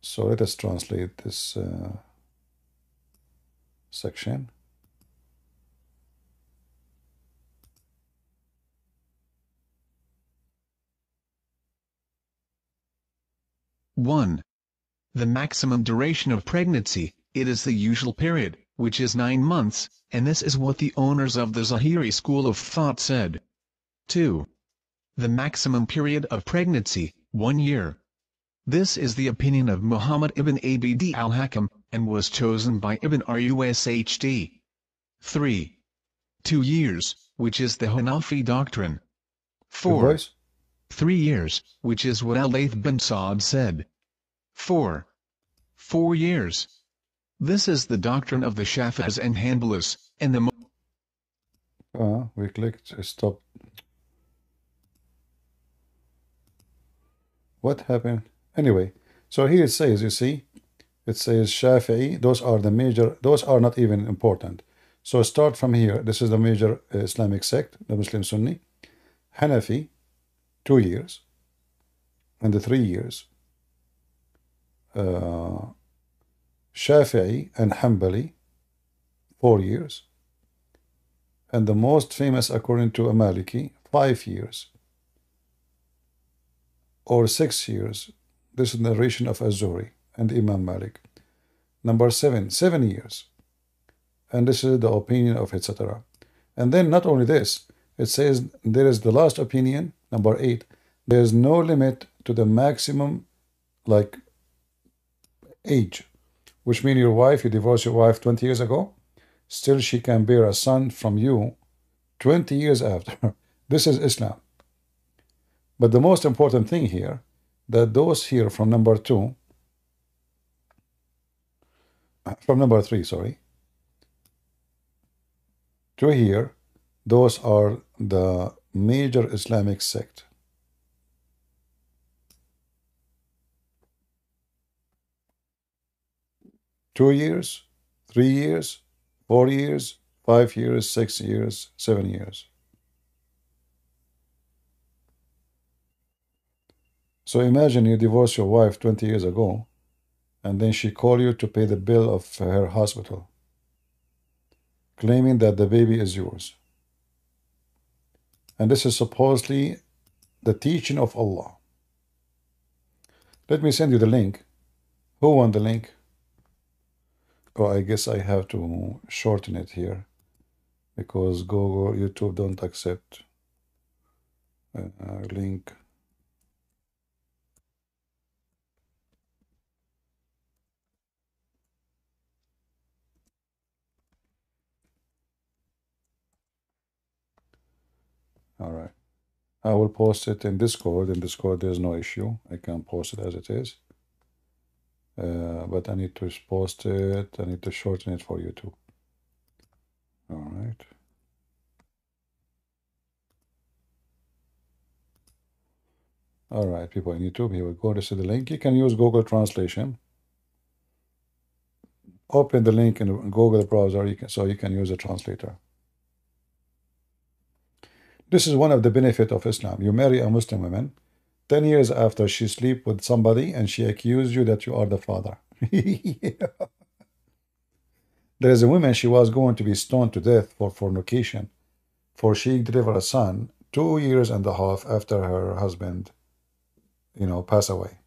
So let us translate this section. One. The maximum duration of pregnancy it is the usual period, which is 9 months, and this is what the owners of the Zahiri school of thought said. 2. The maximum period of pregnancy, 1 year. This is the opinion of Muhammad ibn Abd al-Hakam, and was chosen by Ibn Rushd. 3. 2 years, which is the Hanafi doctrine. 4. 3 years, which is what Al-Layth bin Sa'd said. 4. 4 years. This is the doctrine of the Shafi'is and Hanbalis, and the we clicked stop. What happened? Anyway, so here it says, you see, it says Shafi'i, those are the major, those are not even important. So start from here. This is the major Islamic sect, the Muslim Sunni. Hanafi, 2 years, and the 3 years. Shafi'i and Hanbali, 4 years. And the most famous, according to a Maliki, 5 years. Or 6 years. This is the narration of Az-Zuhri and Imam Malik. Number 7, 7 years. And this is the opinion of etc. And then not only this, it says there is the last opinion, number 8. There is no limit to the maximum, like, age. Which means your wife, you divorced your wife 20 years ago, still she can bear a son from you 20 years after. This is Islam. But the most important thing here, that those here from number 2, from number 3, sorry, to here, those are the major Islamic sect. Two years, 3 years, 4 years, 5 years, 6 years, 7 years. So imagine you divorce your wife 20 years ago, and then she called you to pay the bill of her hospital, claiming that the baby is yours. And this is supposedly the teaching of Allah. Let me send you the link. Who want the link? Oh, I guess I have to shorten it here because Google, YouTube don't accept link. All right. I will post it in Discord. In Discord, there's no issue. I can post it as it is. But I need to post it. I need to shorten it for you too. All right. All right, people on YouTube, here we go. This is the link. You can use Google Translation. Open the link in Google browser so you can use a translator. This is one of the benefits of Islam. You marry a Muslim woman, 10 years after she sleep with somebody and she accused you that you are the father. Yeah. There is a woman, she was going to be stoned to death for fornication, for she delivered a son 2.5 years after her husband, passed away.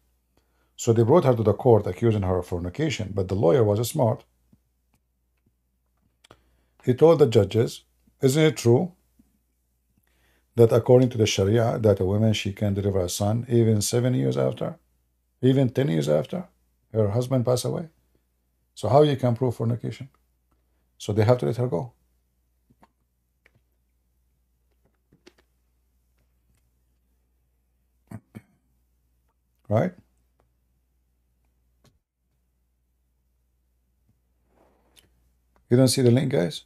So they brought her to the court accusing her of fornication, but the lawyer was smart. He told the judges, isn't it true that according to the Sharia, that a woman, she can deliver a son even 7 years after, even 10 years after her husband passed away? So how you can prove fornication? So they have to let her go. Right? You don't see the link, guys?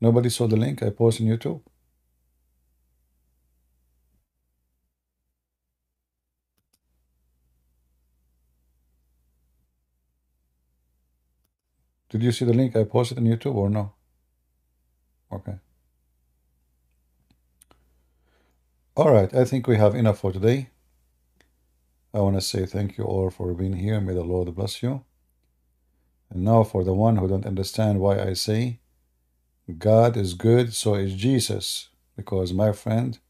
Nobody saw the link I posted on YouTube? Did you see the link I posted on YouTube or no? Okay. All right, I think we have enough for today. I want to say thank you all for being here. May the Lord bless you. And now for the one who don't understand why I say God is good, so is Jesus, because my friend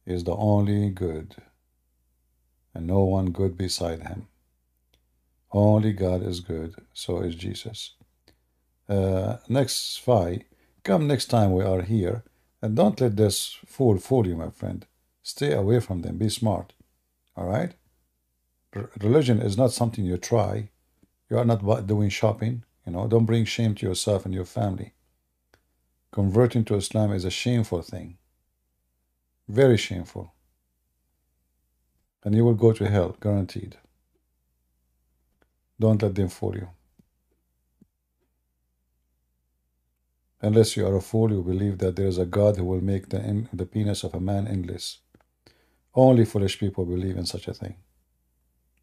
is the only good, and no one good beside him. Only God is good. So is Jesus. Next fight. Come next time we are here, and don't let this fool you, my friend. Stay away from them. Be smart. All right? Religion is not something you try. You are not doing shopping. Don't bring shame to yourself and your family. Converting to Islam is a shameful thing. Very shameful. And you will go to hell, guaranteed. Don't let them fool you. Unless you are a fool, you believe that there is a God who will make the penis of a man endless. Only foolish people believe in such a thing.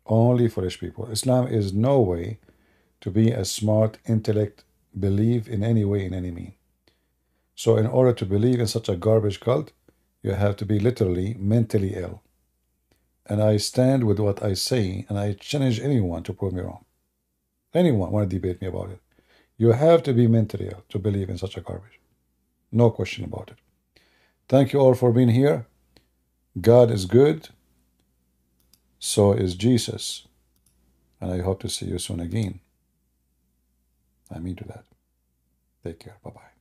Only foolish people. Islam is no way to be a smart intellect, believe in any way, in any mean. So in order to believe in such a garbage cult, you have to be literally mentally ill. And I stand with what I say, and I challenge anyone to prove me wrong. Anyone want to debate me about it. You have to be mentally ill to believe in such a garbage. No question about it. Thank you all for being here. God is good. So is Jesus. And I hope to see you soon again. I mean to that. Take care. Bye-bye.